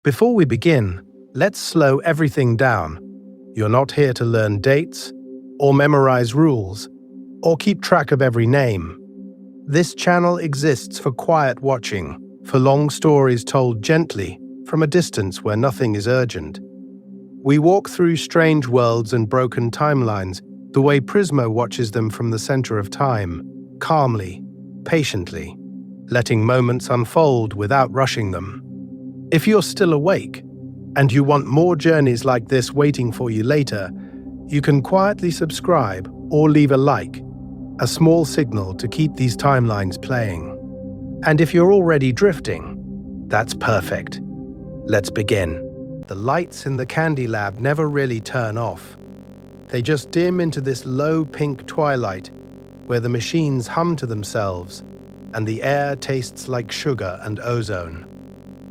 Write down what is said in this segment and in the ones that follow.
Before we begin, let's slow everything down. You're not here to learn dates, or memorize rules, or keep track of every name. This channel exists for quiet watching, for long stories told gently, from a distance where nothing is urgent. We walk through strange worlds and broken timelines, the way Prismo watches them from the center of time, calmly, patiently, letting moments unfold without rushing them. If you're still awake, and you want more journeys like this waiting for you later, you can quietly subscribe or leave a like, a small signal to keep these timelines playing. And if you're already drifting, that's perfect. Let's begin. The lights in the candy lab never really turn off. They just dim into this low pink twilight where the machines hum to themselves and the air tastes like sugar and ozone.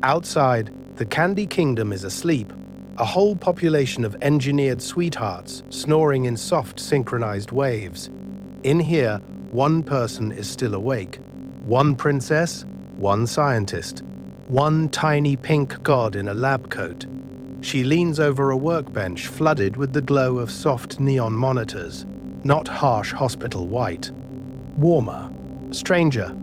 Outside, the Candy Kingdom is asleep, a whole population of engineered sweethearts snoring in soft, synchronized waves. In here, one person is still awake. One princess, one scientist, one tiny pink god in a lab coat. She leans over a workbench flooded with the glow of soft neon monitors, not harsh hospital white. Warmer, stranger.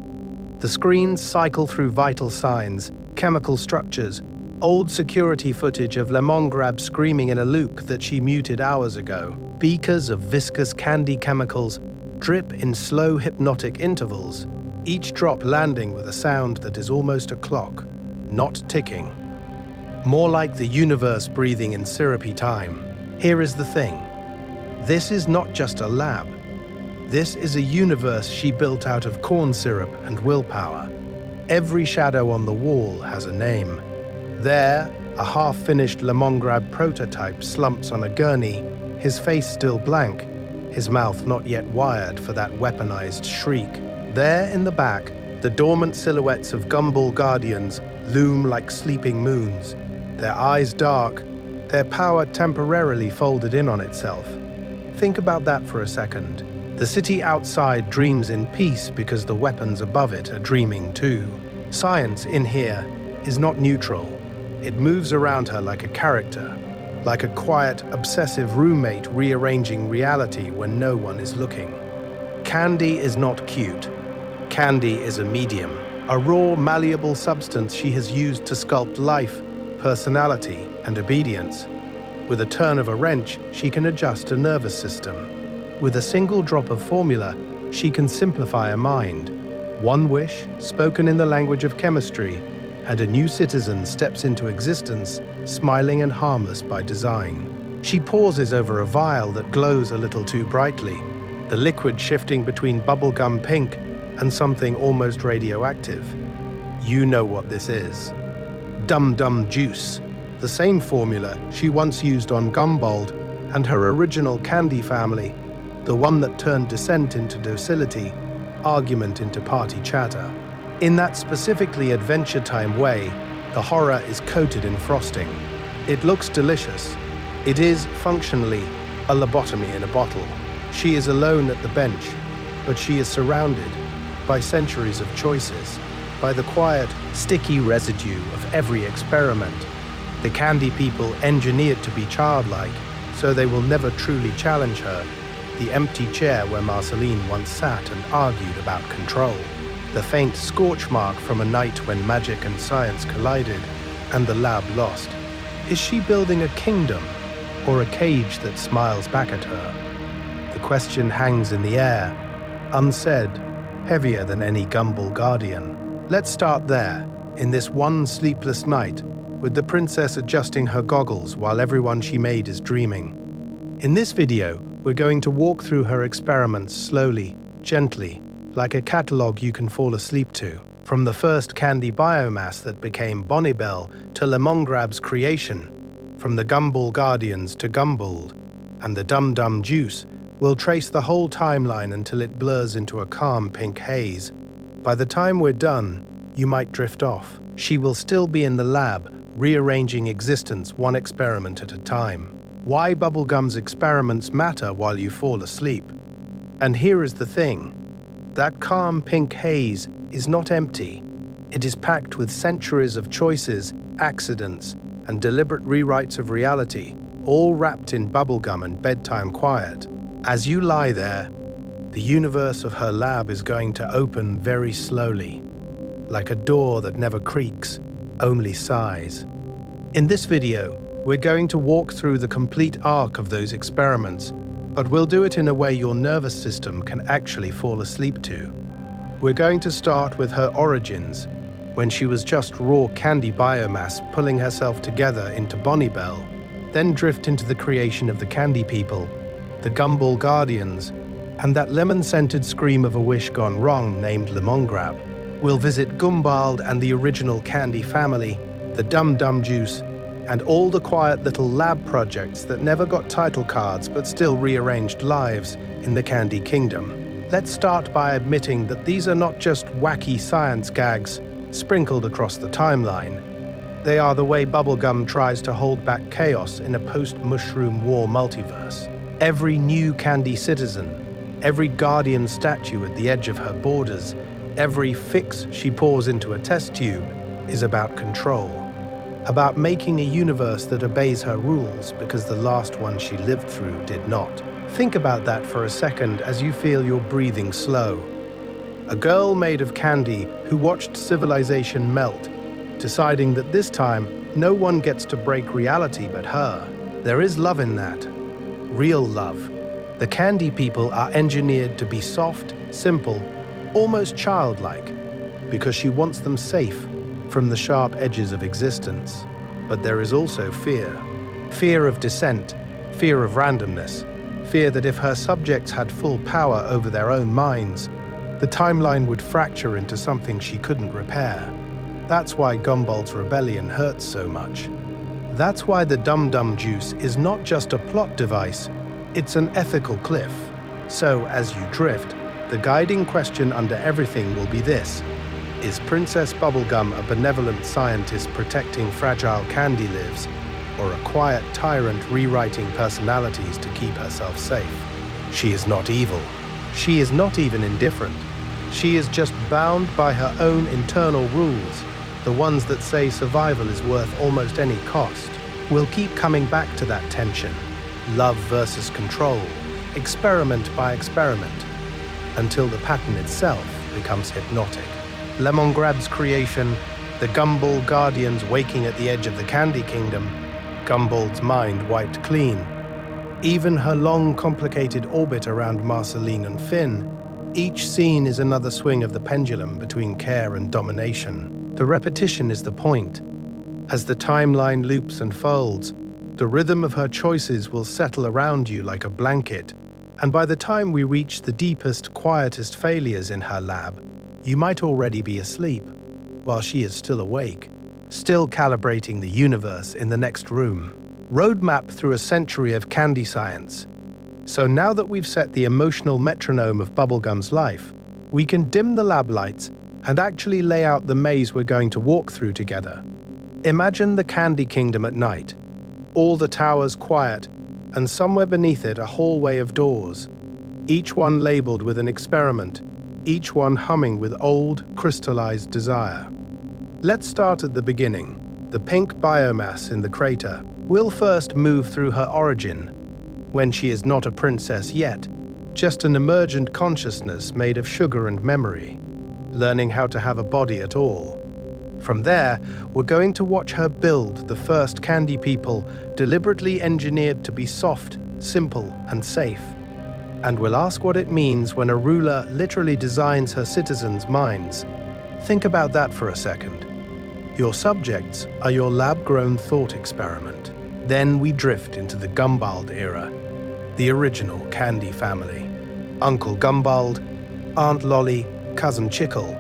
The screens cycle through vital signs, chemical structures, old security footage of Lemongrab screaming in a Luke that she muted hours ago. Beakers of viscous candy chemicals drip in slow hypnotic intervals, each drop landing with a sound that is almost a clock, not ticking. More like the universe breathing in syrupy time. Here is the thing. This is not just a lab. This is a universe she built out of corn syrup and willpower. Every shadow on the wall has a name. There, a half-finished Lemongrab prototype slumps on a gurney, his face still blank, his mouth not yet wired for that weaponized shriek. There in the back, the dormant silhouettes of Gumball Guardians loom like sleeping moons, their eyes dark, their power temporarily folded in on itself. Think about that for a second. The city outside dreams in peace because the weapons above it are dreaming too. Science in here is not neutral. It moves around her like a character, like a quiet, obsessive roommate rearranging reality when no one is looking. Candy is not cute. Candy is a medium, a raw, malleable substance she has used to sculpt life, personality, and obedience. With a turn of a wrench, she can adjust a nervous system. With a single drop of formula, she can simplify a mind. One wish, spoken in the language of chemistry, and a new citizen steps into existence, smiling and harmless by design. She pauses over a vial that glows a little too brightly, the liquid shifting between bubblegum pink and something almost radioactive. You know what this is. Dum-Dum Juice, the same formula she once used on Gumball and her original candy family, the one that turned dissent into docility, argument into party chatter. In that specifically Adventure Time way, the horror is coated in frosting. It looks delicious. It is, functionally, a lobotomy in a bottle. She is alone at the bench, but she is surrounded by centuries of choices, by the quiet, sticky residue of every experiment. The candy people engineered to be childlike, so they will never truly challenge her. The empty chair where Marceline once sat and argued about control. The faint scorch mark from a night when magic and science collided, and the lab lost. Is she building a kingdom, or a cage that smiles back at her? The question hangs in the air, unsaid, heavier than any Gumball Guardian. Let's start there, in this one sleepless night, with the princess adjusting her goggles while everyone she made is dreaming. In this video, we're going to walk through her experiments slowly, gently, like a catalog you can fall asleep to. From the first candy biomass that became Bonibel to Lemongrab's creation, from the Gumball Guardians to Gumball, and the Dum-Dum Juice, we'll trace the whole timeline until it blurs into a calm pink haze. By the time we're done, you might drift off. She will still be in the lab, rearranging existence one experiment at a time. Why Bubblegum's experiments matter while you fall asleep. And here is the thing. That calm pink haze is not empty. It is packed with centuries of choices accidents, and deliberate rewrites of reality, all wrapped in bubblegum and bedtime quiet. As you lie there, the universe of her lab is going to open very slowly, like a door that never creaks, only sighs. In this video, we're going to walk through the complete arc of those experiments, but we'll do it in a way your nervous system can actually fall asleep to. We're going to start with her origins, when she was just raw candy biomass pulling herself together into Bonnie Bell, then drift into the creation of the Candy People, the Gumball Guardians, and that lemon-scented scream of a wish gone wrong named Lemon Grab. We'll visit Gumball and the original Candy family, the Dum Dum Juice, and all the quiet little lab projects that never got title cards but still rearranged lives in the Candy Kingdom. Let's start by admitting that these are not just wacky science gags sprinkled across the timeline. They are the way bubblegum tries to hold back chaos in a post-mushroom war multiverse. Every new Candy citizen, every Guardian statue at the edge of her borders, every fix she pours into a test tube is about control. About making a universe that obeys her rules because the last one she lived through did not. Think about that for a second as you feel your breathing slow. A girl made of candy who watched civilization melt, deciding that this time no one gets to break reality but her. There is love in that. Real love. The Candy People are engineered to be soft, simple, almost childlike, because she wants them safe from the sharp edges of existence. But there is also fear. Fear of dissent, fear of randomness, fear that if her subjects had full power over their own minds, the timeline would fracture into something she couldn't repair. That's why Gumball's rebellion hurts so much. That's why the Dum Dum Juice is not just a plot device, it's an ethical cliff. So, as you drift, the guiding question under everything will be this: is Princess Bubblegum a benevolent scientist protecting fragile candy lives, or a quiet tyrant rewriting personalities to keep herself safe? She is not evil. She is not even indifferent. She is just bound by her own internal rules, the ones that say survival is worth almost any cost. We'll keep coming back to that tension, love versus control, experiment by experiment, until the pattern itself becomes hypnotic. Lemon Grab's creation, the Gumball Guardians waking at the edge of the Candy Kingdom, Gumball's mind wiped clean. Even her long, complicated orbit around Marceline and Finn, each scene is another swing of the pendulum between care and domination. The repetition is the point. As the timeline loops and folds, the rhythm of her choices will settle around you like a blanket, and by the time we reach the deepest, quietest failures in her lab, you might already be asleep, while she is still awake, still calibrating the universe in the next room. Roadmap through a century of candy science. So now that we've set the emotional metronome of Bubblegum's life, we can dim the lab lights and actually lay out the maze we're going to walk through together. Imagine the Candy Kingdom at night, all the towers quiet, and somewhere beneath it a hallway of doors, each one labeled with an experiment, each one humming with old, crystallized desire. Let's start at the beginning, the pink biomass in the crater. We'll first move through her origin, when she is not a princess yet, just an emergent consciousness made of sugar and memory, learning how to have a body at all. From there, we're going to watch her build the first Candy People, deliberately engineered to be soft, simple, and safe. And we'll ask what it means when a ruler literally designs her citizens' minds. Think about that for a second. Your subjects are your lab-grown thought experiment. Then we drift into the Gumball era, the original Candy family. Uncle Gumball, Aunt Lolly, Cousin Chickle.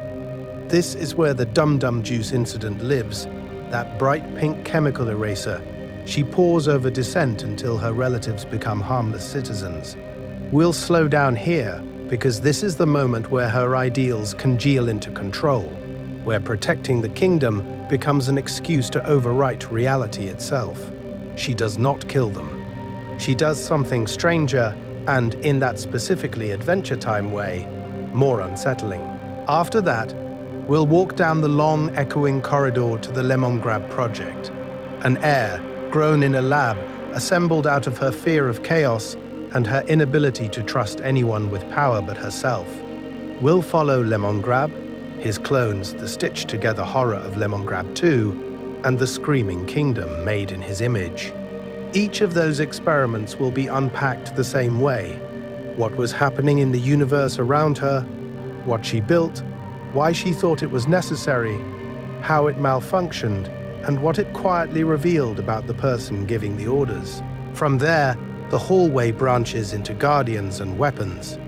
This is where the Dum Dum Juice incident lives, that bright pink chemical eraser she pours over dissent until her relatives become harmless citizens. We'll slow down here because this is the moment where her ideals congeal into control, where protecting the kingdom becomes an excuse to overwrite reality itself. She does not kill them. She does something stranger and, in that specifically Adventure Time way, more unsettling. After that, We'll walk down the long, echoing corridor to the Lemongrab project, an heir grown in a lab, assembled out of her fear of chaos and her inability to trust anyone with power but herself. We'll follow Lemongrab, his clones, the stitched-together horror of Lemongrab 2, and the Screaming Kingdom made in his image. Each of those experiments will be unpacked the same way: what was happening in the universe around her, what she built, why she thought it was necessary, how it malfunctioned, and what it quietly revealed about the person giving the orders. From there, the hallway branches into Guardians and weapons.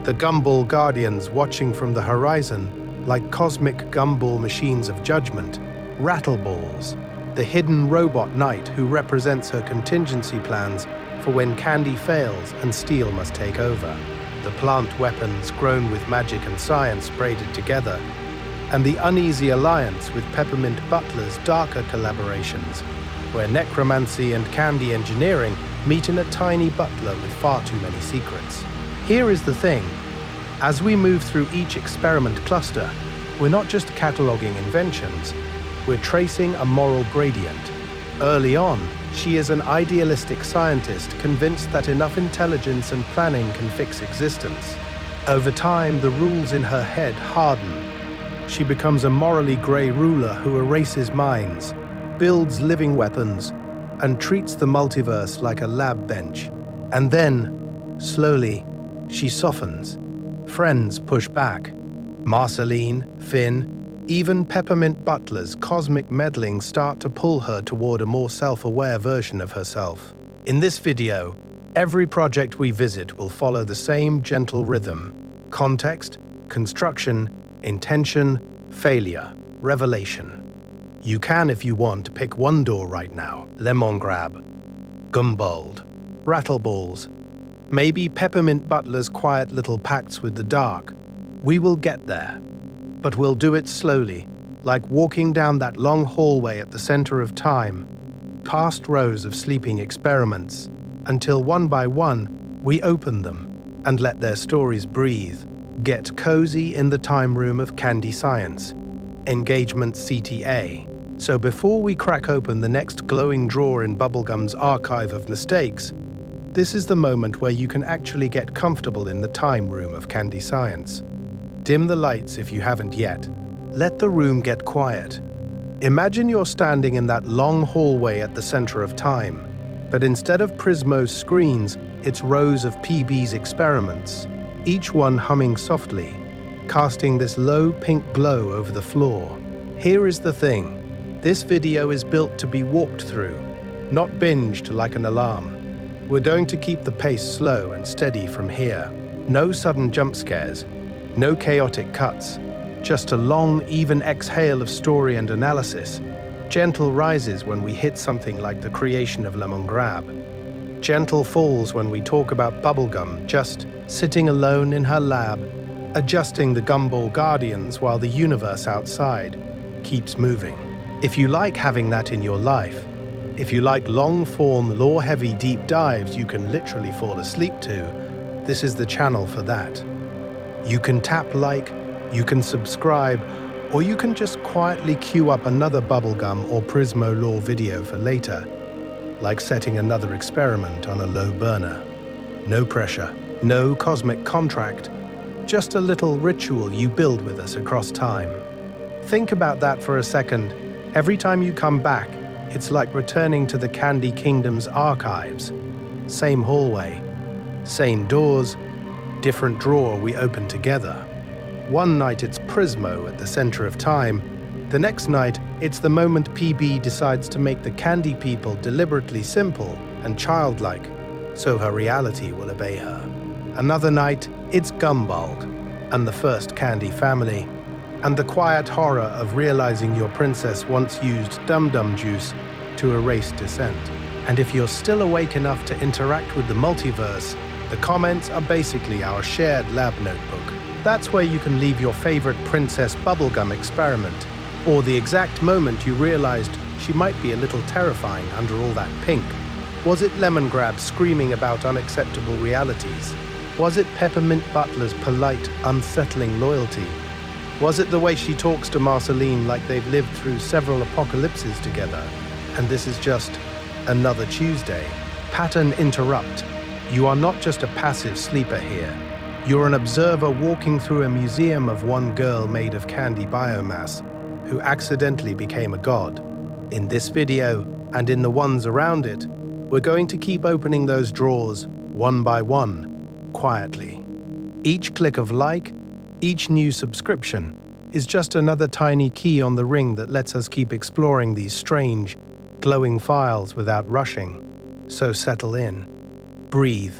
The Gumball Guardians watching from the horizon, like cosmic gumball machines of judgment. Rattleballs, the hidden robot knight who represents her contingency plans for when Candy fails and Steel must take over. The plant weapons grown with magic and science braided together, and the Uneasy Alliance with Peppermint Butler's darker collaborations, where necromancy and candy engineering meet in a tiny butler with far too many secrets. Here is the thing: as we move through each experiment cluster, we're not just cataloging inventions, we're tracing a moral gradient. Early on, she is an idealistic scientist convinced that enough intelligence and planning can fix existence. Over time, the rules in her head harden. She becomes a morally grey ruler who erases minds, builds living weapons, and treats the multiverse like a lab bench. And then, slowly, she softens. Friends push back. Marceline, Finn, even Peppermint Butler's cosmic meddling start to pull her toward a more self-aware version of herself. In this video, every project we visit will follow the same gentle rhythm: context, construction, intention, failure, revelation. You can, if you want, pick one door right now: Lemongrab, Gumball, Rattleballs, maybe Peppermint Butler's quiet little pacts with the dark. We will get there. But we'll do it slowly, like walking down that long hallway at the center of time, past rows of sleeping experiments, until one by one, we open them and let their stories breathe. Get cozy in the time room of Candy Science, Engagement CTA. So before we crack open the next glowing drawer in Bubblegum's archive of mistakes, this is the moment where you can actually get comfortable in the time room of Candy Science. Dim the lights if you haven't yet. Let the room get quiet. Imagine you're standing in that long hallway at the center of time, but instead of Prismo's screens, it's rows of PB's experiments, each one humming softly, casting this low pink glow over the floor. Here is the thing: this video is built to be walked through, not binged like an alarm. We're going to keep the pace slow and steady from here. No sudden jump scares. No chaotic cuts, just a long, even exhale of story and analysis. Gentle rises when we hit something like the creation of Lemongrab. Gentle falls when we talk about Bubblegum just sitting alone in her lab, adjusting the Gumball Guardians while the universe outside keeps moving. If you like having that in your life, if you like long-form, lore-heavy deep dives you can literally fall asleep to, this is the channel for that. You can tap like, you can subscribe, or you can just quietly queue up another Bubblegum or Prismo lore video for later, like setting another experiment on a low burner. No pressure, no cosmic contract, just a little ritual you build with us across time. Think about that for a second. Every time you come back, it's like returning to the Candy Kingdom's archives. Same hallway, same doors, different drawer we open together. One night it's Prismo at the center of time. The next night, it's the moment PB decides to make the Candy people deliberately simple and childlike, so her reality will obey her. Another night, it's Gumball and the first Candy family, and the quiet horror of realizing your princess once used dum-dum juice to erase dissent. And if you're still awake enough to interact with the multiverse, the comments are basically our shared lab notebook. That's where you can leave your favorite Princess Bubblegum experiment, or the exact moment you realized she might be a little terrifying under all that pink. Was it Lemongrab screaming about unacceptable realities? Was it Peppermint Butler's polite, unsettling loyalty? Was it the way she talks to Marceline like they've lived through several apocalypses together, and this is just another Tuesday? Pattern interrupt. You are not just a passive sleeper here. You're an observer walking through a museum of one girl made of candy biomass who accidentally became a god. In this video, and in the ones around it, we're going to keep opening those drawers one by one, quietly. Each click of like, each new subscription, is just another tiny key on the ring that lets us keep exploring these strange, glowing files without rushing. So settle in. Breathe.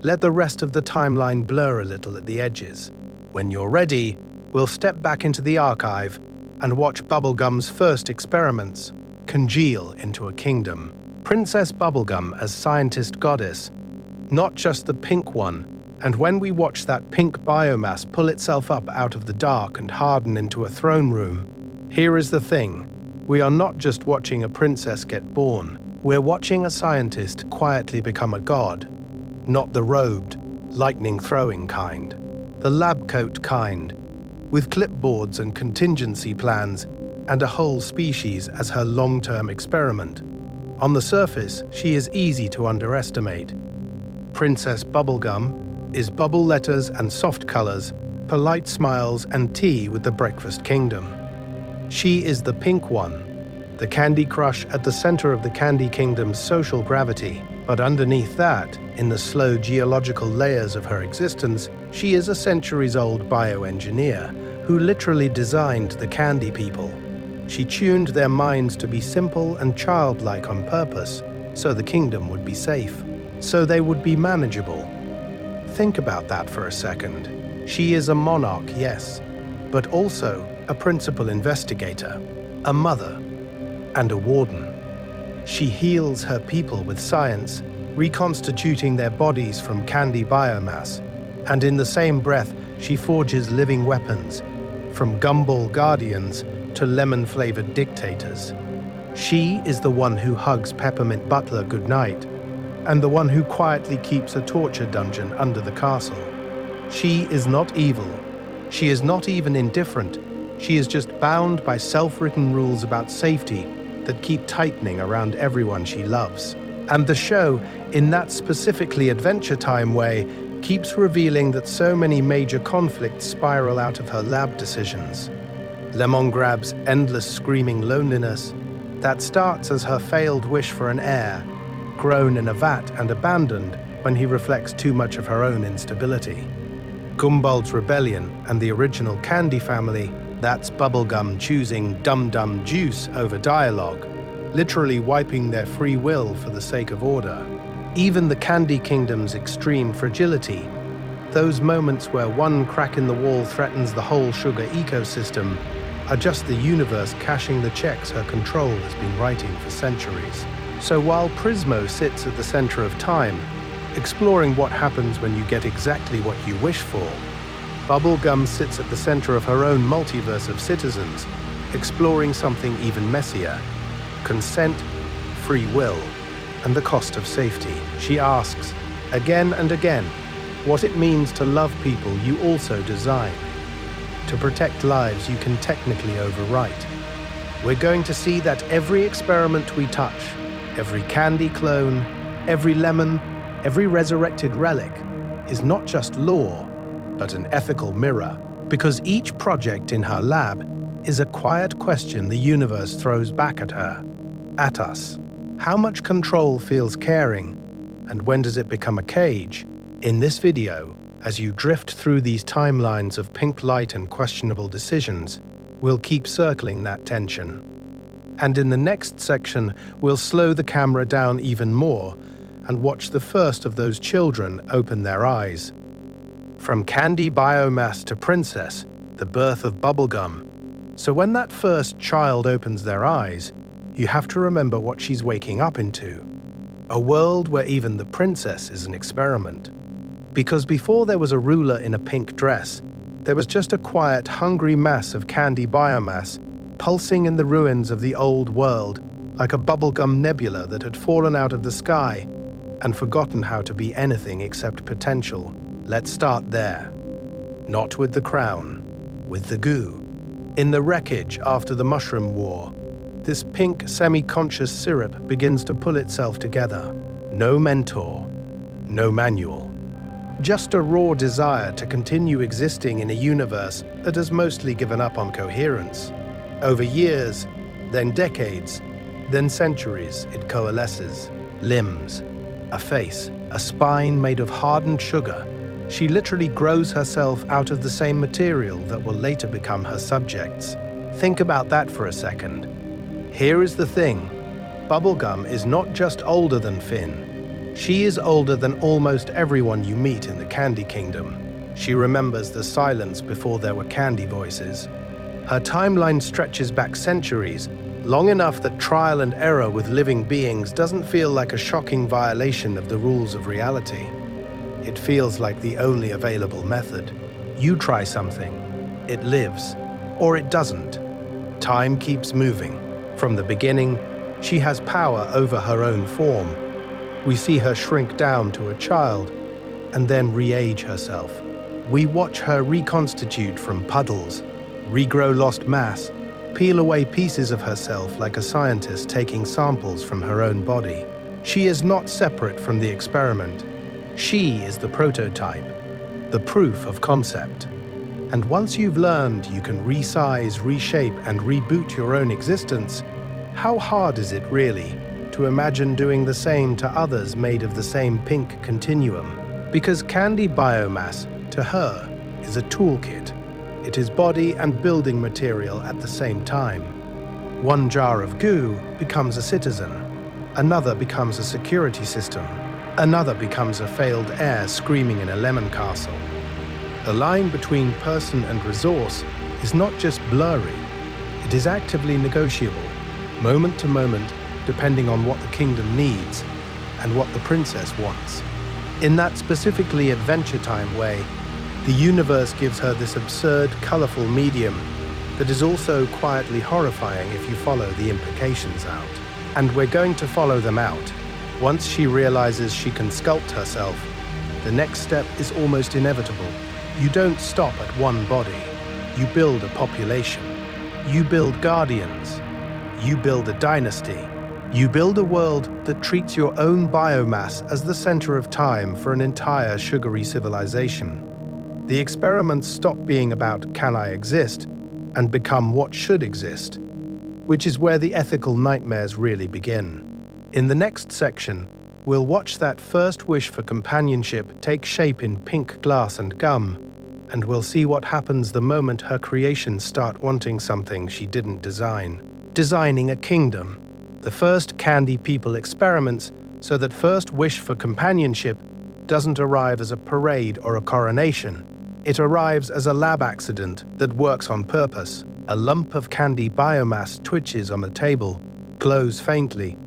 Let the rest of the timeline blur a little at the edges. When you're ready, we'll step back into the archive and watch Bubblegum's first experiments congeal into a kingdom. Princess Bubblegum as scientist goddess, not just the pink one. And when we watch that pink biomass pull itself up out of the dark and harden into a throne room, here is the thing. We are not just watching a princess get born. We're watching a scientist quietly become a god. Not the robed, lightning-throwing kind. The lab coat kind, with clipboards and contingency plans, and a whole species as her long-term experiment. On the surface, she is easy to underestimate. Princess Bubblegum is bubble letters and soft colors, polite smiles and tea with the breakfast kingdom. She is the pink one, the candy crush at the center of the candy kingdom's social gravity. But underneath that, in the slow geological layers of her existence, she is a centuries-old bioengineer who literally designed the candy people. She tuned their minds to be simple and childlike on purpose, so the kingdom would be safe, so they would be manageable. Think about that for a second. She is a monarch, yes, but also a principal investigator, a mother, and a warden. She heals her people with science, reconstituting their bodies from candy biomass, and in the same breath, she forges living weapons, from gumball guardians to lemon-flavored dictators. She is the one who hugs Peppermint Butler goodnight, and the one who quietly keeps a torture dungeon under the castle. She is not evil. She is not even indifferent. She is just bound by self-written rules about safety that keep tightening around everyone she loves. And the show, in that specifically Adventure Time way, keeps revealing that so many major conflicts spiral out of her lab decisions. Lemongrab's endless screaming loneliness, that starts as her failed wish for an heir, grown in a vat and abandoned when he reflects too much of her own instability. Gumball's rebellion and the original Candy family, that's Bubblegum choosing dum-dum juice over dialogue, literally wiping their free will for the sake of order. Even the Candy Kingdom's extreme fragility, those moments where one crack in the wall threatens the whole sugar ecosystem, are just the universe cashing the checks her control has been writing for centuries. So while Prismo sits at the center of time, exploring what happens when you get exactly what you wish for, Bubblegum sits at the center of her own multiverse of citizens, exploring something even messier: consent, free will, and the cost of safety. She asks, again and again, what it means to love people you also design, to protect lives you can technically overwrite. We're going to see that every experiment we touch, every candy clone, every lemon, every resurrected relic, is not just lore, but an ethical mirror, because each project in her lab is a quiet question the universe throws back at her, at us. How much control feels caring, and when does it become a cage? In this video, as you drift through these timelines of pink light and questionable decisions, we'll keep circling that tension. And in the next section, we'll slow the camera down even more and watch the first of those children open their eyes. From candy biomass to princess, the birth of Bubblegum. So when that first child opens their eyes, you have to remember what she's waking up into. A world where even the princess is an experiment. Because before there was a ruler in a pink dress, there was just a quiet, hungry mass of candy biomass pulsing in the ruins of the old world, like a bubblegum nebula that had fallen out of the sky and forgotten how to be anything except potential. Let's start there. Not with the crown, with the goo. In the wreckage after the Mushroom War, this pink semi-conscious syrup begins to pull itself together. No mentor, no manual. Just a raw desire to continue existing in a universe that has mostly given up on coherence. Over years, then decades, then centuries, it coalesces. Limbs, a face, a spine made of hardened sugar. She literally grows herself out of the same material that will later become her subjects. Think about that for a second. Here is the thing. Bubblegum is not just older than Finn. She is older than almost everyone you meet in the Candy Kingdom. She remembers the silence before there were candy voices. Her timeline stretches back centuries, long enough that trial and error with living beings doesn't feel like a shocking violation of the rules of reality. It feels like the only available method. You try something, it lives, or it doesn't. Time keeps moving. From the beginning, she has power over her own form. We see her shrink down to a child and then re-age herself. We watch her reconstitute from puddles, regrow lost mass, peel away pieces of herself like a scientist taking samples from her own body. She is not separate from the experiment. She is the prototype, the proof of concept. And once you've learned you can resize, reshape, and reboot your own existence, how hard is it really to imagine doing the same to others made of the same pink continuum? Because candy biomass, to her, is a toolkit. It is body and building material at the same time. One jar of goo becomes a citizen. Another becomes a security system. Another becomes a failed heir screaming in a lemon castle. The line between person and resource is not just blurry, it is actively negotiable, moment to moment, depending on what the kingdom needs and what the princess wants. In that specifically Adventure Time way, the universe gives her this absurd, colorful medium that is also quietly horrifying if you follow the implications out. And we're going to follow them out. Once she realizes she can sculpt herself, the next step is almost inevitable. You don't stop at one body. You build a population. You build guardians. You build a dynasty. You build a world that treats your own biomass as the center of time for an entire sugary civilization. The experiments stop being about can I exist and become what should exist, which is where the ethical nightmares really begin. In the next section, we'll watch that first wish for companionship take shape in pink glass and gum, and we'll see what happens the moment her creations start wanting something she didn't design. Designing a kingdom. The first Candy People experiments so that first wish for companionship doesn't arrive as a parade or a coronation. It arrives as a lab accident that works on purpose. A lump of candy biomass twitches on the table, glows faintly,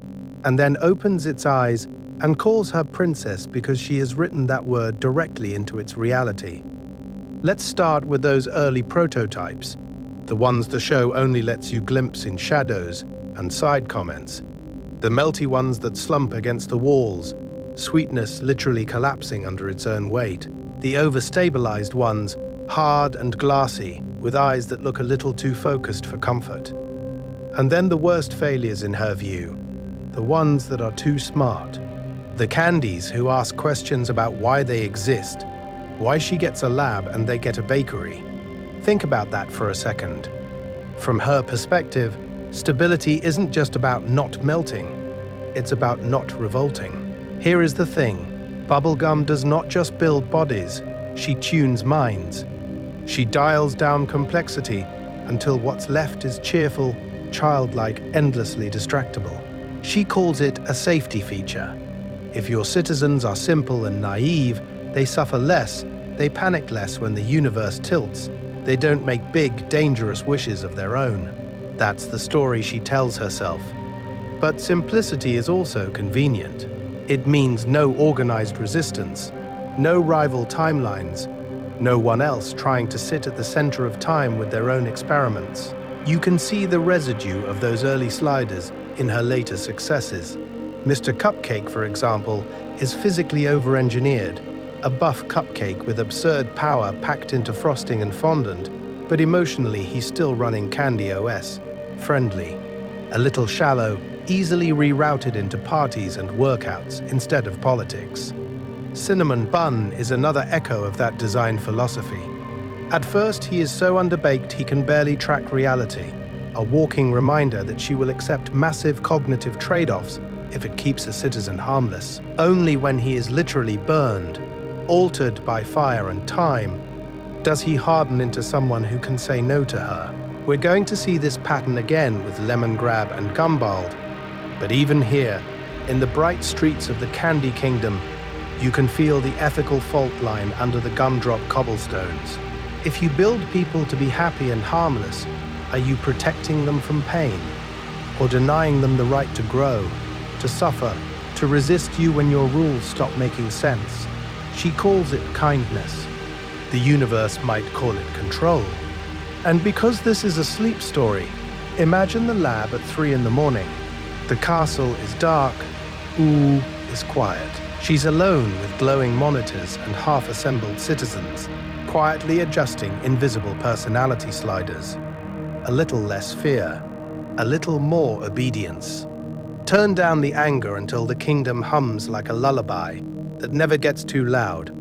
and then opens its eyes and calls her princess because she has written that word directly into its reality. Let's start with those early prototypes, the ones the show only lets you glimpse in shadows and side comments, the melty ones that slump against the walls, sweetness literally collapsing under its own weight, the overstabilized ones, hard and glassy, with eyes that look a little too focused for comfort. And then the worst failures in her view, the ones that are too smart, the candies who ask questions about why they exist, why she gets a lab and they get a bakery. Think about that for a second. From her perspective, stability isn't just about not melting, it's about not revolting. Here is the thing. Bubblegum does not just build bodies, she tunes minds. She dials down complexity until what's left is cheerful, childlike, endlessly distractible. She calls it a safety feature. If your citizens are simple and naive, they suffer less, they panic less when the universe tilts, they don't make big, dangerous wishes of their own. That's the story she tells herself. But simplicity is also convenient. It means no organized resistance, no rival timelines, no one else trying to sit at the center of time with their own experiments. You can see the residue of those early sliders in her later successes. Mr. Cupcake, for example, is physically over-engineered, a buff cupcake with absurd power packed into frosting and fondant, but emotionally he's still running Candy OS, friendly, a little shallow, easily rerouted into parties and workouts instead of politics. Cinnamon Bun is another echo of that design philosophy. At first, he is so underbaked he can barely track reality, a walking reminder that she will accept massive cognitive trade-offs if it keeps a citizen harmless. Only when he is literally burned, altered by fire and time, does he harden into someone who can say no to her. We're going to see this pattern again with Lemongrab and Gumbald, but even here, in the bright streets of the Candy Kingdom, you can feel the ethical fault line under the gumdrop cobblestones. If you build people to be happy and harmless, are you protecting them from pain? Or denying them the right to grow, to suffer, to resist you when your rules stop making sense? She calls it kindness. The universe might call it control. And because this is a sleep story, imagine the lab at 3 in the morning. The castle is dark, Ooh is quiet. She's alone with glowing monitors and half-assembled citizens, quietly adjusting invisible personality sliders. A little less fear, a little more obedience. Turn down the anger until the kingdom hums like a lullaby that never gets too loud.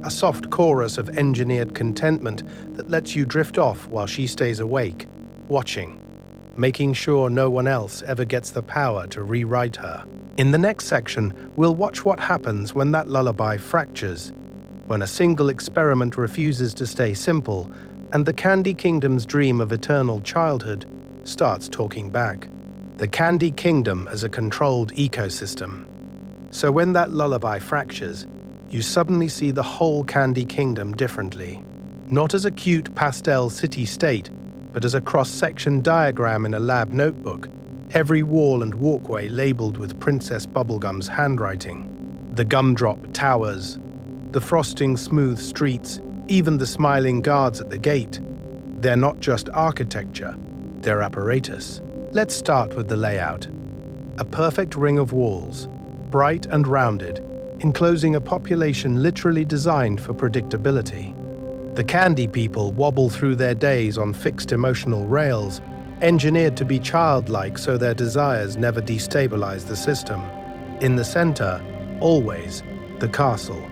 A soft chorus of engineered contentment that lets you drift off while she stays awake, watching, making sure no one else ever gets the power to rewrite her. In the next section, we'll watch what happens when that lullaby fractures, when a single experiment refuses to stay simple, and the Candy Kingdom's dream of eternal childhood starts talking back. The Candy Kingdom as a controlled ecosystem. So when that lullaby fractures, you suddenly see the whole Candy Kingdom differently. Not as a cute pastel city-state, but as a cross-section diagram in a lab notebook, every wall and walkway labeled with Princess Bubblegum's handwriting. The gumdrop towers, the frosting smooth streets, even the smiling guards at the gate. They're not just architecture, they're apparatus. Let's start with the layout. A perfect ring of walls, bright and rounded, enclosing a population literally designed for predictability. The Candy people wobble through their days on fixed emotional rails, engineered to be childlike so their desires never destabilize the system. In the center, always, the castle.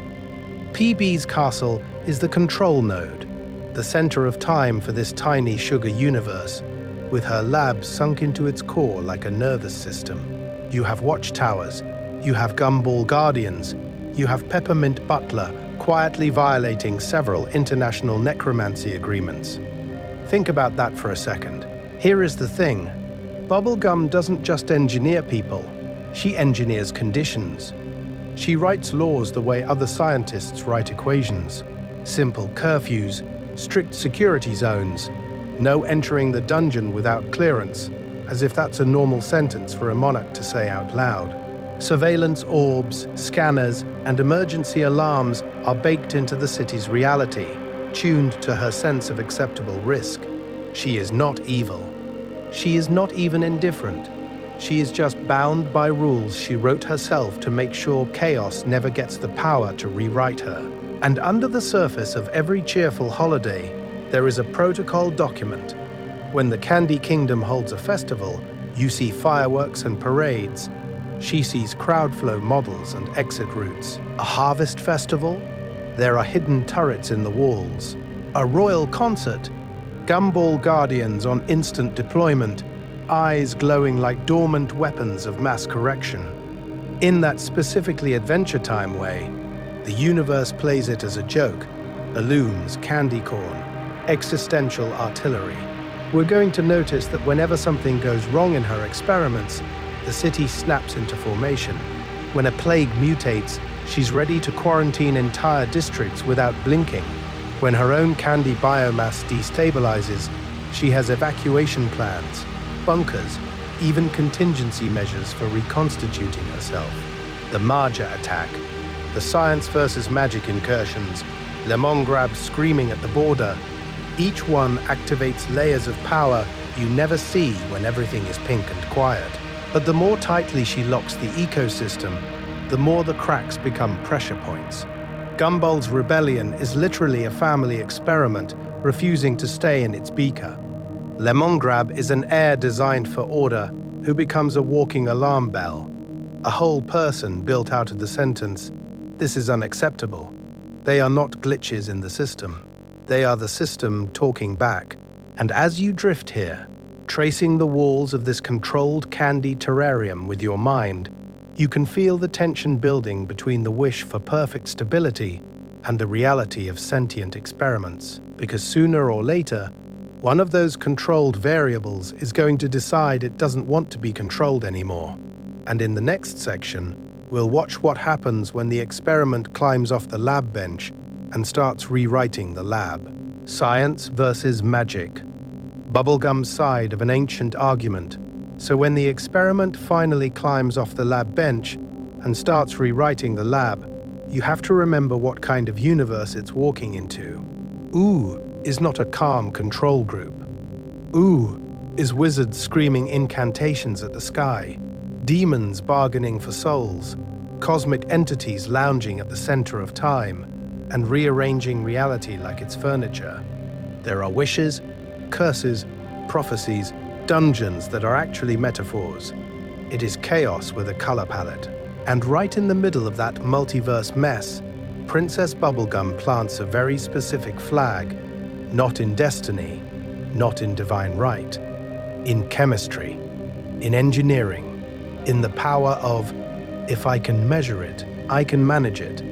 PB's castle is the control node, the center of time for this tiny sugar universe, with her lab sunk into its core like a nervous system. You have watchtowers, you have Gumball Guardians, you have Peppermint Butler quietly violating several international necromancy agreements. Think about that for a second. Here is the thing. Bubblegum doesn't just engineer people, she engineers conditions. She writes laws the way other scientists write equations. Simple curfews, strict security zones, no entering the dungeon without clearance, as if that's a normal sentence for a monarch to say out loud. Surveillance orbs, scanners, and emergency alarms are baked into the city's reality, tuned to her sense of acceptable risk. She is not evil. She is not even indifferent. She is just bound by rules she wrote herself to make sure chaos never gets the power to rewrite her. And under the surface of every cheerful holiday, there is a protocol document. When the Candy Kingdom holds a festival, you see fireworks and parades. She sees crowd flow models and exit routes. A harvest festival? There are hidden turrets in the walls. A royal concert? Gumball Guardians on instant deployment, eyes glowing like dormant weapons of mass correction. In that specifically Adventure Time way, the universe plays it as a joke. Balloons, candy corn, existential artillery. We're going to notice that whenever something goes wrong in her experiments, the city snaps into formation. When a plague mutates, she's ready to quarantine entire districts without blinking. When her own candy biomass destabilizes, she has evacuation plans, bunkers, even contingency measures for reconstituting herself. The Marja attack, the science versus magic incursions, Lemongrab screaming at the border, each one activates layers of power you never see when everything is pink and quiet. But the more tightly she locks the ecosystem, the more the cracks become pressure points. Gumball's rebellion is literally a family experiment refusing to stay in its beaker. Lemongrab is an heir designed for order who becomes a walking alarm bell. A whole person built out of the sentence, "This is unacceptable." They are not glitches in the system. They are the system talking back. And as you drift here, tracing the walls of this controlled candy terrarium with your mind, you can feel the tension building between the wish for perfect stability and the reality of sentient experiments. Because sooner or later, one of those controlled variables is going to decide it doesn't want to be controlled anymore. And in the next section, we'll watch what happens when the experiment climbs off the lab bench and starts rewriting the lab. Science versus magic. Bubblegum's side of an ancient argument. So when the experiment finally climbs off the lab bench and starts rewriting the lab, you have to remember what kind of universe it's walking into. Ooh is not a calm control group. Ooh is wizards screaming incantations at the sky, demons bargaining for souls, cosmic entities lounging at the center of time and rearranging reality like it's furniture. There are wishes, curses, prophecies, dungeons that are actually metaphors. It is chaos with a color palette. And right in the middle of that multiverse mess, Princess Bubblegum plants a very specific flag, not in destiny, not in divine right, in chemistry, in engineering, in the power of, if I can measure it, I can manage it.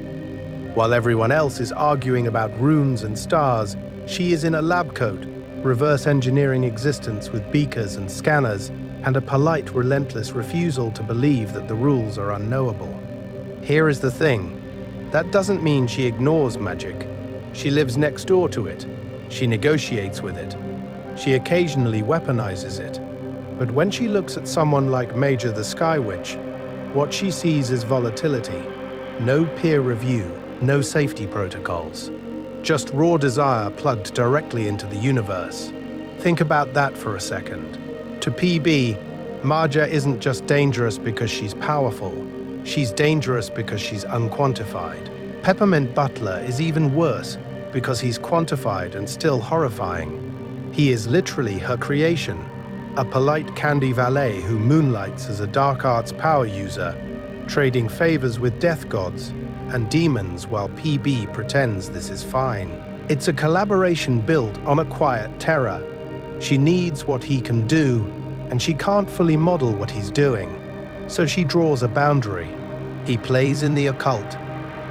While everyone else is arguing about runes and stars, she is in a lab coat, reverse engineering existence with beakers and scanners, and a polite, relentless refusal to believe that the rules are unknowable. Here is the thing. That doesn't mean she ignores magic. She lives next door to it. She negotiates with it. She occasionally weaponizes it. But when she looks at someone like Major the Sky Witch, what she sees is volatility. No peer review, no safety protocols. Just raw desire plugged directly into the universe. Think about that for a second. To PB, Marja isn't just dangerous because she's powerful. She's dangerous because she's unquantified. Peppermint Butler is even worse because he's quantified and still horrifying. He is literally her creation, a polite candy valet who moonlights as a dark arts power user, trading favors with death gods and demons while PB pretends this is fine. It's a collaboration built on a quiet terror. She needs what he can do, and she can't fully model what he's doing. So she draws a boundary. He plays in the occult.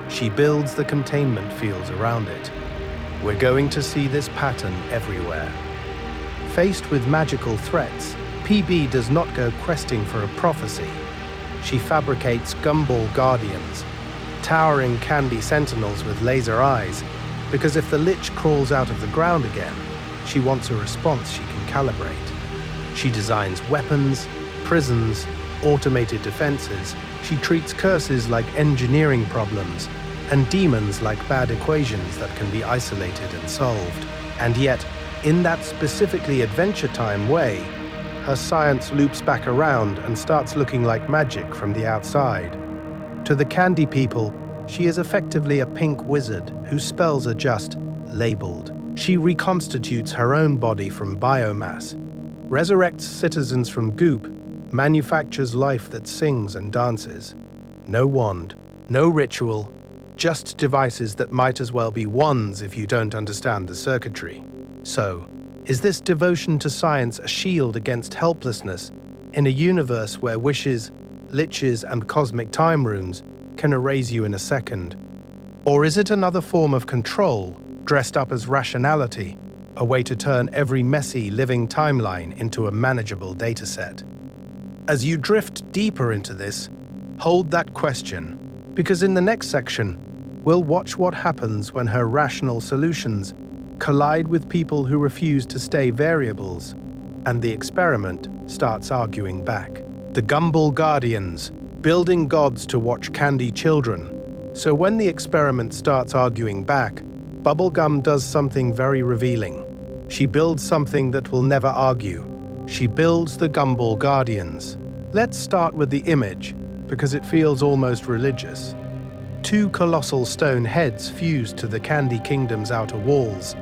She builds the containment fields around it. We're going to see this pattern everywhere. Faced with magical threats, PB does not go questing for a prophecy. She fabricates gumball guardians, towering candy sentinels with laser eyes, because if the lich crawls out of the ground again, she wants a response she can calibrate. She designs weapons, prisons, automated defenses. She treats curses like engineering problems, and demons like bad equations that can be isolated and solved. And yet, in that specifically Adventure Time way, her science loops back around and starts looking like magic from the outside. To the candy people, she is effectively a pink wizard whose spells are just labeled. She reconstitutes her own body from biomass, resurrects citizens from goop, manufactures life that sings and dances. No wand, no ritual, just devices that might as well be wands if you don't understand the circuitry. So, is this devotion to science a shield against helplessness in a universe where wishes, liches, and cosmic time runes can erase you in a second? Or is it another form of control, dressed up as rationality, a way to turn every messy, living timeline into a manageable dataset? As you drift deeper into this, hold that question, because in the next section, we'll watch what happens when her rational solutions collide with people who refuse to stay variables, and the experiment starts arguing back. The Gumball Guardians, building gods to watch candy children. So when the experiment starts arguing back, Bubblegum does something very revealing. She builds something that will never argue. She builds the Gumball Guardians. Let's start with the image, because it feels almost religious. Two colossal stone heads fused to the Candy Kingdom's outer walls,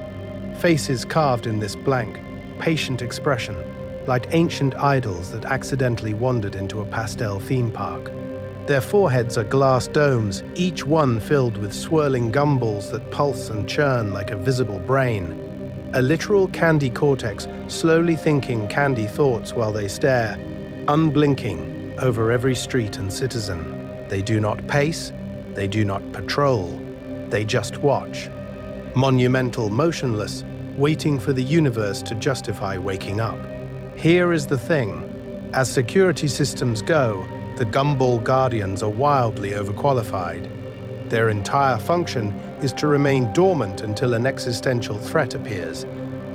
faces carved in this blank, patient expression, like ancient idols that accidentally wandered into a pastel theme park. Their foreheads are glass domes, each one filled with swirling gumballs that pulse and churn like a visible brain. A literal candy cortex, slowly thinking candy thoughts while they stare, unblinking, over every street and citizen. They do not pace, they do not patrol, they just watch. Monumental, motionless, waiting for the universe to justify waking up. Here is the thing. As security systems go, the Gumball Guardians are wildly overqualified. Their entire function is to remain dormant until an existential threat appears,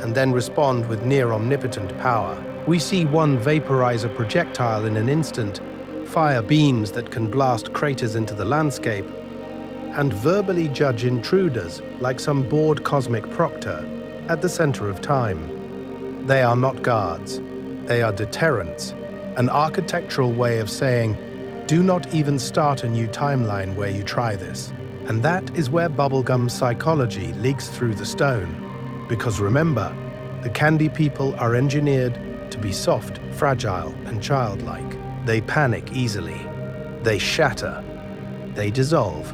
and then respond with near-omnipotent power. We see one vaporize a projectile in an instant, fire beams that can blast craters into the landscape, and verbally judge intruders like some bored cosmic proctor at the center of time. They are not guards. They are deterrents, an architectural way of saying, do not even start a new timeline where you try this. And that is where Bubblegum's psychology leaks through the stone. Because remember, the candy people are engineered to be soft, fragile, and childlike. They panic easily. They shatter. They dissolve.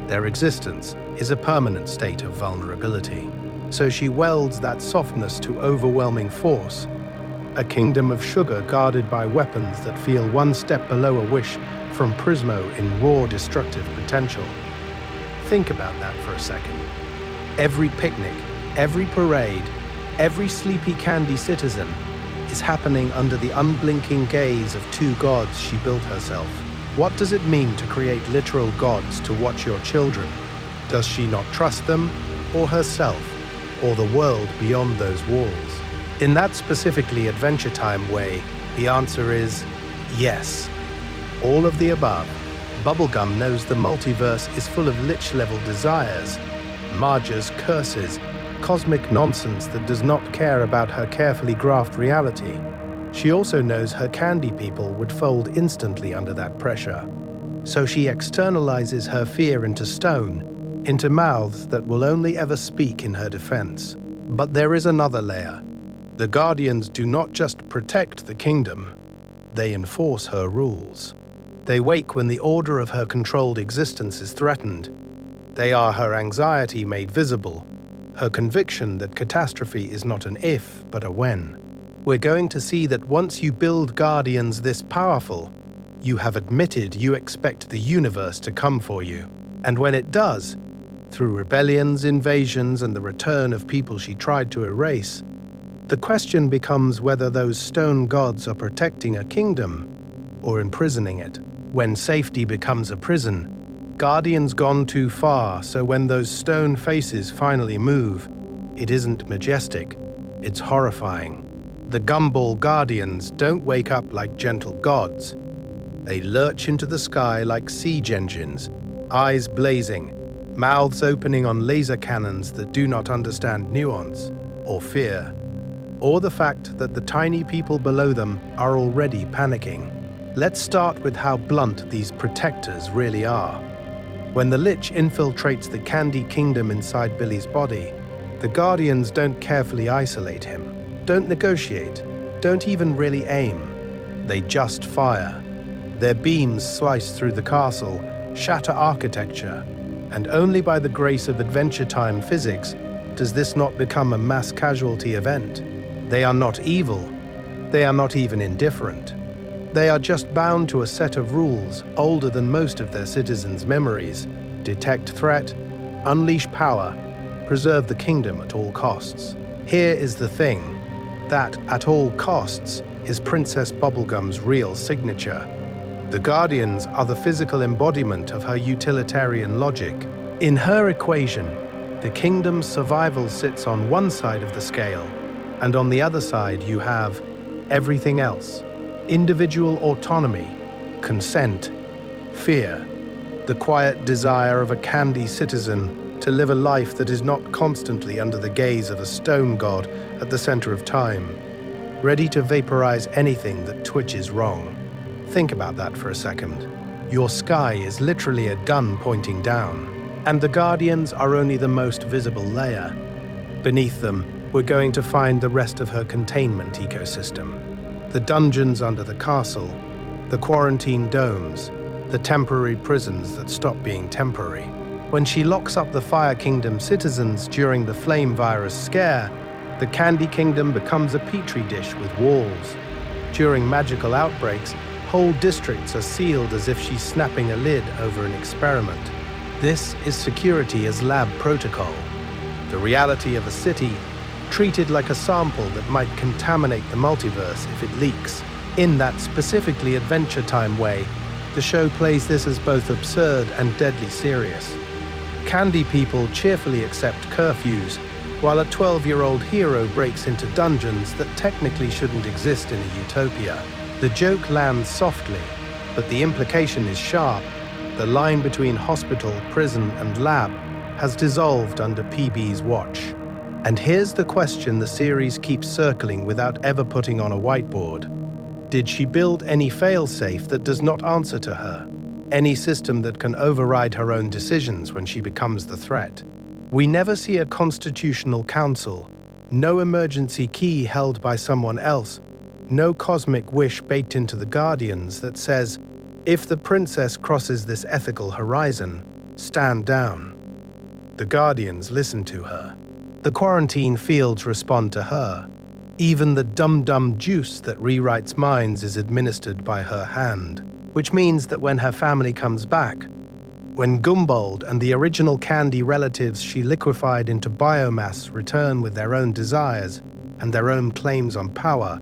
Their existence is a permanent state of vulnerability. So she welds that softness to overwhelming force, a kingdom of sugar guarded by weapons that feel one step below a wish from Prismo in raw destructive potential. Think about that for a second. Every picnic, every parade, every sleepy candy citizen is happening under the unblinking gaze of two gods she built herself. What does it mean to create literal gods to watch your children? Does she not trust them, or herself, or the world beyond those walls? In that specifically Adventure Time way, the answer is yes. All of the above. Bubblegum knows the multiverse is full of lich-level desires, Marge's curses, cosmic nonsense that does not care about her carefully graphed reality. She also knows her candy people would fold instantly under that pressure. So she externalizes her fear into stone, into mouths that will only ever speak in her defense. But there is another layer. The Guardians do not just protect the kingdom, they enforce her rules. They wake when the order of her controlled existence is threatened. They are her anxiety made visible, her conviction that catastrophe is not an if, but a when. We're going to see that once you build Guardians this powerful, you have admitted you expect the universe to come for you. And when it does, through rebellions, invasions, and the return of people she tried to erase, the question becomes whether those stone gods are protecting a kingdom or imprisoning it. When safety becomes a prison, Guardians gone too far, so when those stone faces finally move, it isn't majestic, it's horrifying. The Gumball Guardians don't wake up like gentle gods. They lurch into the sky like siege engines, eyes blazing, mouths opening on laser cannons that do not understand nuance or fear, or the fact that the tiny people below them are already panicking. Let's start with how blunt these protectors really are. When the Lich infiltrates the candy kingdom inside Billy's body, the Guardians don't carefully isolate him, don't negotiate, don't even really aim. They just fire. Their beams slice through the castle, shatter architecture, and only by the grace of Adventure Time physics does this not become a mass casualty event. They are not evil. They are not even indifferent. They are just bound to a set of rules older than most of their citizens' memories. Detect threat, unleash power, preserve the kingdom at all costs. Here is the thing. That, at all costs, is Princess Bubblegum's real signature. The Guardians are the physical embodiment of her utilitarian logic. In her equation, the kingdom's survival sits on one side of the scale, and on the other side you have everything else. Individual autonomy, consent, fear, the quiet desire of a candy citizen to live a life that is not constantly under the gaze of a stone god at the center of time, ready to vaporize anything that twitches wrong. Think about that for a second. Your sky is literally a gun pointing down, and the Guardians are only the most visible layer. Beneath them, we're going to find the rest of her containment ecosystem. The dungeons under the castle, the quarantine domes, the temporary prisons that stop being temporary. When she locks up the Fire Kingdom citizens during the flame virus scare, the Candy Kingdom becomes a petri dish with walls. During magical outbreaks, whole districts are sealed as if she's snapping a lid over an experiment. This is security as lab protocol. The reality of a city treated like a sample that might contaminate the multiverse if it leaks. In that specifically Adventure Time way, the show plays this as both absurd and deadly serious. Candy people cheerfully accept curfews, while a 12-year-old hero breaks into dungeons that technically shouldn't exist in a utopia. The joke lands softly, but the implication is sharp. The line between hospital, prison, and lab has dissolved under PB's watch. And here's the question the series keeps circling without ever putting on a whiteboard. Did she build any failsafe that does not answer to her? Any system that can override her own decisions when she becomes the threat? We never see a constitutional council, no emergency key held by someone else, no cosmic wish baked into the Guardians that says, if the princess crosses this ethical horizon, stand down. The Guardians listen to her. The quarantine fields respond to her. Even the dum-dum juice that rewrites minds is administered by her hand, which means that when her family comes back, when Gumbald and the original Candy relatives she liquefied into biomass return with their own desires and their own claims on power,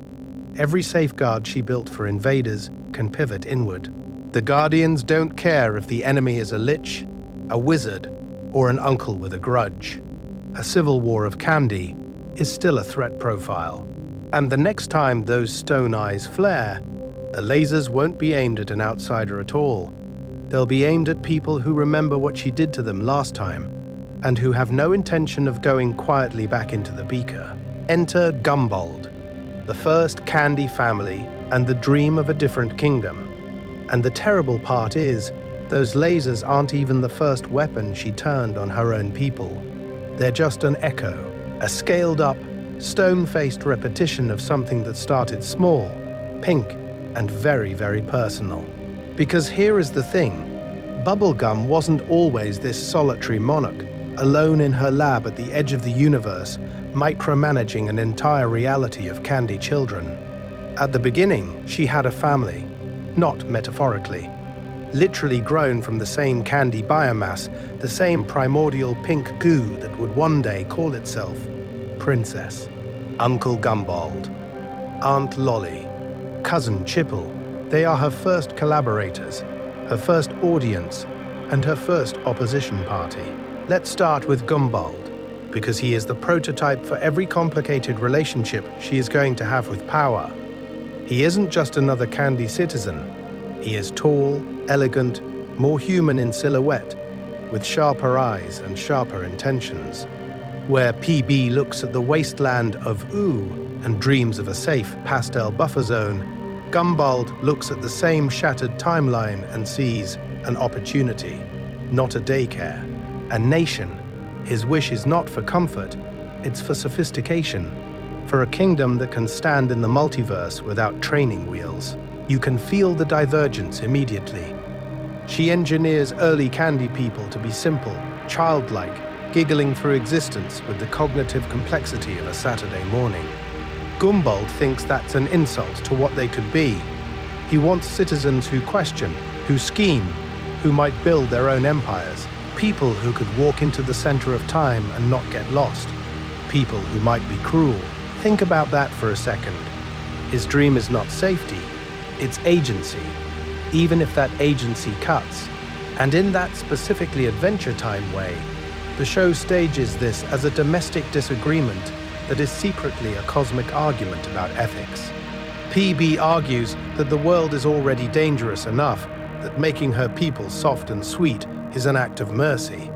every safeguard she built for invaders can pivot inward. The Guardians don't care if the enemy is a lich, a wizard, or an uncle with a grudge. A civil war of Candy is still a threat profile. And the next time those stone eyes flare, the lasers won't be aimed at an outsider at all. They'll be aimed at people who remember what she did to them last time, and who have no intention of going quietly back into the beaker. Enter Gumbald, the first Candy family and the dream of a different kingdom. And the terrible part is, those lasers aren't even the first weapon she turned on her own people. They're just an echo, a scaled-up, stone-faced repetition of something that started small, pink, and very, very personal. Because here is the thing, Bubblegum wasn't always this solitary monarch, alone in her lab at the edge of the universe, micromanaging an entire reality of Candy children. At the beginning, she had a family, not metaphorically. Literally grown from the same Candy biomass, the same primordial pink goo that would one day call itself Princess. Uncle Gumbald, Aunt Lolly, Cousin Chipple, they are her first collaborators, her first audience, and her first opposition party. Let's start with Gumbald, because he is the prototype for every complicated relationship she is going to have with power. He isn't just another Candy citizen. He is tall, elegant, more human in silhouette, with sharper eyes and sharper intentions. Where PB looks at the wasteland of ooh and dreams of a safe pastel buffer zone, Gumbald looks at the same shattered timeline and sees an opportunity, not a daycare. A nation. His wish is not for comfort, it's for sophistication. For a kingdom that can stand in the multiverse without training wheels. You can feel the divergence immediately. She engineers early Candy people to be simple, childlike, giggling through existence with the cognitive complexity of a Saturday morning. Gumbald thinks that's an insult to what they could be. He wants citizens who question, who scheme, who might build their own empires. People who could walk into the center of time and not get lost. People who might be cruel. Think about that for a second. His dream is not safety, it's agency, even if that agency cuts. And in that specifically Adventure Time way, the show stages this as a domestic disagreement that is secretly a cosmic argument about ethics. PB argues that the world is already dangerous enough, that making her people soft and sweet is an act of mercy.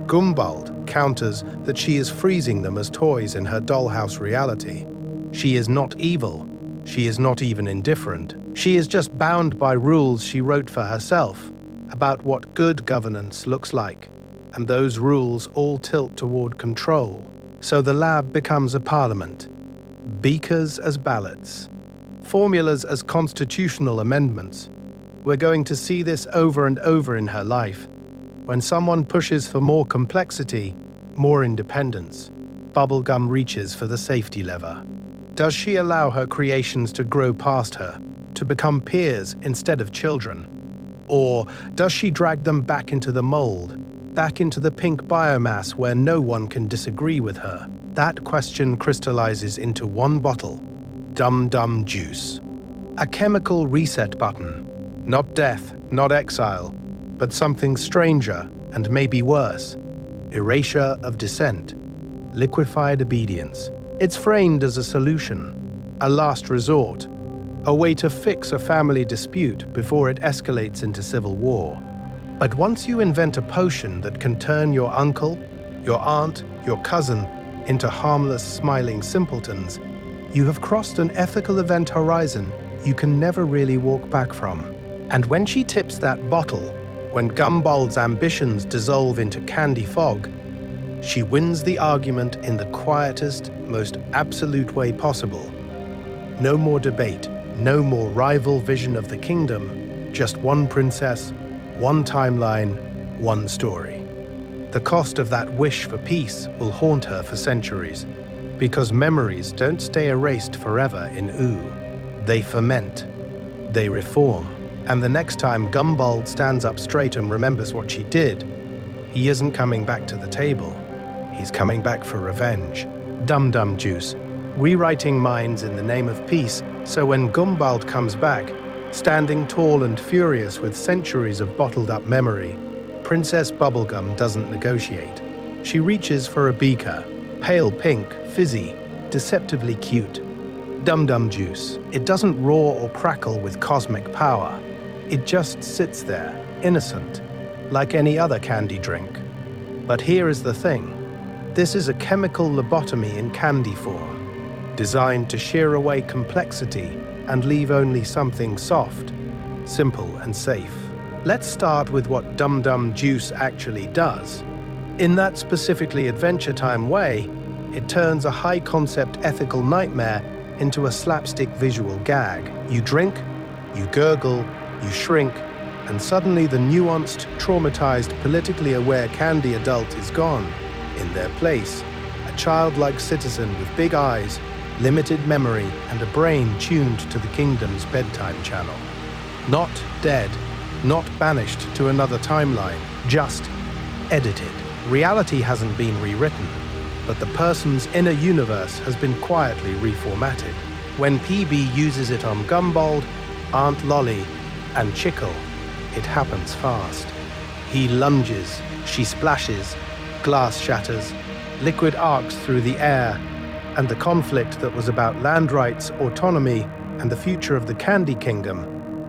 Gumbald counters that she is freezing them as toys in her dollhouse reality. She is not evil. She is not even indifferent. She is just bound by rules she wrote for herself about what good governance looks like. And those rules all tilt toward control. So the lab becomes a parliament. Beakers as ballots. Formulas as constitutional amendments. We're going to see this over and over in her life. When someone pushes for more complexity, more independence, Bubblegum reaches for the safety lever. Does she allow her creations to grow past her, to become peers instead of children? Or does she drag them back into the mold, back into the pink biomass where no one can disagree with her? That question crystallizes into one bottle: Dum Dum Juice. A chemical reset button. Not death, not exile, but something stranger and maybe worse. Erasure of dissent. Liquefied obedience. It's framed as a solution, a last resort, a way to fix a family dispute before it escalates into civil war. But once you invent a potion that can turn your uncle, your aunt, your cousin into harmless, smiling simpletons, you have crossed an ethical event horizon you can never really walk back from. And when she tips that bottle, when Gumbald's ambitions dissolve into candy fog, she wins the argument in the quietest, most absolute way possible. No more debate, no more rival vision of the kingdom, just one princess, one timeline, one story. The cost of that wish for peace will haunt her for centuries, because memories don't stay erased forever in ooh. They ferment, they reform, and the next time Gumbald stands up straight and remembers what she did, he isn't coming back to the table. He's coming back for revenge. Dum Dum Juice, rewriting minds in the name of peace, so when Gumbald comes back, standing tall and furious with centuries of bottled-up memory, Princess Bubblegum doesn't negotiate. She reaches for a beaker, pale pink, fizzy, deceptively cute. Dum Dum Juice. It doesn't roar or crackle with cosmic power. It just sits there, innocent, like any other candy drink. But here is the thing. This is a chemical lobotomy in candy form, designed to shear away complexity and leave only something soft, simple and safe. Let's start with what Dum Dum Juice actually does. In that specifically Adventure Time way, it turns a high-concept ethical nightmare into a slapstick visual gag. You drink, you gurgle, you shrink, and suddenly the nuanced, traumatized, politically aware candy adult is gone. In their place, a childlike citizen with big eyes, limited memory, and a brain tuned to the kingdom's bedtime channel. Not dead, not banished to another timeline, just edited. Reality hasn't been rewritten, but the person's inner universe has been quietly reformatted. When PB uses it on Gumbald, Aunt Lolly, and Chickle, it happens fast. He lunges, she splashes, glass shatters, liquid arcs through the air, and the conflict that was about land rights, autonomy, and the future of the Candy Kingdom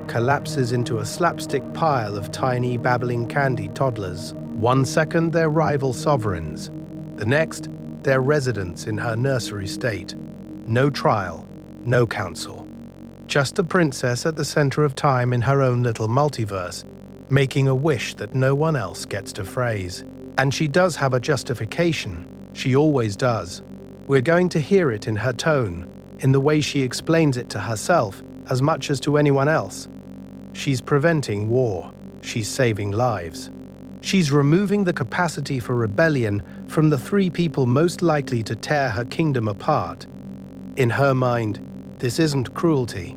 collapses into a slapstick pile of tiny, babbling candy toddlers. 1 second, they're rival sovereigns. The next, they're residents in her nursery state. No trial, no counsel. Just a princess at the center of time in her own little multiverse, making a wish that no one else gets to phrase. And she does have a justification. She always does. We're going to hear it in her tone, in the way she explains it to herself as much as to anyone else. She's preventing war. She's saving lives. She's removing the capacity for rebellion from the three people most likely to tear her kingdom apart. In her mind, this isn't cruelty,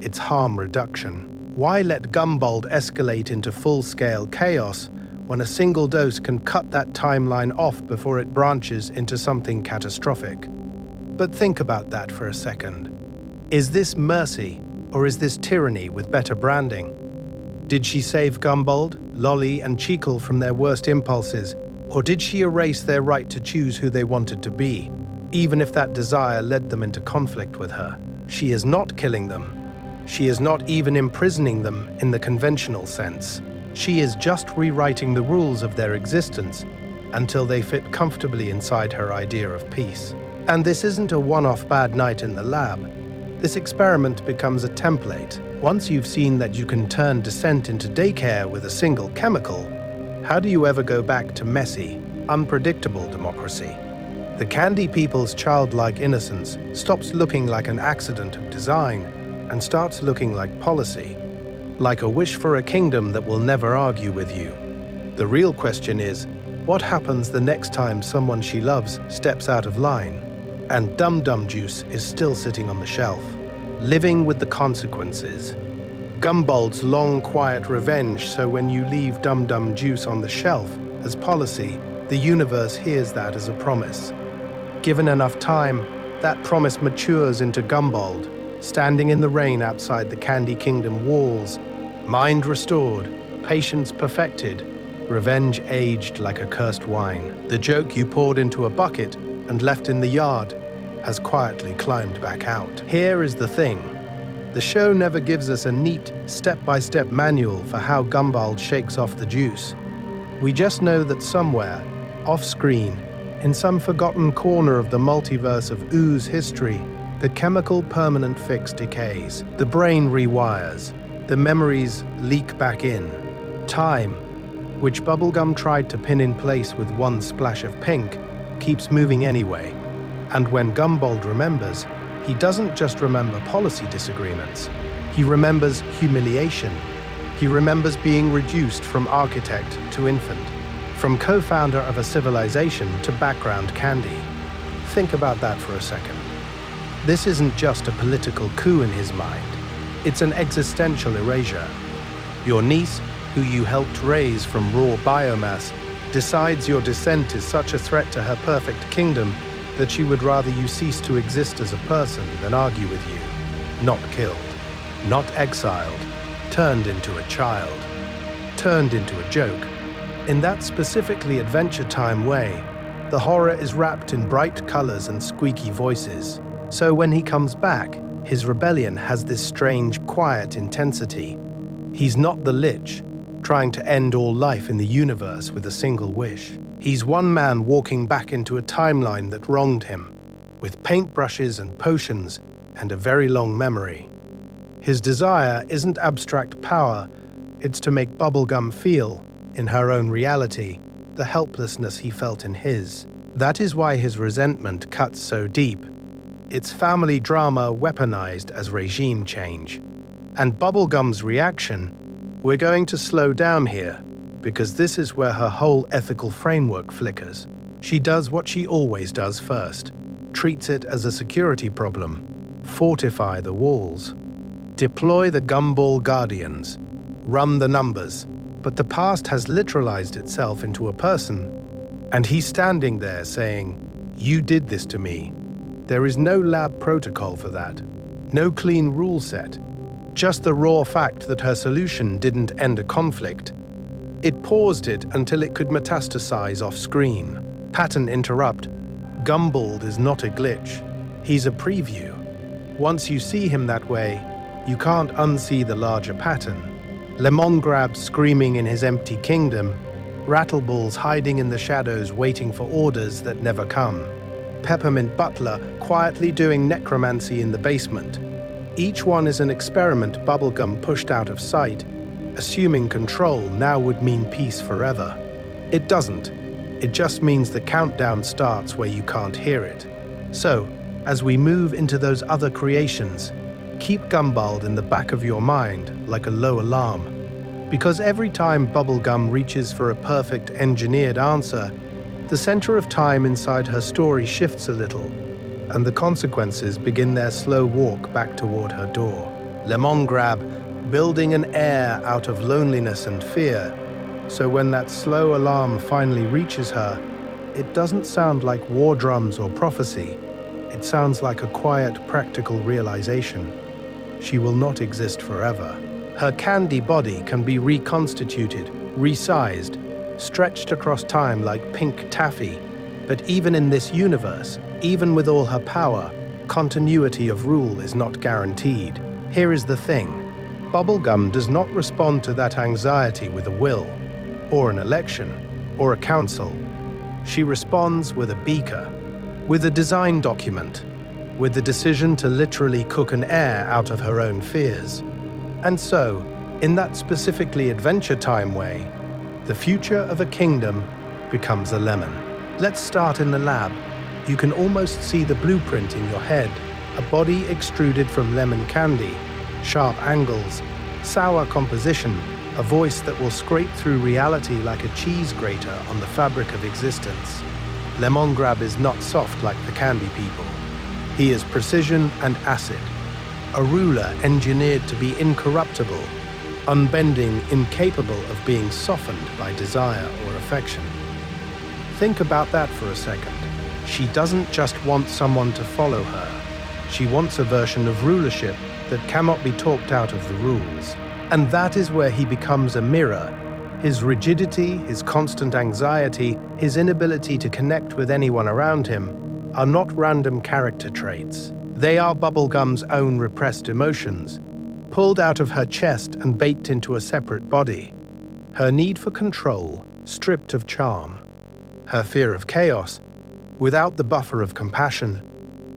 it's harm reduction. Why let Gumbald escalate into full-scale chaos when a single dose can cut that timeline off before it branches into something catastrophic? But think about that for a second. Is this mercy, or is this tyranny with better branding? Did she save Gumbald, Lolly, and Chickle from their worst impulses, or did she erase their right to choose who they wanted to be, even if that desire led them into conflict with her? She is not killing them. She is not even imprisoning them in the conventional sense. She is just rewriting the rules of their existence until they fit comfortably inside her idea of peace. And this isn't a one-off bad night in the lab. This experiment becomes a template. Once you've seen that you can turn dissent into daycare with a single chemical, how do you ever go back to messy, unpredictable democracy? The Candy People's childlike innocence stops looking like an accident of design and starts looking like policy, like a wish for a kingdom that will never argue with you. The real question is, what happens the next time someone she loves steps out of line? And Dum Dum Juice is still sitting on the shelf, living with the consequences. Gumbald's long, quiet revenge, so when you leave Dum Dum Juice on the shelf as policy, the universe hears that as a promise. Given enough time, that promise matures into Gumbald, standing in the rain outside the Candy Kingdom walls, mind restored, patience perfected, revenge aged like a cursed wine. The joke you poured into a bucket and left in the yard has quietly climbed back out. Here is the thing. The show never gives us a neat, step-by-step manual for how Gumbald shakes off the juice. We just know that somewhere, off-screen, in some forgotten corner of the multiverse of Ooze history, the chemical permanent fix decays. The brain rewires. The memories leak back in. Time, which Bubblegum tried to pin in place with one splash of pink, keeps moving anyway. And when Gumbald remembers, he doesn't just remember policy disagreements. He remembers humiliation. He remembers being reduced from architect to infant, from co-founder of a civilization to background candy. Think about that for a second. This isn't just a political coup in his mind. It's an existential erasure. Your niece, who you helped raise from raw biomass, decides your descent is such a threat to her perfect kingdom that she would rather you cease to exist as a person than argue with you. Not killed, not exiled, turned into a child, turned into a joke. In that specifically Adventure Time way, the horror is wrapped in bright colors and squeaky voices. So when he comes back, his rebellion has this strange, quiet intensity. He's not the Lich, trying to end all life in the universe with a single wish. He's one man walking back into a timeline that wronged him, with paintbrushes and potions and a very long memory. His desire isn't abstract power, it's to make Bubblegum feel, in her own reality, the helplessness he felt in his. That is why his resentment cuts so deep. It's family drama weaponized as regime change. And Bubblegum's reaction, we're going to slow down here, because this is where her whole ethical framework flickers. She does what she always does first, treats it as a security problem, fortify the walls, deploy the Gumball Guardians, run the numbers. But the past has literalized itself into a person, and he's standing there saying, "You did this to me." There is no lab protocol for that, no clean rule set, just the raw fact that her solution didn't end a conflict. It paused it until it could metastasize off-screen. Pattern interrupt. Gumbald is not a glitch. He's a preview. Once you see him that way, you can't unsee the larger pattern. Lemongrab screaming in his empty kingdom, Rattleballs hiding in the shadows waiting for orders that never come, Peppermint Butler quietly doing necromancy in the basement. Each one is an experiment Bubblegum pushed out of sight, assuming control now would mean peace forever. It doesn't. It just means the countdown starts where you can't hear it. So, as we move into those other creations, keep Gumbald in the back of your mind like a low alarm. Because every time Bubblegum reaches for a perfect engineered answer, the center of time inside her story shifts a little, and the consequences begin their slow walk back toward her door. Lemongrab, building an air out of loneliness and fear, so when that slow alarm finally reaches her, it doesn't sound like war drums or prophecy. It sounds like a quiet, practical realization. She will not exist forever. Her candy body can be reconstituted, resized, stretched across time like pink taffy. But even in this universe, even with all her power, continuity of rule is not guaranteed. Here is the thing. Bubblegum does not respond to that anxiety with a will, or an election, or a council. She responds with a beaker, with a design document, with the decision to literally cook an heir out of her own fears. And so, in that specifically Adventure Time way, the future of a kingdom becomes a lemon. Let's start in the lab. You can almost see the blueprint in your head, a body extruded from lemon candy, sharp angles, sour composition, a voice that will scrape through reality like a cheese grater on the fabric of existence. Lemongrab is not soft like the candy people. He is precision and acid, a ruler engineered to be incorruptible, unbending, incapable of being softened by desire or affection. Think about that for a second. She doesn't just want someone to follow her. She wants a version of rulership that cannot be talked out of the rules. And that is where he becomes a mirror. His rigidity, his constant anxiety, his inability to connect with anyone around him are not random character traits. They are Bubblegum's own repressed emotions, pulled out of her chest and baked into a separate body. Her need for control, stripped of charm. Her fear of chaos, without the buffer of compassion.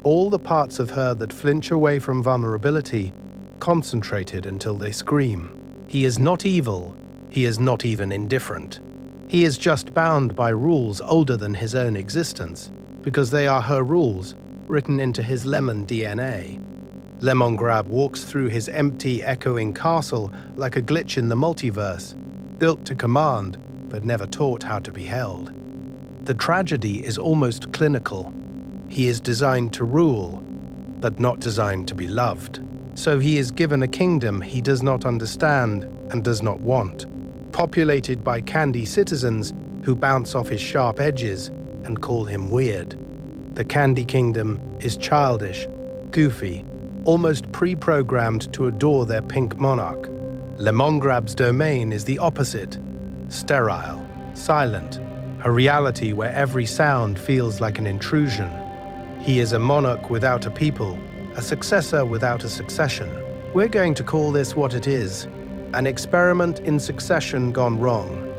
All the parts of her that flinch away from vulnerability, concentrated until they scream. He is not evil. He is not even indifferent. He is just bound by rules older than his own existence, because they are her rules, written into his lemon DNA. Lemongrab walks through his empty, echoing castle like a glitch in the multiverse, built to command, but never taught how to be held. The tragedy is almost clinical. He is designed to rule, but not designed to be loved. So he is given a kingdom he does not understand and does not want, populated by candy citizens who bounce off his sharp edges and call him weird. The Candy Kingdom is childish, goofy, almost pre-programmed to adore their pink monarch. Lemongrab's domain is the opposite, sterile, silent, a reality where every sound feels like an intrusion. He is a monarch without a people, a successor without a succession. We're going to call this what it is, an experiment in succession gone wrong.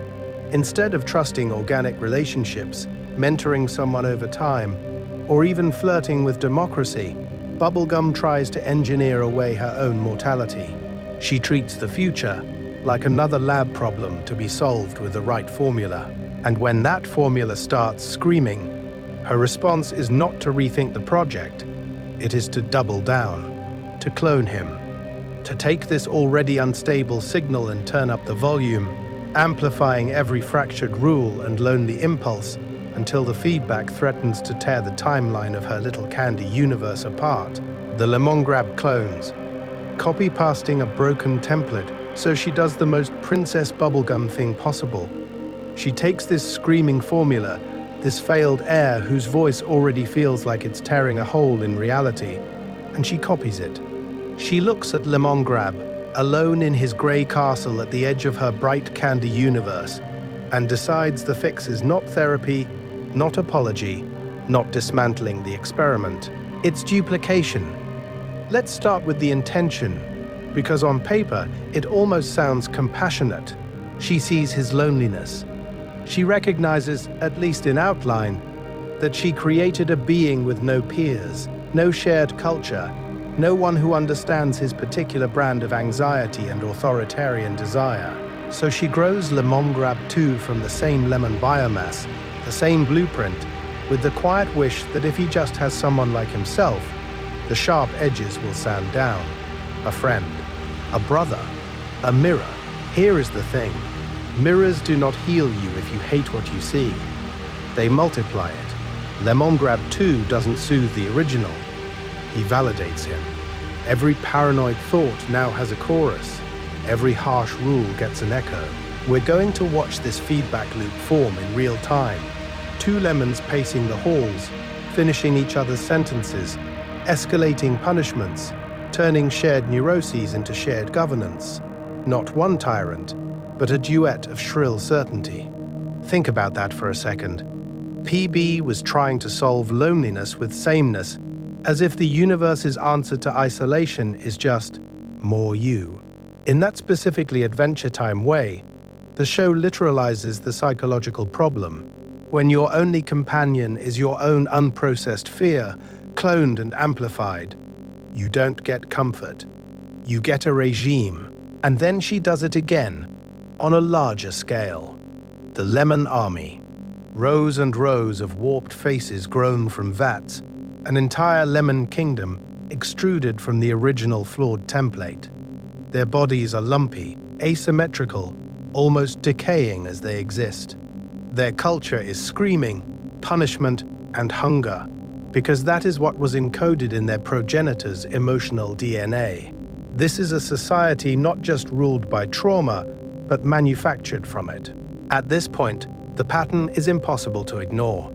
Instead of trusting organic relationships, mentoring someone over time, or even flirting with democracy, Bubblegum tries to engineer away her own mortality. She treats the future like another lab problem to be solved with the right formula. And when that formula starts screaming, her response is not to rethink the project. It is to double down, to clone him, to take this already unstable signal and turn up the volume, amplifying every fractured rule and lonely impulse until the feedback threatens to tear the timeline of her little candy universe apart. The Lemongrab clones, copy-pasting a broken template, so she does the most Princess Bubblegum thing possible. She takes this screaming formula, this failed heir whose voice already feels like it's tearing a hole in reality, and she copies it. She looks at Lemongrab, alone in his grey castle at the edge of her bright candy universe, and decides the fix is not therapy, not apology, not dismantling the experiment. It's duplication. Let's start with the intention, because on paper, it almost sounds compassionate. She sees his loneliness. She recognizes, at least in outline, that she created a being with no peers, no shared culture, no one who understands his particular brand of anxiety and authoritarian desire. So she grows Lemongrab too from the same lemon biomass, the same blueprint, with the quiet wish that if he just has someone like himself, the sharp edges will sand down. A friend, a brother, a mirror. Here is the thing. Mirrors do not heal you if you hate what you see. They multiply it. Lemongrab too doesn't soothe the original. He validates him. Every paranoid thought now has a chorus. Every harsh rule gets an echo. We're going to watch this feedback loop form in real time. Two lemons pacing the halls, finishing each other's sentences, escalating punishments, turning shared neuroses into shared governance. Not one tyrant, but a duet of shrill certainty. Think about that for a second. PB was trying to solve loneliness with sameness, as if the universe's answer to isolation is just more you. In that specifically Adventure Time way, the show literalizes the psychological problem. When your only companion is your own unprocessed fear, cloned and amplified, you don't get comfort. You get a regime. And then she does it again, on a larger scale. The Lemon Army. Rows and rows of warped faces grown from vats, an entire lemon kingdom extruded from the original flawed template. Their bodies are lumpy, asymmetrical, almost decaying as they exist. Their culture is screaming, punishment, and hunger, because that is what was encoded in their progenitors' emotional DNA. This is a society not just ruled by trauma, but manufactured from it. At this point, the pattern is impossible to ignore.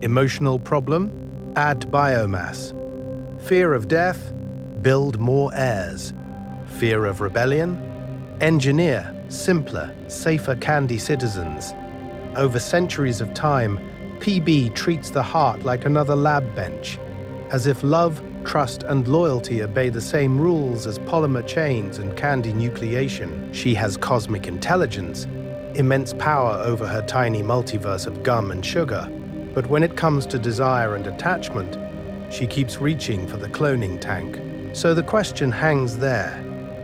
Emotional problem? Add biomass. Fear of death? Build more heirs. Fear of rebellion? Engineer simpler, safer candy citizens. Over centuries of time, PB treats the heart like another lab bench, as if love, trust, and loyalty obey the same rules as polymer chains and candy nucleation. She has cosmic intelligence, immense power over her tiny multiverse of gum and sugar, but when it comes to desire and attachment, she keeps reaching for the cloning tank. So the question hangs there.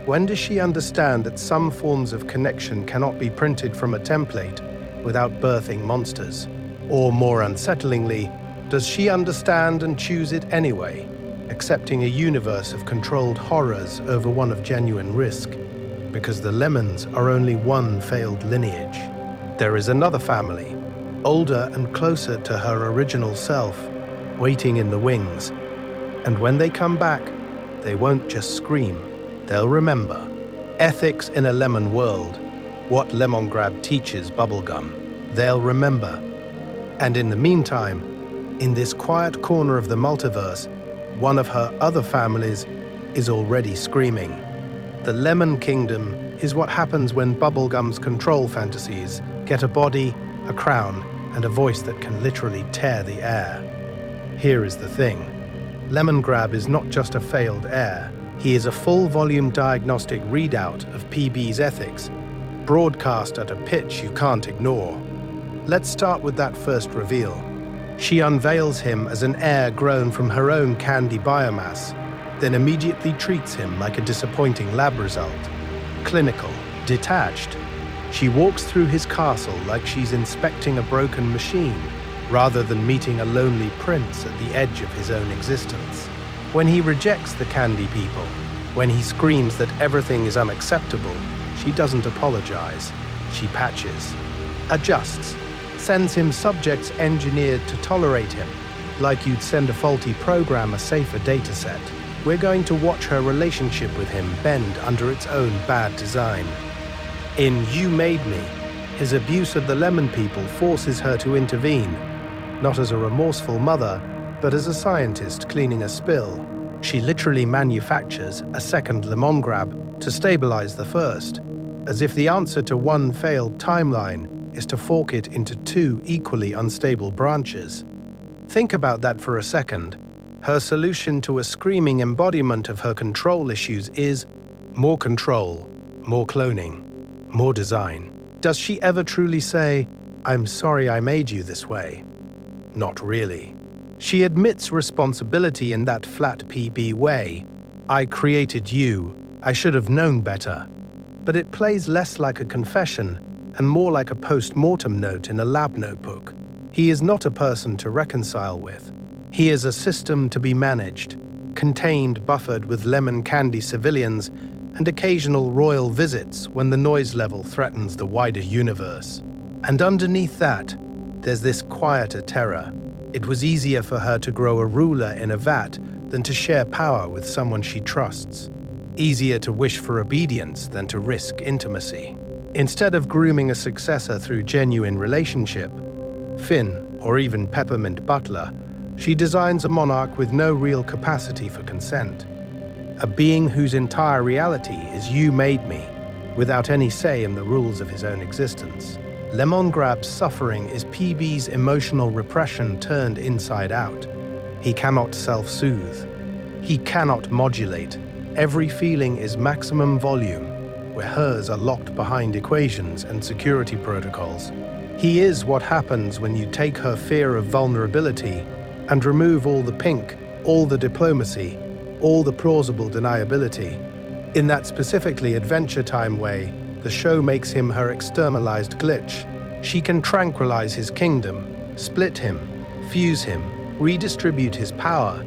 When does she understand that some forms of connection cannot be printed from a template without birthing monsters? Or more unsettlingly, does she understand and choose it anyway, accepting a universe of controlled horrors over one of genuine risk? Because the lemons are only one failed lineage. There is another family, older and closer to her original self, waiting in the wings. And when they come back, they won't just scream. They'll remember. Ethics in a lemon world. What Lemongrab teaches Bubblegum. They'll remember. And in the meantime, in this quiet corner of the multiverse, one of her other families is already screaming. The Lemon Kingdom is what happens when Bubblegum's control fantasies get a body, a crown, and a voice that can literally tear the air. Here is the thing. Lemongrab is not just a failed heir. He is a full-volume diagnostic readout of PB's ethics, broadcast at a pitch you can't ignore. Let's start with that first reveal. She unveils him as an heir grown from her own candy biomass, then immediately treats him like a disappointing lab result. Clinical, detached. She walks through his castle like she's inspecting a broken machine, rather than meeting a lonely prince at the edge of his own existence. When he rejects the candy people, when he screams that everything is unacceptable, she doesn't apologize. She patches, adjusts, sends him subjects engineered to tolerate him, like you'd send a faulty program a safer dataset. We're going to watch her relationship with him bend under its own bad design. In You Made Me, his abuse of the lemon people forces her to intervene, not as a remorseful mother, but as a scientist cleaning a spill. She literally manufactures a second Lemongrab to stabilize the first, as if the answer to one failed timeline is to fork it into two equally unstable branches. Think about that for a second. Her solution to a screaming embodiment of her control issues is more control, more cloning, more design. Does she ever truly say, "I'm sorry I made you this way"? Not really. She admits responsibility in that flat PB way. I created you. I should have known better. But it plays less like a confession and more like a post-mortem note in a lab notebook. He is not a person to reconcile with. He is a system to be managed, contained, buffered with lemon candy civilians and occasional royal visits when the noise level threatens the wider universe. And underneath that, there's this quieter terror. It was easier for her to grow a ruler in a vat than to share power with someone she trusts. Easier to wish for obedience than to risk intimacy. Instead of grooming a successor through genuine relationship, Finn, or even Peppermint Butler, she designs a monarch with no real capacity for consent. A being whose entire reality is "you made me," without any say in the rules of his own existence. Lemongrab's suffering is PB's emotional repression turned inside out. He cannot self-soothe. He cannot modulate. Every feeling is maximum volume, where hers are locked behind equations and security protocols. He is what happens when you take her fear of vulnerability and remove all the pink, all the diplomacy, all the plausible deniability. In that specifically Adventure Time way, the show makes him her externalized glitch, She can tranquilize his kingdom, split him, fuse him, redistribute his power,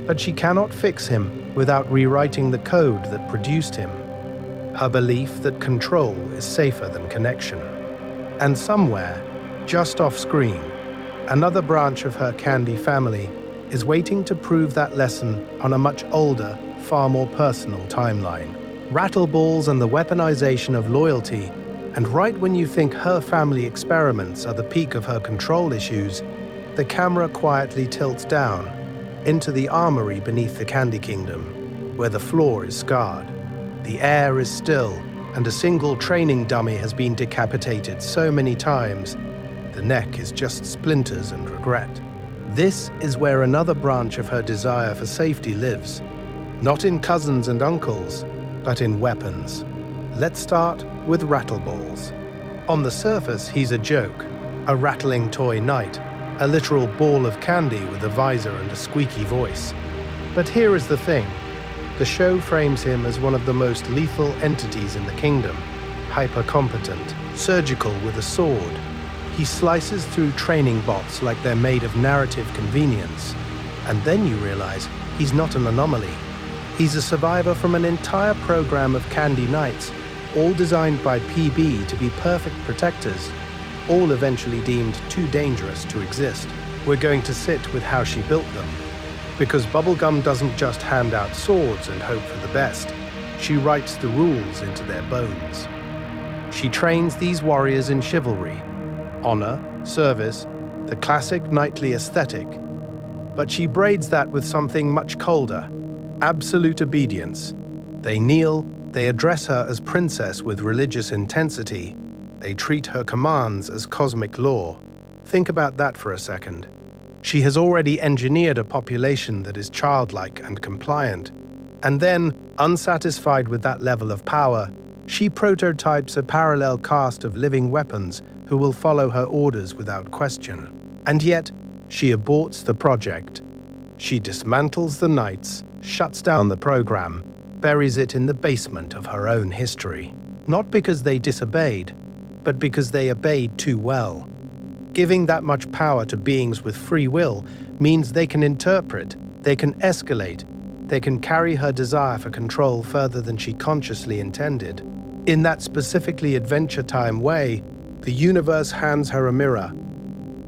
but she cannot fix him without rewriting the code that produced him. Her belief that control is safer than connection. And somewhere, just off screen, another branch of her candy family is waiting to prove that lesson on a much older, far more personal timeline. Rattleballs and the weaponization of loyalty, and right when you think her family experiments are the peak of her control issues, the camera quietly tilts down into the armory beneath the Candy Kingdom, where the floor is scarred. The air is still, and a single training dummy has been decapitated so many times, the neck is just splinters and regret. This is where another branch of her desire for safety lives, not in cousins and uncles, but in weapons. Let's start with Rattleballs. On the surface, he's a joke, a rattling toy knight, a literal ball of candy with a visor and a squeaky voice. But here is the thing. The show frames him as one of the most lethal entities in the kingdom, hyper-competent, surgical with a sword. He slices through training bots like they're made of narrative convenience. And then you realize he's not an anomaly. He's a survivor from an entire program of candy knights, all designed by PB to be perfect protectors, all eventually deemed too dangerous to exist. We're going to sit with how she built them. Because Bubblegum doesn't just hand out swords and hope for the best, she writes the rules into their bones. She trains these warriors in chivalry, honor, service, the classic knightly aesthetic. But she braids that with something much colder, absolute obedience. They kneel, they address her as princess with religious intensity. They treat her commands as cosmic law. Think about that for a second. She has already engineered a population that is childlike and compliant. And then, unsatisfied with that level of power, she prototypes a parallel caste of living weapons who will follow her orders without question. And yet, she aborts the project. She dismantles the knights, shuts down the program, buries it in the basement of her own history. Not because they disobeyed, but because they obeyed too well. Giving that much power to beings with free will means they can interpret, they can escalate, they can carry her desire for control further than she consciously intended. In that specifically Adventure Time way, the universe hands her a mirror.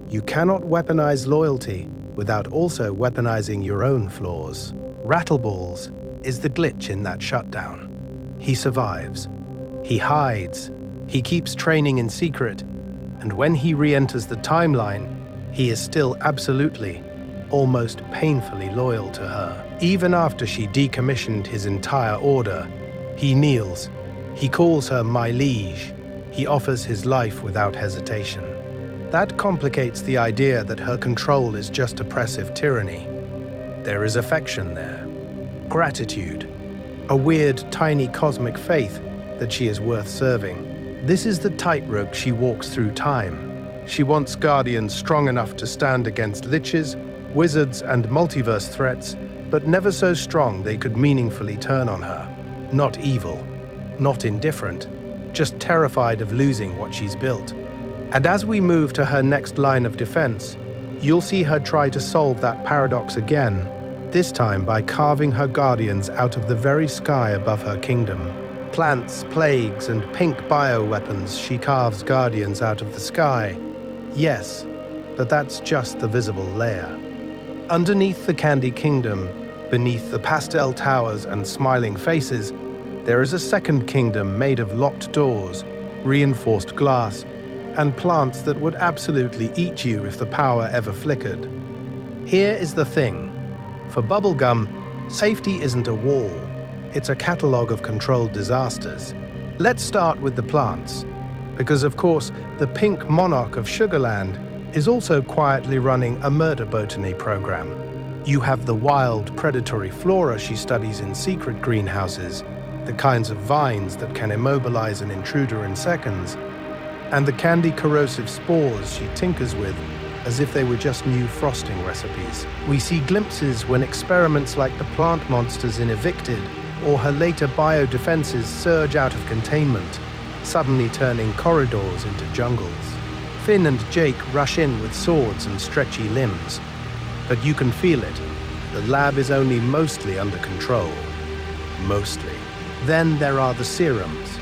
You cannot weaponize loyalty without also weaponizing your own flaws. Rattleballs is the glitch in that shutdown. He survives. He hides. He keeps training in secret. And when he re-enters the timeline, he is still absolutely, almost painfully loyal to her. Even after she decommissioned his entire order, he kneels. He calls her my liege. He offers his life without hesitation. That complicates the idea that her control is just oppressive tyranny. There is affection there, gratitude, a weird, tiny cosmic faith that she is worth serving. This is the tightrope she walks through time. She wants guardians strong enough to stand against liches, wizards, and multiverse threats, but never so strong they could meaningfully turn on her. Not evil, not indifferent, just terrified of losing what she's built. And as we move to her next line of defense, you'll see her try to solve that paradox again, this time by carving her guardians out of the very sky above her kingdom. Plants, plagues, and pink bioweapons, she carves guardians out of the sky. Yes, but that's just the visible layer. Underneath the Candy Kingdom, beneath the pastel towers and smiling faces, there is a second kingdom made of locked doors, reinforced glass, and plants that would absolutely eat you if the power ever flickered. Here is the thing. For Bubblegum, safety isn't a wall. It's a catalogue of controlled disasters. Let's start with the plants, because of course, the pink monarch of Sugarland is also quietly running a murder botany program. You have the wild, predatory flora she studies in secret greenhouses, the kinds of vines that can immobilize an intruder in seconds, and the candy-corrosive spores she tinkers with as if they were just new frosting recipes. We see glimpses when experiments like the plant monsters in Evicted or her later biodefenses surge out of containment, suddenly turning corridors into jungles. Finn and Jake rush in with swords and stretchy limbs. But you can feel it. The lab is only mostly under control. Mostly. Then there are the serums.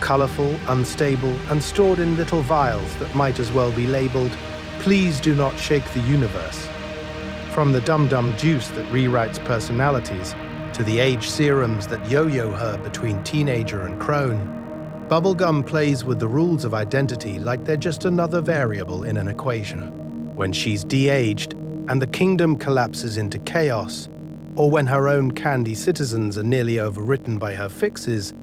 Colorful, unstable, and stored in little vials that might as well be labeled, "Please do not shake the universe." From the dum-dum juice that rewrites personalities, to the age serums that yo-yo her between teenager and crone, Bubblegum plays with the rules of identity like they're just another variable in an equation. When she's de-aged and the kingdom collapses into chaos, or when her own candy citizens are nearly overwritten by her fixes,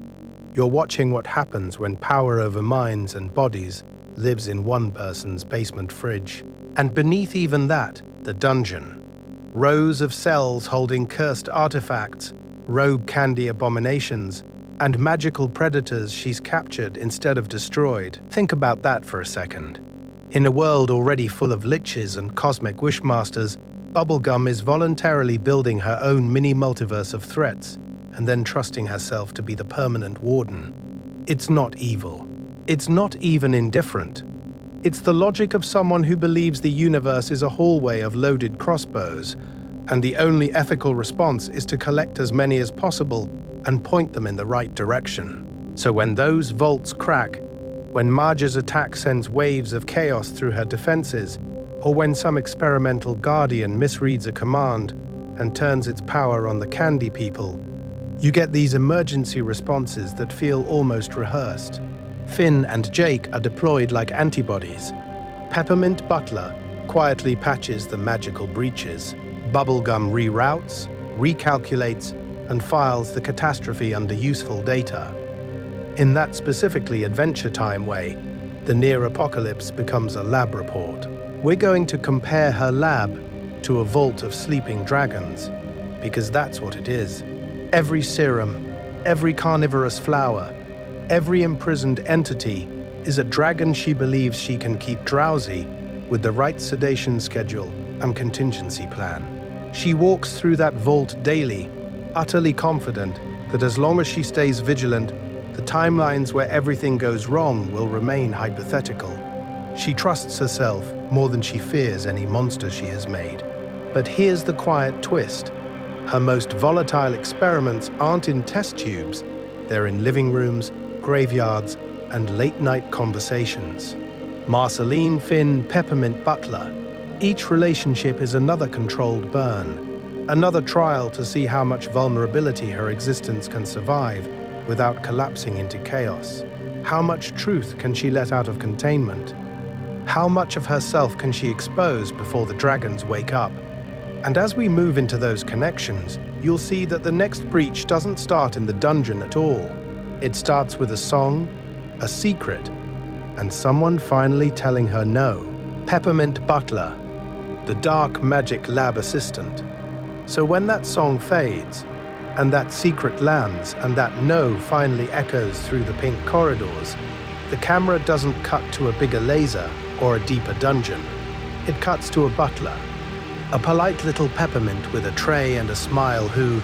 you're watching what happens when power over minds and bodies lives in one person's basement fridge. And beneath even that, the dungeon. Rows of cells holding cursed artifacts, rogue candy abominations, and magical predators she's captured instead of destroyed. Think about that for a second. In a world already full of liches and cosmic wishmasters, Bubblegum is voluntarily building her own mini-multiverse of threats and then trusting herself to be the permanent warden. It's not evil. It's not even indifferent. It's the logic of someone who believes the universe is a hallway of loaded crossbows, and the only ethical response is to collect as many as possible and point them in the right direction. So when those vaults crack, when Marge's attack sends waves of chaos through her defenses, or when some experimental guardian misreads a command and turns its power on the candy people, you get these emergency responses that feel almost rehearsed. Finn and Jake are deployed like antibodies. Peppermint Butler quietly patches the magical breaches. Bubblegum reroutes, recalculates, and files the catastrophe under useful data. In that specifically Adventure Time way, the near apocalypse becomes a lab report. We're going to compare her lab to a vault of sleeping dragons, because that's what it is. Every serum, every carnivorous flower, every imprisoned entity is a dragon she believes she can keep drowsy with the right sedation schedule and contingency plan. She walks through that vault daily, utterly confident that as long as she stays vigilant, the timelines where everything goes wrong will remain hypothetical. She trusts herself more than she fears any monster she has made. But here's the quiet twist. Her most volatile experiments aren't in test tubes, they're in living rooms, graveyards, and late-night conversations. Marceline, Finn, Peppermint Butler. Each relationship is another controlled burn, another trial to see how much vulnerability her existence can survive without collapsing into chaos. How much truth can she let out of containment? How much of herself can she expose before the dragons wake up? And as we move into those connections, you'll see that the next breach doesn't start in the dungeon at all. It starts with a song, a secret, and someone finally telling her no. Peppermint Butler, the dark magic lab assistant. So when that song fades, and that secret lands, and that no finally echoes through the pink corridors, the camera doesn't cut to a bigger laser or a deeper dungeon. It cuts to a butler, a polite little peppermint with a tray and a smile who,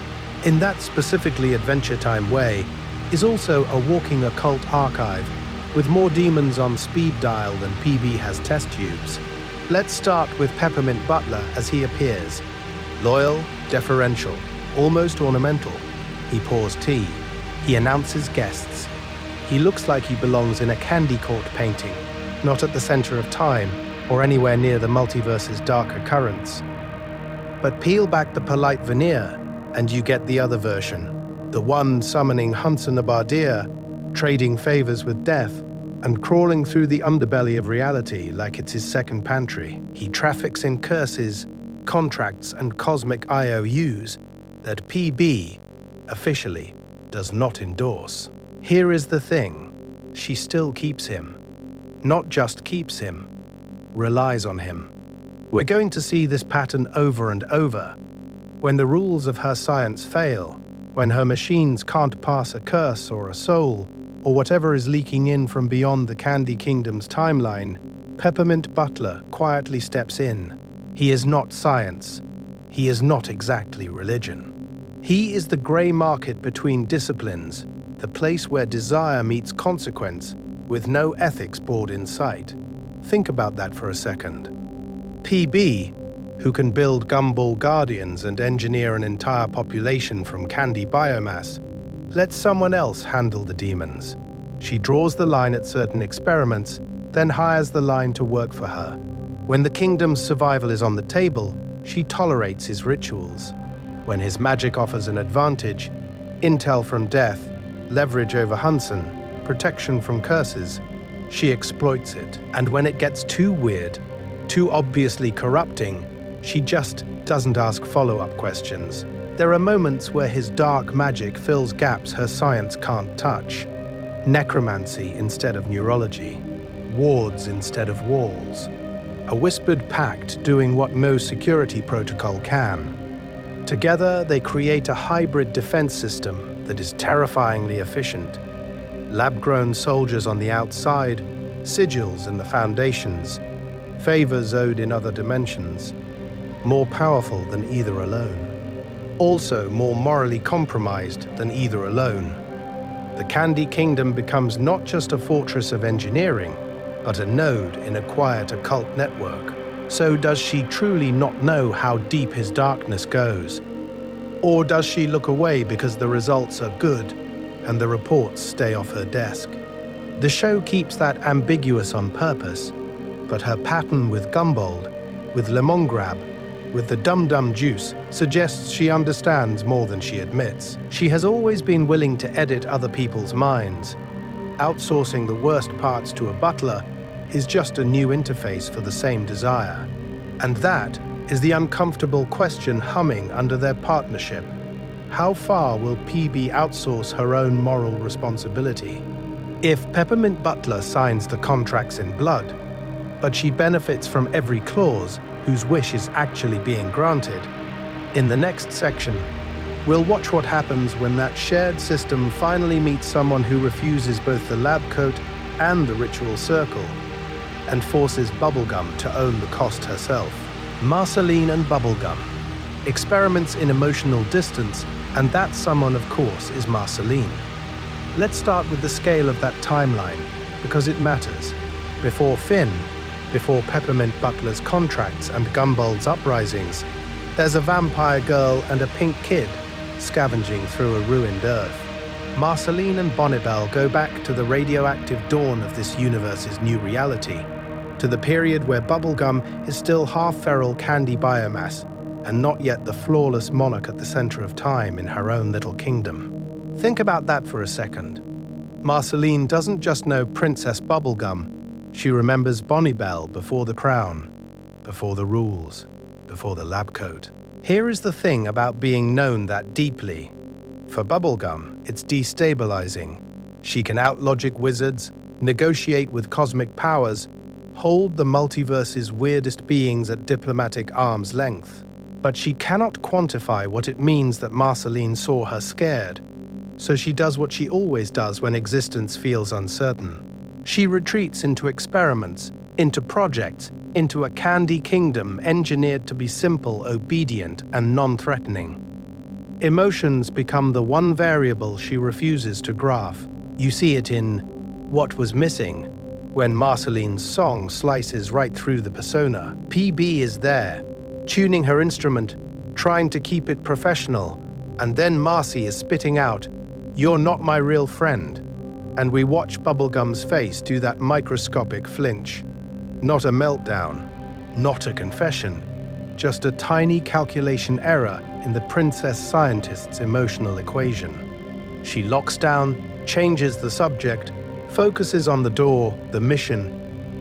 in that specifically Adventure Time way, is also a walking occult archive with more demons on speed dial than PB has test tubes. Let's start with Peppermint Butler as he appears. Loyal, deferential, almost ornamental. He pours tea. He announces guests. He looks like he belongs in a candy court painting, not at the center of time or anywhere near the multiverse's darker currents. But peel back the polite veneer, and you get the other version, the one summoning Hunter Nabardir, trading favors with death, and crawling through the underbelly of reality like it's his second pantry. He traffics in curses, contracts, and cosmic IOUs that PB, officially, does not endorse. Here is the thing, she still keeps him. Not just keeps him, relies on him. We're going to see this pattern over and over. When the rules of her science fail, when her machines can't pass a curse or a soul, or whatever is leaking in from beyond the Candy Kingdom's timeline, Peppermint Butler quietly steps in. He is not science. He is not exactly religion. He is the grey market between disciplines, the place where desire meets consequence, with no ethics board in sight. Think about that for a second. PB, who can build gumball guardians and engineer an entire population from candy biomass, lets someone else handle the demons. She draws the line at certain experiments, then hires the line to work for her. When the kingdom's survival is on the table, she tolerates his rituals. When his magic offers an advantage, intel from death, leverage over Hunson, protection from curses, she exploits it. And when it gets too weird, too obviously corrupting, she just doesn't ask follow-up questions. There are moments where his dark magic fills gaps her science can't touch. Necromancy instead of neurology. Wards instead of walls. A whispered pact doing what no security protocol can. Together, they create a hybrid defense system that is terrifyingly efficient. Lab-grown soldiers on the outside, sigils in the foundations, favors owed in other dimensions, more powerful than either alone. Also more morally compromised than either alone. The Candy Kingdom becomes not just a fortress of engineering, but a node in a quiet occult network. So does she truly not know how deep his darkness goes? Or does she look away because the results are good and the reports stay off her desk? The show keeps that ambiguous on purpose, but her pattern with Gumbold, with Lemongrab, with the dum-dum juice suggests she understands more than she admits. She has always been willing to edit other people's minds. Outsourcing the worst parts to a butler is just a new interface for the same desire. And that is the uncomfortable question humming under their partnership. How far will PB outsource her own moral responsibility? If Peppermint Butler signs the contracts in blood, but she benefits from every clause whose wish is actually being granted, in the next section, we'll watch what happens when that shared system finally meets someone who refuses both the lab coat and the ritual circle, and forces Bubblegum to own the cost herself. Marceline and Bubblegum. Experiments in emotional distance, and that someone, of course, is Marceline. Let's start with the scale of that timeline, because it matters. Before Finn, before Peppermint Butler's contracts and Gumbold's uprisings, there's a vampire girl and a pink kid scavenging through a ruined Earth. Marceline and Bonnibel go back to the radioactive dawn of this universe's new reality, to the period where Bubblegum is still half-feral candy biomass and not yet the flawless monarch at the center of time in her own little kingdom. Think about that for a second. Marceline doesn't just know Princess Bubblegum, she remembers Bonnibel before the crown, before the rules, before the lab coat. Here is the thing about being known that deeply. For Bubblegum, it's destabilizing. She can outlogic wizards, negotiate with cosmic powers, hold the multiverse's weirdest beings at diplomatic arm's length. But she cannot quantify what it means that Marceline saw her scared, so she does what she always does when existence feels uncertain. She retreats into experiments, into projects, into a candy kingdom engineered to be simple, obedient, and non-threatening. Emotions become the one variable she refuses to graph. You see it in What Was Missing, when Marceline's song slices right through the persona. PB is there, tuning her instrument, trying to keep it professional, and then Marcy is spitting out, "You're not my real friend." And we watch Bubblegum's face do that microscopic flinch. Not a meltdown, not a confession, just a tiny calculation error in the princess scientist's emotional equation. She locks down, changes the subject, focuses on the door, the mission,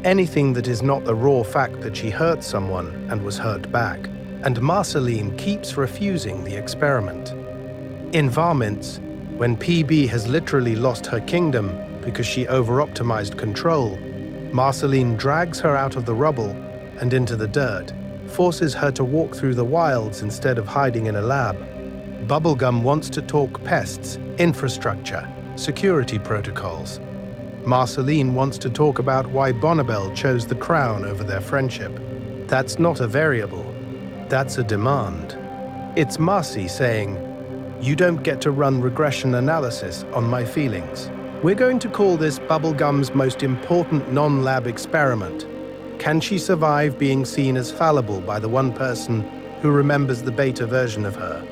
anything that is not the raw fact that she hurt someone and was hurt back. And Marceline keeps refusing the experiment. In Varmints, when PB has literally lost her kingdom because she over-optimized control, Marceline drags her out of the rubble and into the dirt, forces her to walk through the wilds instead of hiding in a lab. Bubblegum wants to talk pests, infrastructure, security protocols. Marceline wants to talk about why Bonnibel chose the crown over their friendship. That's not a variable, that's a demand. It's Marcy saying, "You don't get to run regression analysis on my feelings." We're going to call this Bubblegum's most important non-lab experiment, Can she survive being seen as fallible by the one person who remembers the beta version of her?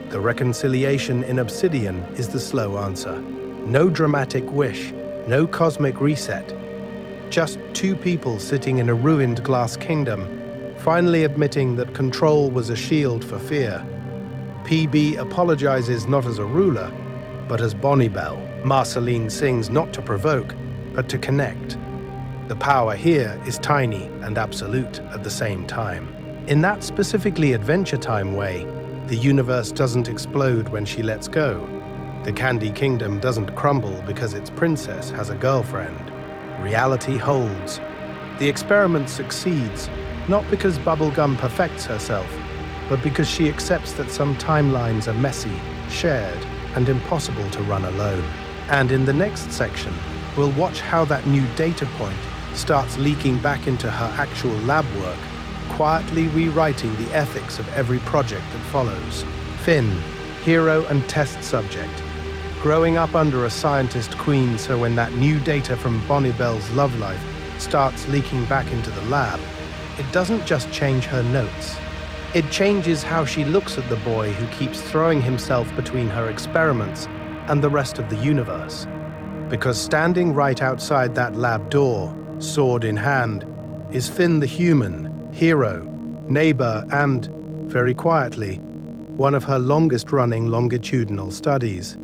The reconciliation in Obsidian is the slow answer. No dramatic wish, no cosmic reset. Just two people sitting in a ruined glass kingdom, finally admitting that control was a shield for fear. PB apologizes not as a ruler, but as Bonnie Bell. Marceline sings not to provoke, but to connect. The power here is tiny and absolute at the same time. In that specifically Adventure Time way, the universe doesn't explode when she lets go. The Candy Kingdom doesn't crumble because its princess has a girlfriend. Reality holds. The experiment succeeds, not because Bubblegum perfects herself, but because she accepts that some timelines are messy, shared, and impossible to run alone. And in the next section, we'll watch how that new data point starts leaking back into her actual lab work, quietly rewriting the ethics of every project that follows. Finn, hero and test subject, growing up under a scientist queen, so when that new data from Bonnie Bell's love life starts leaking back into the lab, it doesn't just change her notes. It changes how she looks at the boy who keeps throwing himself between her experiments and the rest of the universe. Because standing right outside that lab door, sword in hand, is Finn the human, hero, neighbor, and, very quietly, one of her longest-running longitudinal studies.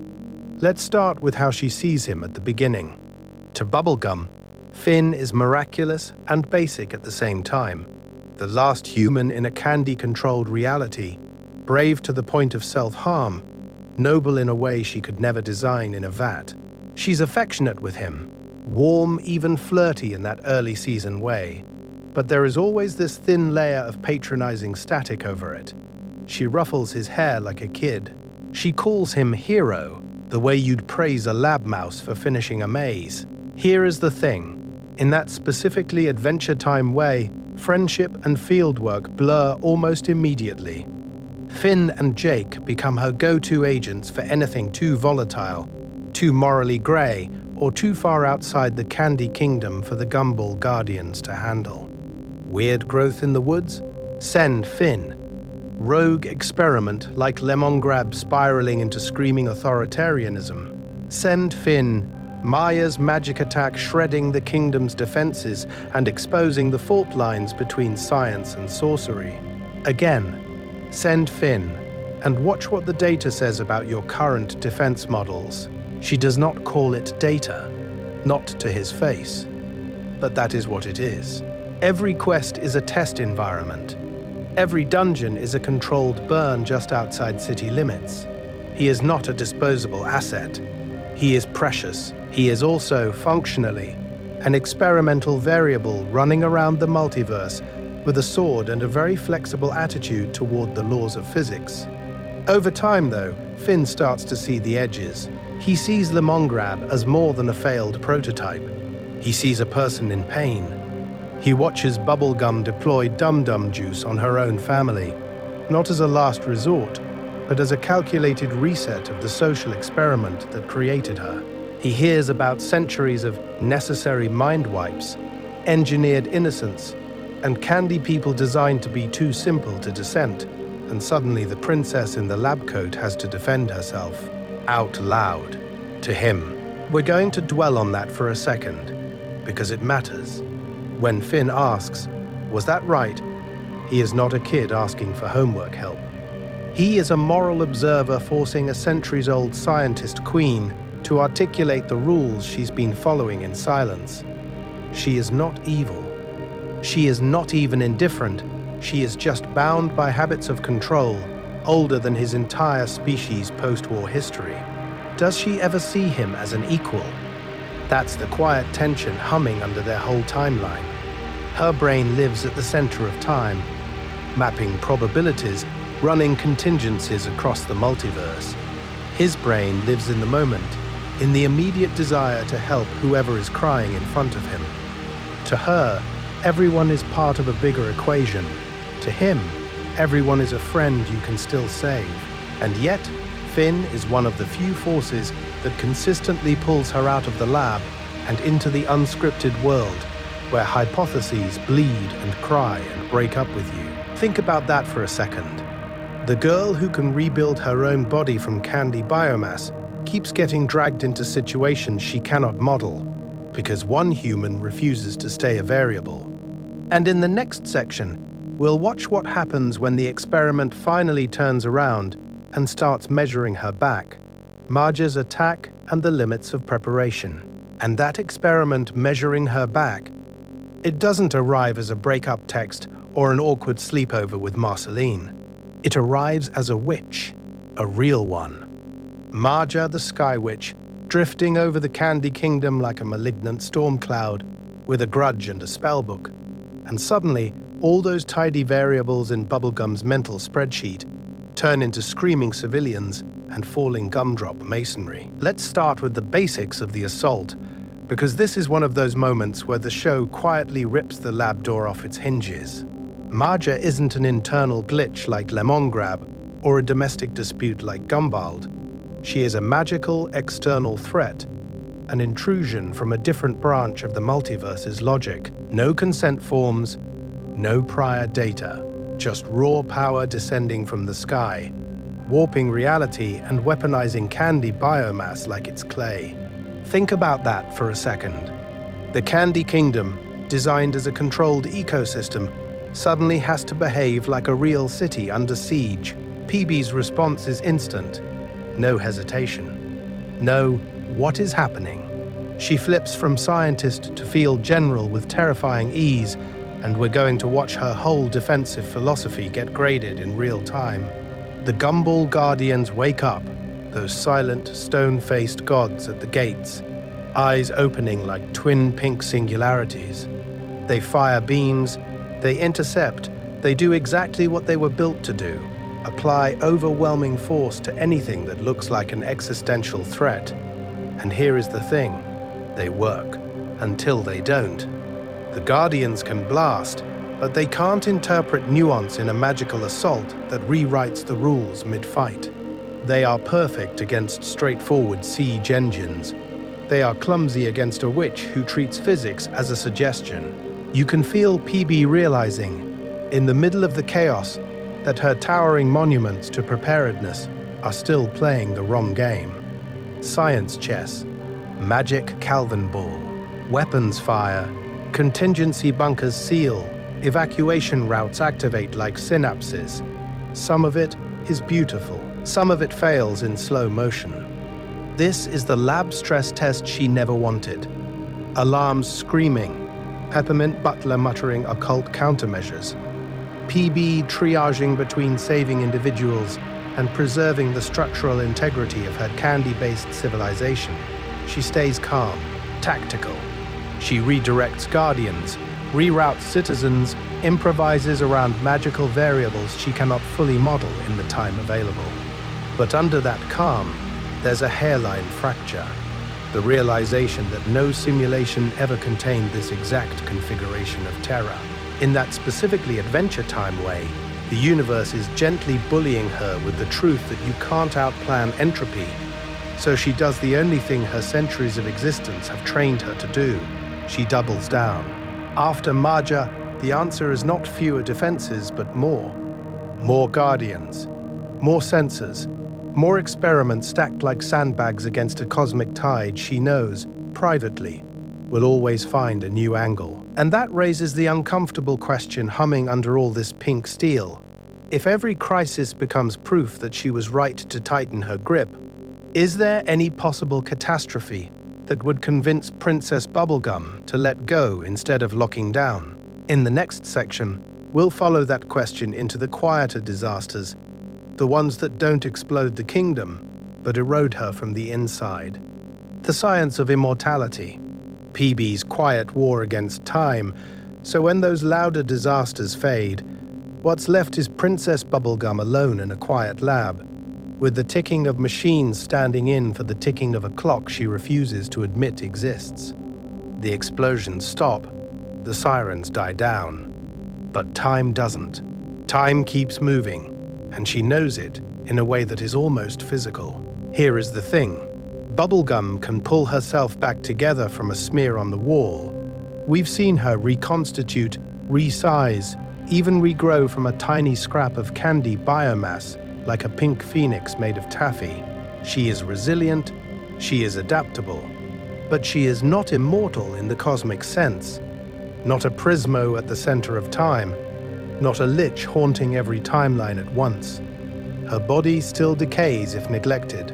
Let's start with how she sees him at the beginning. To Bubblegum, Finn is miraculous and basic at the same time. The last human in a candy-controlled reality, brave to the point of self-harm, noble in a way she could never design in a vat. She's affectionate with him, warm, even flirty in that early season way. But there is always this thin layer of patronizing static over it. She ruffles his hair like a kid. She calls him hero, the way you'd praise a lab mouse for finishing a maze. Here is the thing. In that specifically Adventure Time way, friendship and fieldwork blur almost immediately. Finn and Jake become her go-to agents for anything too volatile, too morally grey, or too far outside the Candy Kingdom for the Gumball Guardians to handle. Weird growth in the woods? Send Finn. Rogue experiment like Lemongrab spiraling into screaming authoritarianism? Send Finn. Maya's magic attack shredding the kingdom's defenses and exposing the fault lines between science and sorcery? Again, send Finn, and watch what the data says about your current defense models. She does not call it data, not to his face. But that is what it is. Every quest is a test environment. Every dungeon is a controlled burn just outside city limits. He is not a disposable asset. He is precious. He is also, functionally, an experimental variable running around the multiverse with a sword and a very flexible attitude toward the laws of physics. Over time, though, Finn starts to see the edges. He sees Lemongrab as more than a failed prototype. He sees a person in pain. He watches Bubblegum deploy dum-dum juice on her own family, not as a last resort, but as a calculated reset of the social experiment that created her. He hears about centuries of necessary mind wipes, engineered innocence, and candy people designed to be too simple to dissent, and suddenly the princess in the lab coat has to defend herself. Out loud. To him. We're going to dwell on that for a second, because it matters. When Finn asks, "Was that right?" he is not a kid asking for homework help. He is a moral observer forcing a centuries-old scientist queen to articulate the rules she's been following in silence. She is not evil. She is not even indifferent. She is just bound by habits of control, older than his entire species' post-war history. Does she ever see him as an equal? That's the quiet tension humming under their whole timeline. Her brain lives at the center of time, mapping probabilities, running contingencies across the multiverse. His brain lives in the moment, in the immediate desire to help whoever is crying in front of him. To her, everyone is part of a bigger equation. To him, everyone is a friend you can still save. And yet, Finn is one of the few forces that consistently pulls her out of the lab and into the unscripted world, where hypotheses bleed and cry and break up with you. Think about that for a second. The girl who can rebuild her own body from candy biomass keeps getting dragged into situations she cannot model because one human refuses to stay a variable. And in the next section, we'll watch what happens when the experiment finally turns around and starts measuring her back, Marja's attack and the limits of preparation. And that experiment measuring her back, it doesn't arrive as a breakup text or an awkward sleepover with Marceline. It arrives as a witch, a real one. Marja the Sky Witch, drifting over the Candy Kingdom like a malignant storm cloud, with a grudge and a spellbook. And suddenly, all those tidy variables in Bubblegum's mental spreadsheet turn into screaming civilians and falling gumdrop masonry. Let's start with the basics of the assault, because this is one of those moments where the show quietly rips the lab door off its hinges. Marja isn't an internal glitch like Lemongrab or a domestic dispute like Gumbald. She is a magical external threat, an intrusion from a different branch of the multiverse's logic. No consent forms, no prior data, just raw power descending from the sky, warping reality and weaponizing candy biomass like it's clay. Think about that for a second. The Candy Kingdom, designed as a controlled ecosystem, suddenly has to behave like a real city under siege. PB's response is instant. No hesitation. No, what is happening? She flips from scientist to field general with terrifying ease, and we're going to watch her whole defensive philosophy get graded in real time. The Gumball Guardians wake up, those silent, stone-faced gods at the gates, eyes opening like twin pink singularities. They fire beams, they intercept, they do exactly what they were built to do, apply overwhelming force to anything that looks like an existential threat. And here is the thing, they work, until they don't. The Guardians can blast, but they can't interpret nuance in a magical assault that rewrites the rules mid-fight. They are perfect against straightforward siege engines. They are clumsy against a witch who treats physics as a suggestion. You can feel PB realizing, in the middle of the chaos, that her towering monuments to preparedness are still playing the wrong game. Science chess, magic Calvin ball, weapons fire, contingency bunkers seal, evacuation routes activate like synapses. Some of it is beautiful, some of it fails in slow motion. This is the lab stress test she never wanted. Alarms screaming, Peppermint Butler muttering occult countermeasures, PB triaging between saving individuals and preserving the structural integrity of her candy-based civilization. She stays calm, tactical. She redirects Guardians, reroutes citizens, improvises around magical variables she cannot fully model in the time available. But under that calm, there's a hairline fracture. The realization that no simulation ever contained this exact configuration of terror. In that specifically Adventure Time way, the universe is gently bullying her with the truth that you can't outplan entropy. So she does the only thing her centuries of existence have trained her to do. She doubles down. After Marja, the answer is not fewer defenses, but more. More Guardians, more sensors, more experiments stacked like sandbags against a cosmic tide she knows, privately, will always find a new angle. And that raises the uncomfortable question humming under all this pink steel. If every crisis becomes proof that she was right to tighten her grip, is there any possible catastrophe that would convince Princess Bubblegum to let go instead of locking down? In the next section, we'll follow that question into the quieter disasters, the ones that don't explode the kingdom, but erode her from the inside. The science of immortality, PB's quiet war against time, so when those louder disasters fade, what's left is Princess Bubblegum alone in a quiet lab, with the ticking of machines standing in for the ticking of a clock she refuses to admit exists. The explosions stop, the sirens die down, but time doesn't. Time keeps moving, and she knows it in a way that is almost physical. Here is the thing. Bubblegum can pull herself back together from a smear on the wall, We've seen her reconstitute, resize, even regrow from a tiny scrap of candy biomass like a pink phoenix made of taffy. She is resilient, she is adaptable, but she is not immortal in the cosmic sense. Not a prismo at the center of time, not a lich haunting every timeline at once. Her body still decays if neglected.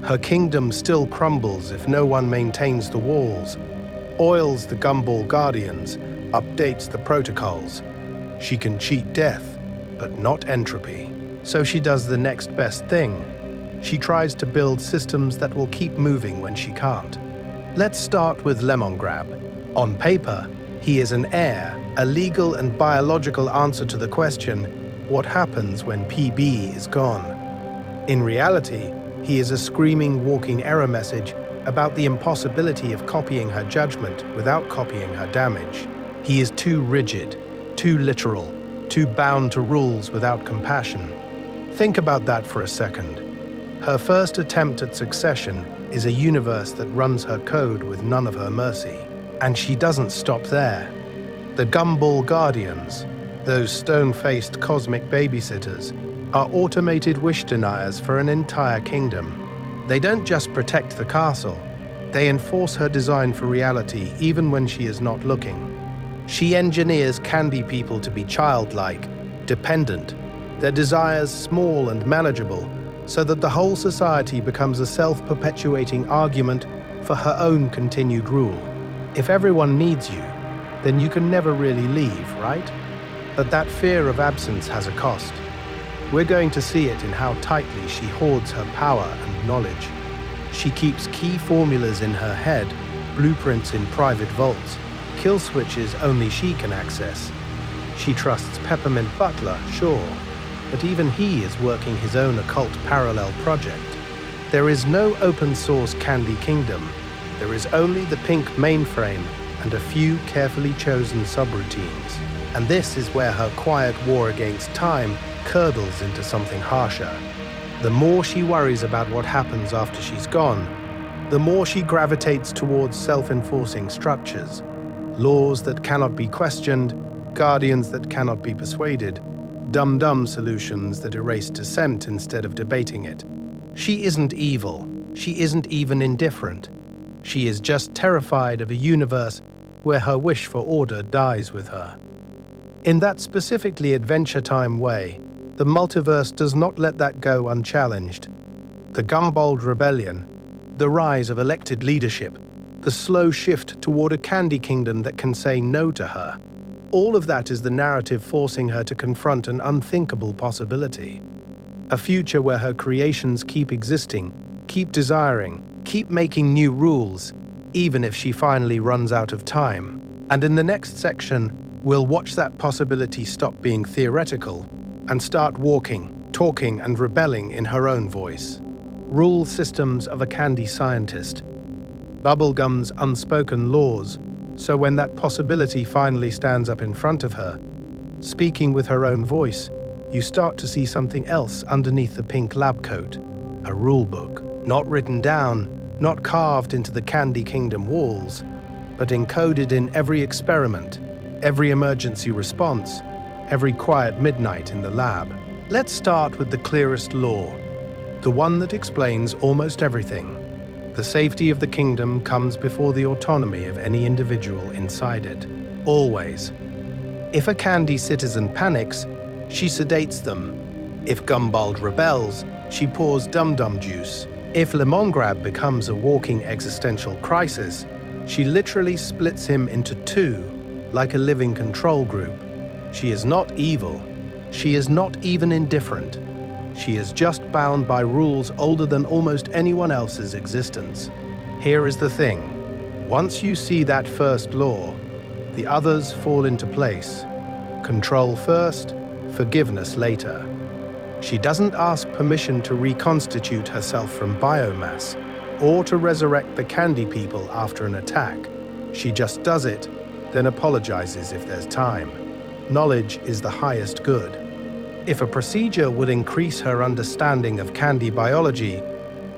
Her kingdom still crumbles if no one maintains the walls, oils the gumball guardians, updates the protocols. She can cheat death, but not entropy. So she does the next best thing. She tries to build systems that will keep moving when she can't. Let's start with Lemongrab. On paper, he is an heir, a legal and biological answer to the question, what happens when PB is gone? In reality, he is a screaming walking error message about the impossibility of copying her judgment without copying her damage. He is too rigid, too literal, too bound to rules without compassion. Think about that for a second. Her first attempt at succession is a universe that runs her code with none of her mercy. And she doesn't stop there. The Gumball Guardians, those stone-faced cosmic babysitters, are automated wish deniers for an entire kingdom. They don't just protect the castle, they enforce her design for reality even when she is not looking. She engineers candy people to be childlike, dependent, their desires small and manageable, so that the whole society becomes a self-perpetuating argument for her own continued rule. If everyone needs you, then you can never really leave, right? But that fear of absence has a cost. We're going to see it in how tightly she hoards her power and knowledge. She keeps key formulas in her head, blueprints in private vaults, kill switches only she can access. She trusts Peppermint Butler, sure, but even he is working his own occult parallel project. There is no open-source Candy Kingdom. There is only the pink mainframe and a few carefully chosen subroutines. And this is where her quiet war against time curdles into something harsher. The more she worries about what happens after she's gone, the more she gravitates towards self-enforcing structures, laws that cannot be questioned, guardians that cannot be persuaded, dumb solutions that erase dissent instead of debating it. She isn't evil. She isn't even indifferent. She is just terrified of a universe where her wish for order dies with her. In that specifically Adventure Time way, the multiverse does not let that go unchallenged. The Gumball Rebellion, the rise of elected leadership, the slow shift toward a candy kingdom that can say no to her, all of that is the narrative forcing her to confront an unthinkable possibility. A future where her creations keep existing, keep desiring, keep making new rules, even if she finally runs out of time. And in the next section, we'll watch that possibility stop being theoretical and start walking, talking, and rebelling in her own voice. Rule systems of a candy scientist. Bubblegum's unspoken laws, so when that possibility finally stands up in front of her, speaking with her own voice, you start to see something else underneath the pink lab coat. A rule book, not written down, not carved into the Candy Kingdom walls, but encoded in every experiment, every emergency response, every quiet midnight in the lab. Let's start with the clearest law, the one that explains almost everything. The safety of the kingdom comes before the autonomy of any individual inside it. Always. If a candy citizen panics, she sedates them. If Gumball rebels, she pours dum-dum juice. If Lemongrab becomes a walking existential crisis, she literally splits him into two, like a living control group. She is not evil. She is not even indifferent. She is just bound by rules older than almost anyone else's existence. Here is the thing. Once you see that first law, the others fall into place. Control first, forgiveness later. She doesn't ask permission to reconstitute herself from biomass or to resurrect the candy people after an attack. She just does it, then apologizes if there's time. Knowledge is the highest good. If a procedure would increase her understanding of candy biology,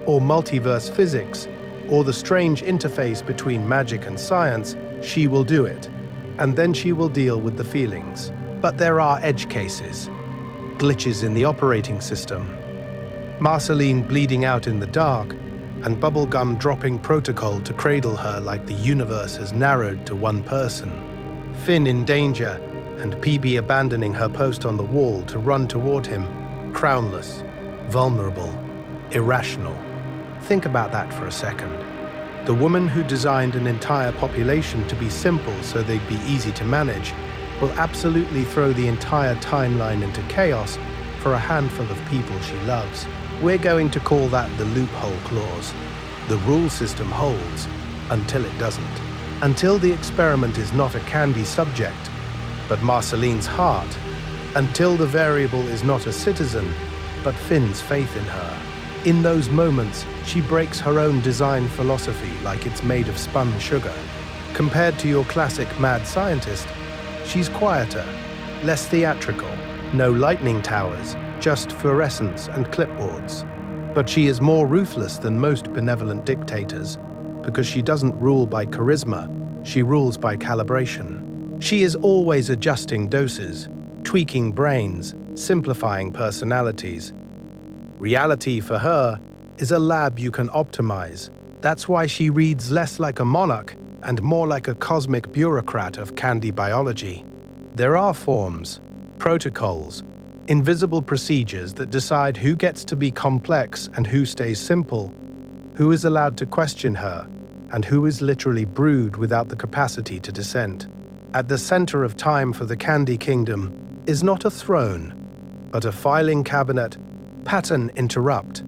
or multiverse physics, or the strange interface between magic and science, she will do it, and then she will deal with the feelings. But there are edge cases, glitches in the operating system, Marceline bleeding out in the dark, and Bubblegum dropping protocol to cradle her like the universe has narrowed to one person. Finn in danger, and PB abandoning her post on the wall to run toward him, crownless, vulnerable, irrational. Think about that for a second. The woman who designed an entire population to be simple so they'd be easy to manage will absolutely throw the entire timeline into chaos for a handful of people she loves. We're going to call that the loophole clause. The rule system holds until it doesn't. Until the experiment is not a candy subject, but Marceline's heart. Until the variable is not a citizen, but Finn's faith in her. In those moments, she breaks her own design philosophy like it's made of spun sugar. Compared to your classic mad scientist, she's quieter, less theatrical. No lightning towers, just fluorescence and clipboards. But she is more ruthless than most benevolent dictators, because she doesn't rule by charisma, she rules by calibration. She is always adjusting doses, tweaking brains, simplifying personalities. Reality for her is a lab you can optimize. That's why she reads less like a monarch and more like a cosmic bureaucrat of candy biology. There are forms, protocols, invisible procedures that decide who gets to be complex and who stays simple, who is allowed to question her, and who is literally brewed without the capacity to dissent. At the center of time for the Candy Kingdom is not a throne, but a filing cabinet. Pattern interrupt.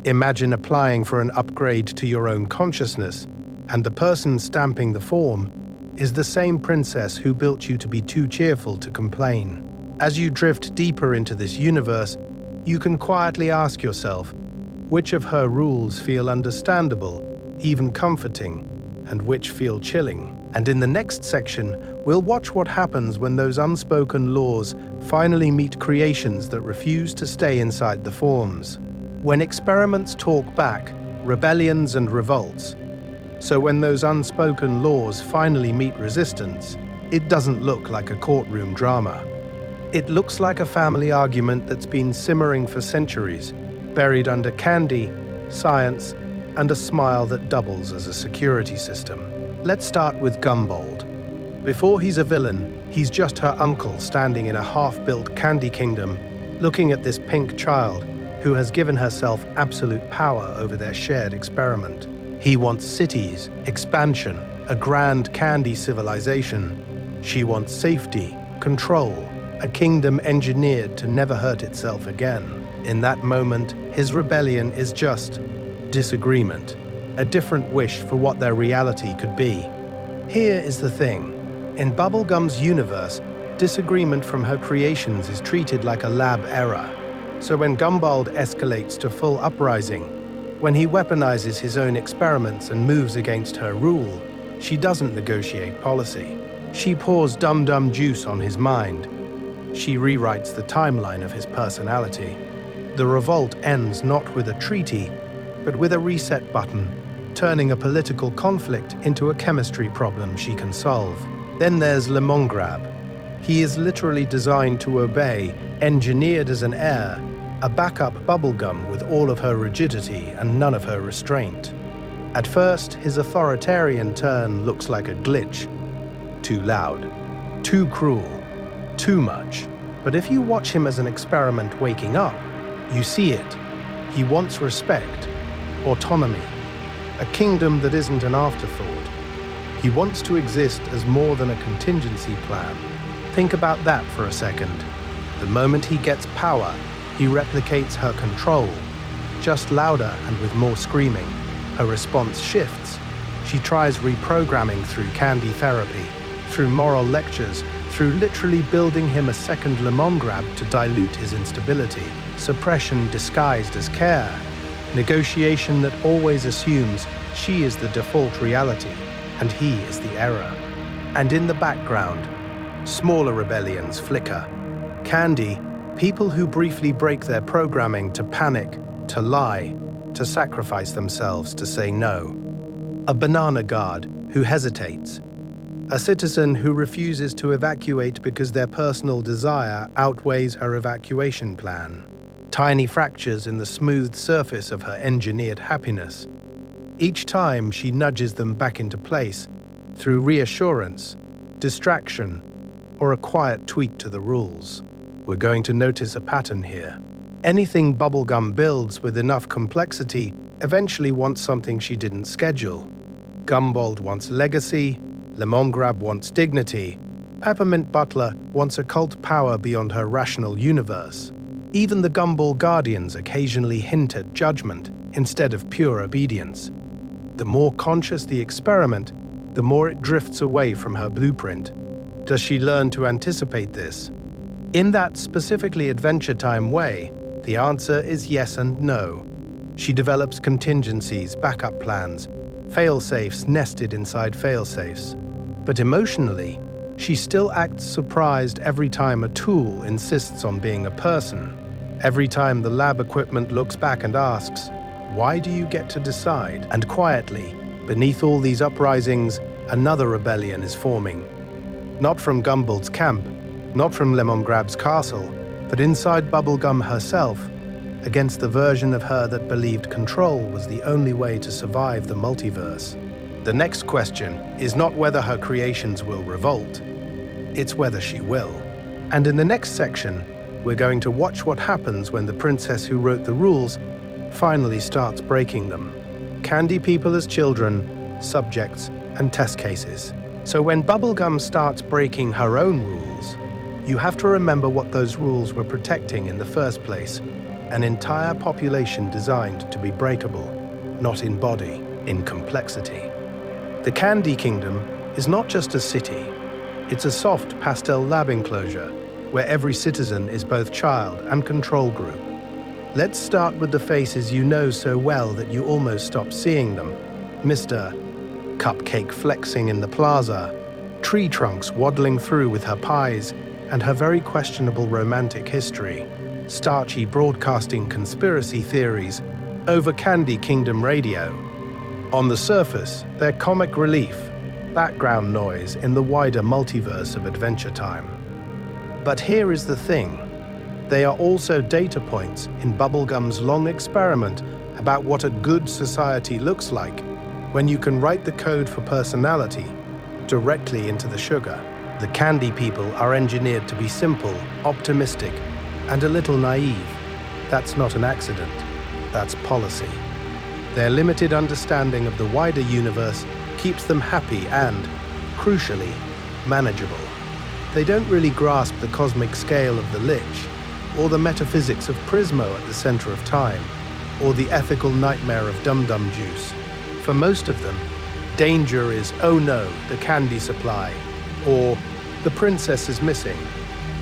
Imagine applying for an upgrade to your own consciousness, and the person stamping the form is the same princess who built you to be too cheerful to complain. As you drift deeper into this universe, you can quietly ask yourself, which of her rules feel understandable, even comforting, and which feel chilling? And in the next section, we'll watch what happens when those unspoken laws finally meet creations that refuse to stay inside the forms. When experiments talk back, rebellions and revolts. So when those unspoken laws finally meet resistance, it doesn't look like a courtroom drama. It looks like a family argument that's been simmering for centuries, buried under candy, science, and a smile that doubles as a security system. Let's start with Gumbold. Before he's a villain, he's just her uncle standing in a half-built candy kingdom, looking at this pink child who has given herself absolute power over their shared experiment. He wants cities, expansion, a grand candy civilization. She wants safety, control, a kingdom engineered to never hurt itself again. In that moment, his rebellion is just disagreement, a different wish for what their reality could be. Here is the thing. In Bubblegum's universe, disagreement from her creations is treated like a lab error. So when Gumbold escalates to full uprising, when he weaponizes his own experiments and moves against her rule, she doesn't negotiate policy. She pours dum-dum juice on his mind. She rewrites the timeline of his personality. The revolt ends not with a treaty, but with a reset button, turning a political conflict into a chemistry problem she can solve. Then there's Lemongrab. He is literally designed to obey, engineered as an heir, a backup Bubblegum with all of her rigidity and none of her restraint. At first, his authoritarian turn looks like a glitch. Too loud, too cruel, too much. But if you watch him as an experiment waking up, you see it. He wants respect, autonomy, a kingdom that isn't an afterthought. He wants to exist as more than a contingency plan. Think about that for a second. The moment he gets power, he replicates her control, just louder and with more screaming. Her response shifts. She tries reprogramming through candy therapy, through moral lectures, through literally building him a second Lemongrab to dilute his instability. Suppression disguised as care. Negotiation that always assumes she is the default reality and he is the error. And in the background, smaller rebellions flicker. Candy, people who briefly break their programming to panic, to lie, to sacrifice themselves to say no. A banana guard who hesitates. A citizen who refuses to evacuate because their personal desire outweighs her evacuation plan. Tiny fractures in the smooth surface of her engineered happiness. Each time she nudges them back into place through reassurance, distraction, or a quiet tweak to the rules. We're going to notice a pattern here. Anything Bubblegum builds with enough complexity eventually wants something she didn't schedule. Gumball wants legacy, Lemongrab wants dignity, Peppermint Butler wants occult power beyond her rational universe. Even the Gumball Guardians occasionally hint at judgment instead of pure obedience. The more conscious the experiment, the more it drifts away from her blueprint. Does she learn to anticipate this? In that specifically Adventure Time way, the answer is yes and no. She develops contingencies, backup plans, fail-safes nested inside fail-safes. But emotionally, she still acts surprised every time a tool insists on being a person. Every time the lab equipment looks back and asks, "Why do you get to decide?" And quietly, beneath all these uprisings, another rebellion is forming. Not from Gumball's camp, not from Lemongrab's castle, but inside Bubblegum herself, against the version of her that believed control was the only way to survive the multiverse. The next question is not whether her creations will revolt, it's whether she will. And in the next section, we're going to watch what happens when the princess who wrote the rules finally starts breaking them. Candy people as children, subjects, and test cases. So when Bubblegum starts breaking her own rules, you have to remember what those rules were protecting in the first place. An entire population designed to be breakable, not in body, in complexity. The Candy Kingdom is not just a city. It's a soft pastel lab enclosure where every citizen is both child and control group. Let's start with the faces you know so well that you almost stop seeing them. Mr. Cupcake flexing in the plaza, Tree Trunks waddling through with her pies and her very questionable romantic history, Starchy broadcasting conspiracy theories over Candy Kingdom radio. On the surface, they're comic relief, background noise in the wider multiverse of Adventure Time. But here is the thing. They are also data points in Bubblegum's long experiment about what a good society looks like when you can write the code for personality directly into the sugar. The Candy people are engineered to be simple, optimistic, and a little naive. That's not an accident, that's policy. Their limited understanding of the wider universe keeps them happy and, crucially, manageable. They don't really grasp the cosmic scale of the Lich, or the metaphysics of Prismo at the center of time, or the ethical nightmare of Dum-Dum Juice. For most of them, danger is, oh no, the candy supply, or the princess is missing.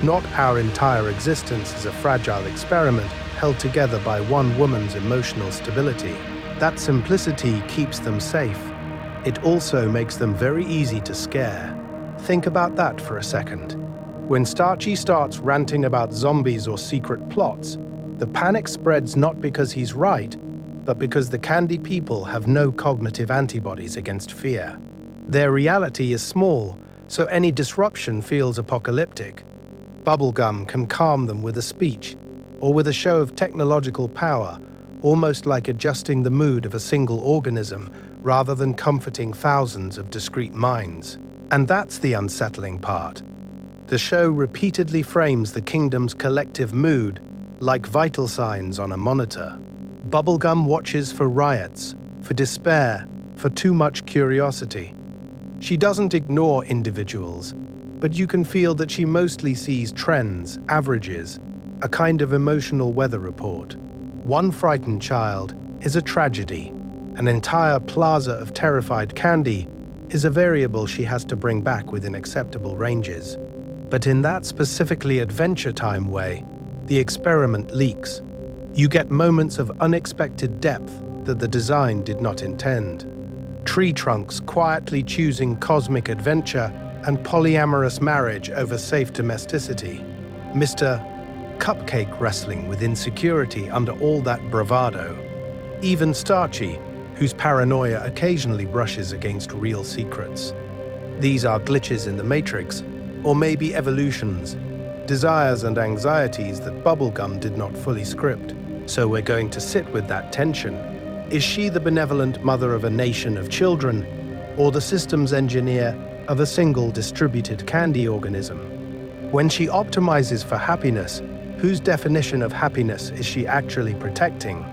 Not our entire existence is a fragile experiment held together by one woman's emotional stability. That simplicity keeps them safe. It also makes them very easy to scare. Think about that for a second. When Starchy starts ranting about zombies or secret plots, the panic spreads not because he's right, but because the Candy people have no cognitive antibodies against fear. Their reality is small, so any disruption feels apocalyptic. Bubblegum can calm them with a speech, or with a show of technological power, almost like adjusting the mood of a single organism rather than comforting thousands of discrete minds. And that's the unsettling part. The show repeatedly frames the kingdom's collective mood like vital signs on a monitor. Bubblegum watches for riots, for despair, for too much curiosity. She doesn't ignore individuals, but you can feel that she mostly sees trends, averages, a kind of emotional weather report. One frightened child is a tragedy. An entire plaza of terrified candy is a variable she has to bring back within acceptable ranges. But in that specifically Adventure Time way, the experiment leaks. You get moments of unexpected depth that the design did not intend. Tree Trunks quietly choosing cosmic adventure and polyamorous marriage over safe domesticity. Mr. Cupcake wrestling with insecurity under all that bravado. Even Starchy, whose paranoia occasionally brushes against real secrets. These are glitches in the matrix, or maybe evolutions, desires and anxieties that Bubblegum did not fully script. So we're going to sit with that tension. Is she the benevolent mother of a nation of children, or the systems engineer of a single distributed candy organism? When she optimizes for happiness, whose definition of happiness is she actually protecting?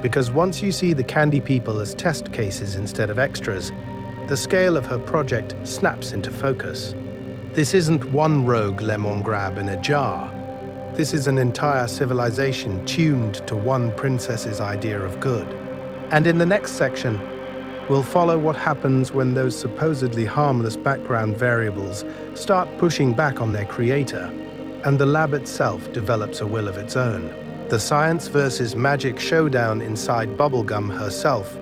Because once you see the candy people as test cases instead of extras, the scale of her project snaps into focus. This isn't one rogue lemon grab in a jar. This is an entire civilization tuned to one princess's idea of good. And in the next section, we'll follow what happens when those supposedly harmless background variables start pushing back on their creator, and the lab itself develops a will of its own. The science versus magic showdown inside Bubblegum herself.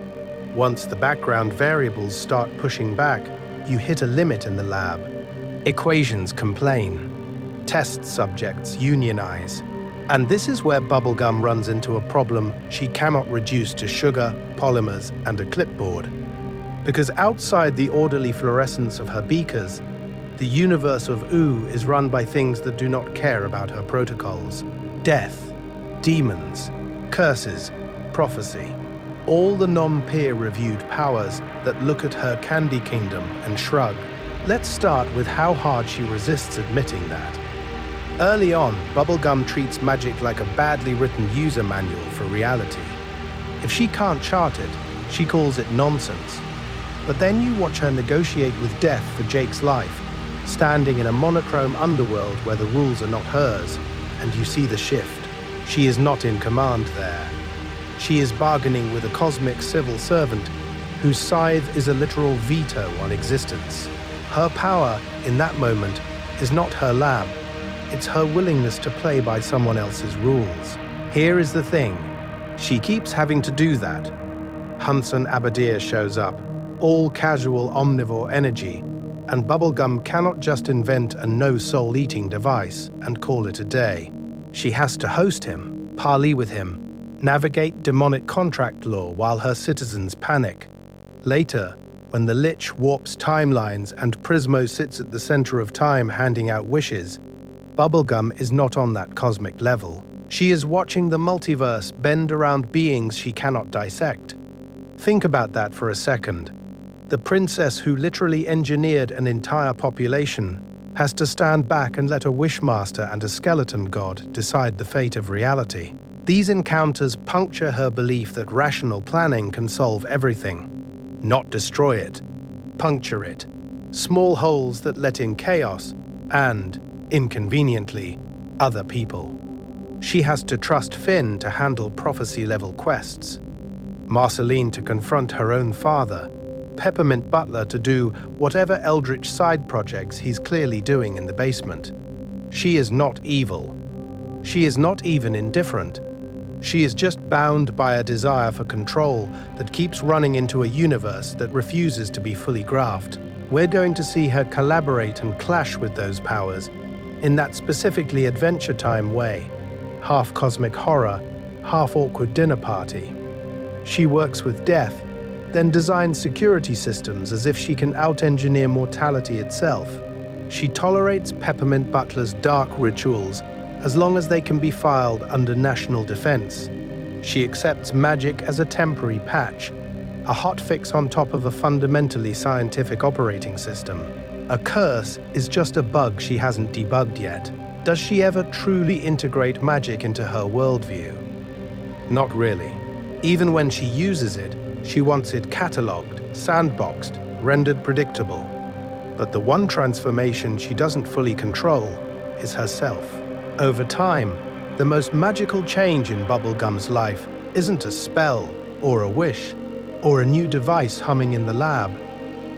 Once the background variables start pushing back, you hit a limit in the lab. Equations complain. Test subjects unionize. And this is where Bubblegum runs into a problem she cannot reduce to sugar, polymers, and a clipboard. Because outside the orderly fluorescence of her beakers, the universe of Ooh is run by things that do not care about her protocols. Death, demons, curses, prophecy. All the non-peer-reviewed powers that look at her candy kingdom and shrug. Let's start with how hard she resists admitting that. Early on, Bubblegum treats magic like a badly written user manual for reality. If she can't chart it, she calls it nonsense. But then you watch her negotiate with death for Jake's life, standing in a monochrome underworld where the rules are not hers, and you see the shift. She is not in command there. She is bargaining with a cosmic civil servant whose scythe is a literal veto on existence. Her power, in that moment, is not her lab. It's her willingness to play by someone else's rules. Here is the thing. She keeps having to do that. Hunson Abadir shows up, all casual omnivore energy, and Bubblegum cannot just invent a no-soul eating device and call it a day. She has to host him, parley with him, navigate demonic contract law while her citizens panic. Later, when the Lich warps timelines and Prismo sits at the center of time handing out wishes, Bubblegum is not on that cosmic level. She is watching the multiverse bend around beings she cannot dissect. Think about that for a second. The princess who literally engineered an entire population has to stand back and let a wishmaster and a skeleton god decide the fate of reality. These encounters puncture her belief that rational planning can solve everything. Not destroy it, puncture it. Small holes that let in chaos and, inconveniently, other people. She has to trust Finn to handle prophecy-level quests, Marceline to confront her own father, Peppermint Butler to do whatever eldritch side projects he's clearly doing in the basement. She is not evil. She is not even indifferent. She is just bound by a desire for control that keeps running into a universe that refuses to be fully graphed. We're going to see her collaborate and clash with those powers in that specifically Adventure Time way, half cosmic horror, half awkward dinner party. She works with death, then designs security systems as if she can out-engineer mortality itself. She tolerates Peppermint Butler's dark rituals as long as they can be filed under national defense. She accepts magic as a temporary patch, a hotfix on top of a fundamentally scientific operating system. A curse is just a bug she hasn't debugged yet. Does she ever truly integrate magic into her worldview? Not really. Even when she uses it, she wants it catalogued, sandboxed, rendered predictable. But the one transformation she doesn't fully control is herself. Over time, the most magical change in Bubblegum's life isn't a spell or a wish or a new device humming in the lab.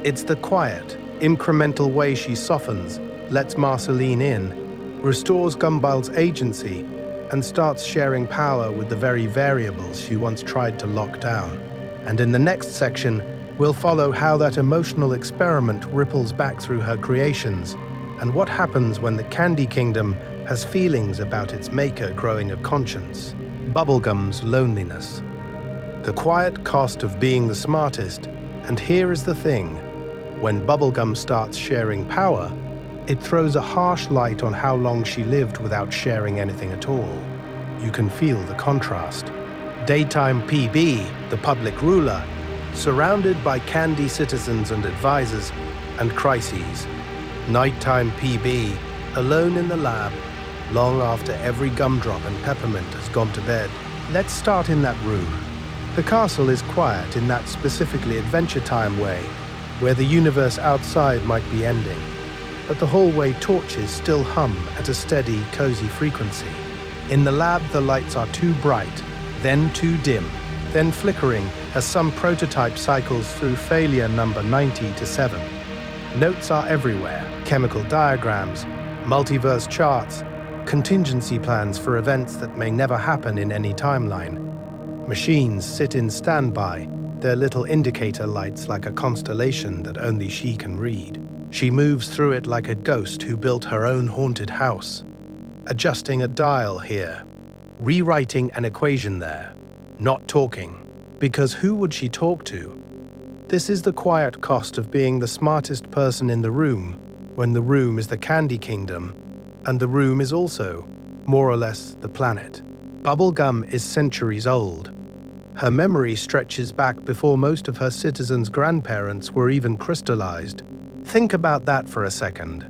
It's the quiet, incremental way she softens, lets Marceline in, restores Gumball's agency, and starts sharing power with the very variables she once tried to lock down. And in the next section, we'll follow how that emotional experiment ripples back through her creations, and what happens when the Candy Kingdom has feelings about its maker growing a conscience. Bubblegum's loneliness. The quiet cost of being the smartest, and here is the thing. When Bubblegum starts sharing power, it throws a harsh light on how long she lived without sharing anything at all. You can feel the contrast. Daytime PB, the public ruler, surrounded by candy citizens and advisors and crises. Nighttime PB, alone in the lab, long after every gumdrop and peppermint has gone to bed. Let's start in that room. The castle is quiet in that specifically Adventure Time way, where the universe outside might be ending, but the hallway torches still hum at a steady, cozy frequency. In the lab, the lights are too bright, then too dim, then flickering as some prototype cycles through failure number 90 to 7. Notes are everywhere: chemical diagrams, multiverse charts, contingency plans for events that may never happen in any timeline. Machines sit in standby, their little indicator lights like a constellation that only she can read. She moves through it like a ghost who built her own haunted house, adjusting a dial here, rewriting an equation there, not talking, because who would she talk to? This is the quiet cost of being the smartest person in the room, when the room is the Candy Kingdom, and the room is also, more or less, the planet. Bubblegum is centuries old. Her memory stretches back before most of her citizens' grandparents were even crystallized. Think about that for a second.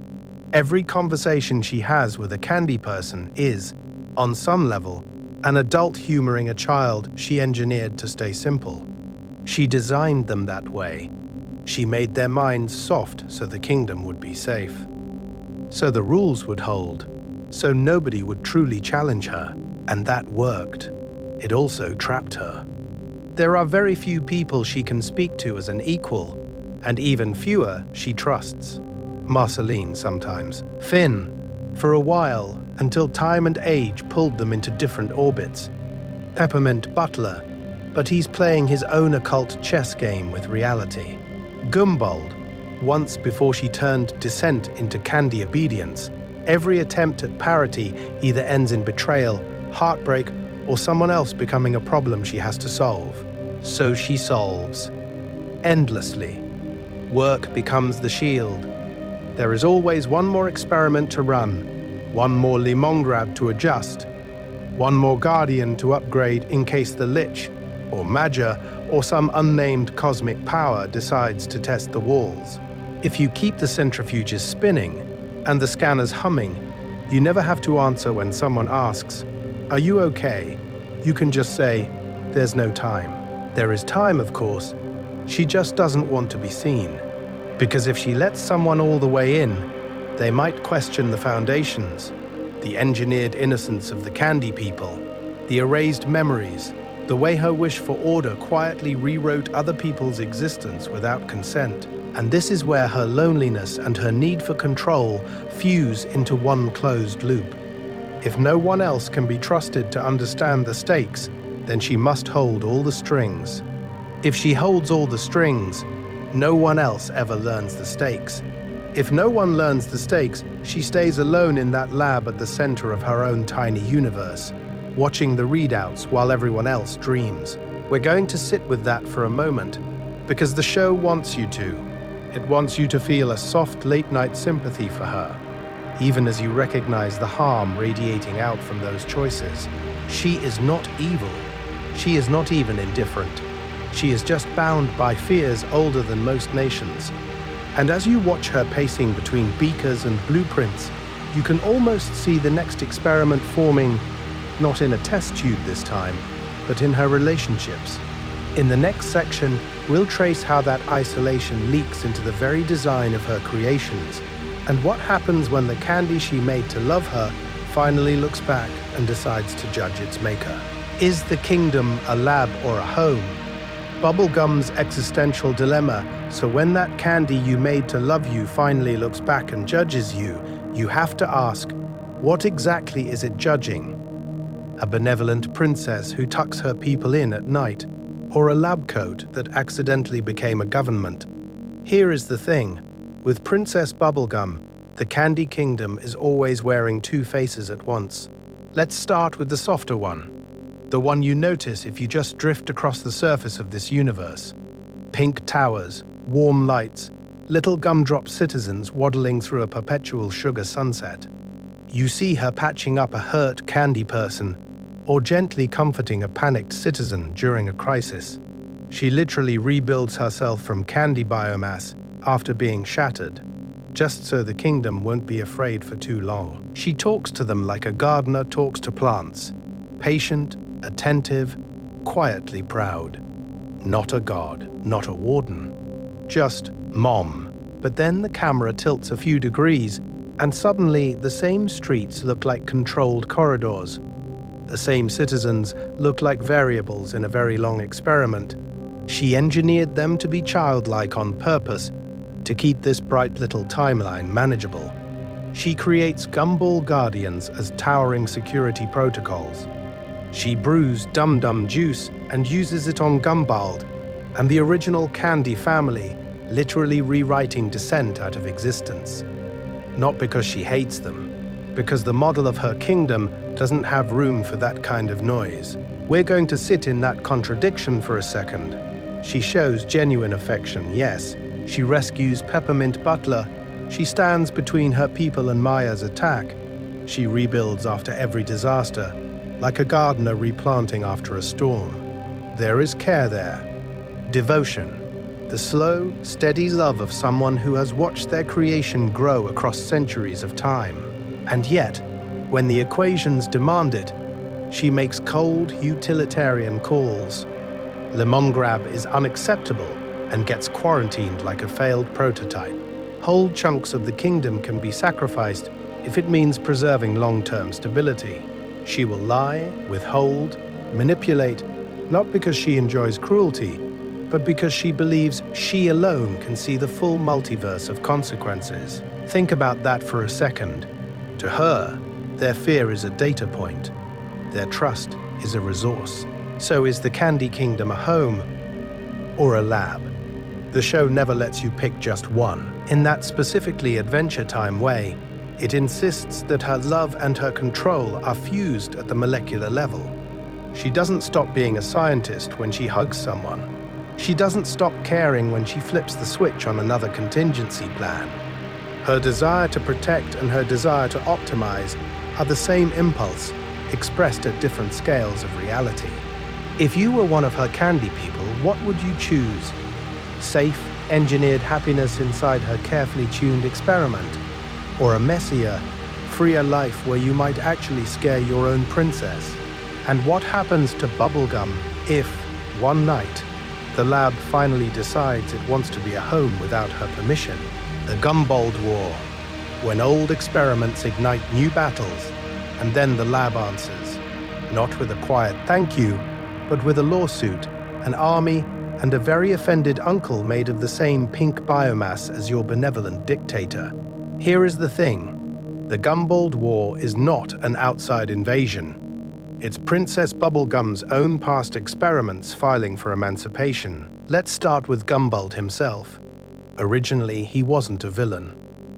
Every conversation she has with a candy person is, on some level, an adult humoring a child she engineered to stay simple. She designed them that way. She made their minds soft so the kingdom would be safe. So the rules would hold. So nobody would truly challenge her. And that worked. It also trapped her. There are very few people she can speak to as an equal, and even fewer she trusts. Marceline sometimes. Finn, for a while, until time and age pulled them into different orbits. Peppermint Butler, but he's playing his own occult chess game with reality. Gumbald, once before she turned dissent into candy obedience. Every attempt at parity either ends in betrayal, heartbreak, or someone else becoming a problem she has to solve. So she solves. Endlessly. Work becomes the shield. There is always one more experiment to run, one more Lemongrab to adjust, one more Guardian to upgrade in case the Lich, or Magia, or some unnamed cosmic power decides to test the walls. If you keep the centrifuges spinning and the scanners humming, you never have to answer when someone asks, "Are you okay?" You can just say, "There's no time." There is time, of course. She just doesn't want to be seen. Because if she lets someone all the way in, they might question the foundations, the engineered innocence of the candy people, the erased memories, the way her wish for order quietly rewrote other people's existence without consent. And this is where her loneliness and her need for control fuse into one closed loop. If no one else can be trusted to understand the stakes, then she must hold all the strings. If she holds all the strings, no one else ever learns the stakes. If no one learns the stakes, she stays alone in that lab at the center of her own tiny universe, watching the readouts while everyone else dreams. We're going to sit with that for a moment, because the show wants you to. It wants you to feel a soft late-night sympathy for her, even as you recognize the harm radiating out from those choices. She is not evil. She is not even indifferent. She is just bound by fears older than most nations. And as you watch her pacing between beakers and blueprints, you can almost see the next experiment forming, not in a test tube this time, but in her relationships. In the next section, we'll trace how that isolation leaks into the very design of her creations, and what happens when the candy she made to love her finally looks back and decides to judge its maker. Is the kingdom a lab or a home? Bubblegum's existential dilemma. So when that candy you made to love you finally looks back and judges you, you have to ask, what exactly is it judging? A benevolent princess who tucks her people in at night, or a lab coat that accidentally became a government? Here is the thing. With Princess Bubblegum, the Candy Kingdom is always wearing two faces at once. Let's start with the softer one. The one you notice if you just drift across the surface of this universe. Pink towers, warm lights, little gumdrop citizens waddling through a perpetual sugar sunset. You see her patching up a hurt candy person or gently comforting a panicked citizen during a crisis. She literally rebuilds herself from candy biomass after being shattered, just so the kingdom won't be afraid for too long. She talks to them like a gardener talks to plants, patient, attentive, quietly proud. Not a god, not a warden, just mom. But then the camera tilts a few degrees, and suddenly the same streets look like controlled corridors. The same citizens look like variables in a very long experiment. She engineered them to be childlike on purpose, to keep this bright little timeline manageable. She creates gumball guardians as towering security protocols. She brews dum-dum juice and uses it on Gumbald and the original Candy family, literally rewriting dissent out of existence. Not because she hates them, because the model of her kingdom doesn't have room for that kind of noise. We're going to sit in that contradiction for a second. She shows genuine affection, yes. She rescues Peppermint Butler. She stands between her people and Maya's attack. She rebuilds after every disaster, like a gardener replanting after a storm. There is care there. Devotion. The slow, steady love of someone who has watched their creation grow across centuries of time. And yet, when the equations demand it, she makes cold, utilitarian calls. Lemongrab is unacceptable and gets quarantined like a failed prototype. Whole chunks of the kingdom can be sacrificed if it means preserving long-term stability. She will lie, withhold, manipulate, not because she enjoys cruelty, but because she believes she alone can see the full multiverse of consequences. Think about that for a second. To her, their fear is a data point. Their trust is a resource. So is the Candy Kingdom a home or a lab? The show never lets you pick just one. In that specifically Adventure Time way, it insists that her love and her control are fused at the molecular level. She doesn't stop being a scientist when she hugs someone. She doesn't stop caring when she flips the switch on another contingency plan. Her desire to protect and her desire to optimize are the same impulse, expressed at different scales of reality. If you were one of her candy people, what would you choose? Safe, engineered happiness inside her carefully tuned experiment? Or a messier, freer life where you might actually scare your own princess? And what happens to Bubblegum if, one night, the lab finally decides it wants to be a home without her permission? The Gumball War, when old experiments ignite new battles, and then the lab answers, not with a quiet thank you, but with a lawsuit, an army, and a very offended uncle made of the same pink biomass as your benevolent dictator. Here is the thing. The Gumball War is not an outside invasion. It's Princess Bubblegum's own past experiments filing for emancipation. Let's start with Gumball himself. Originally, he wasn't a villain.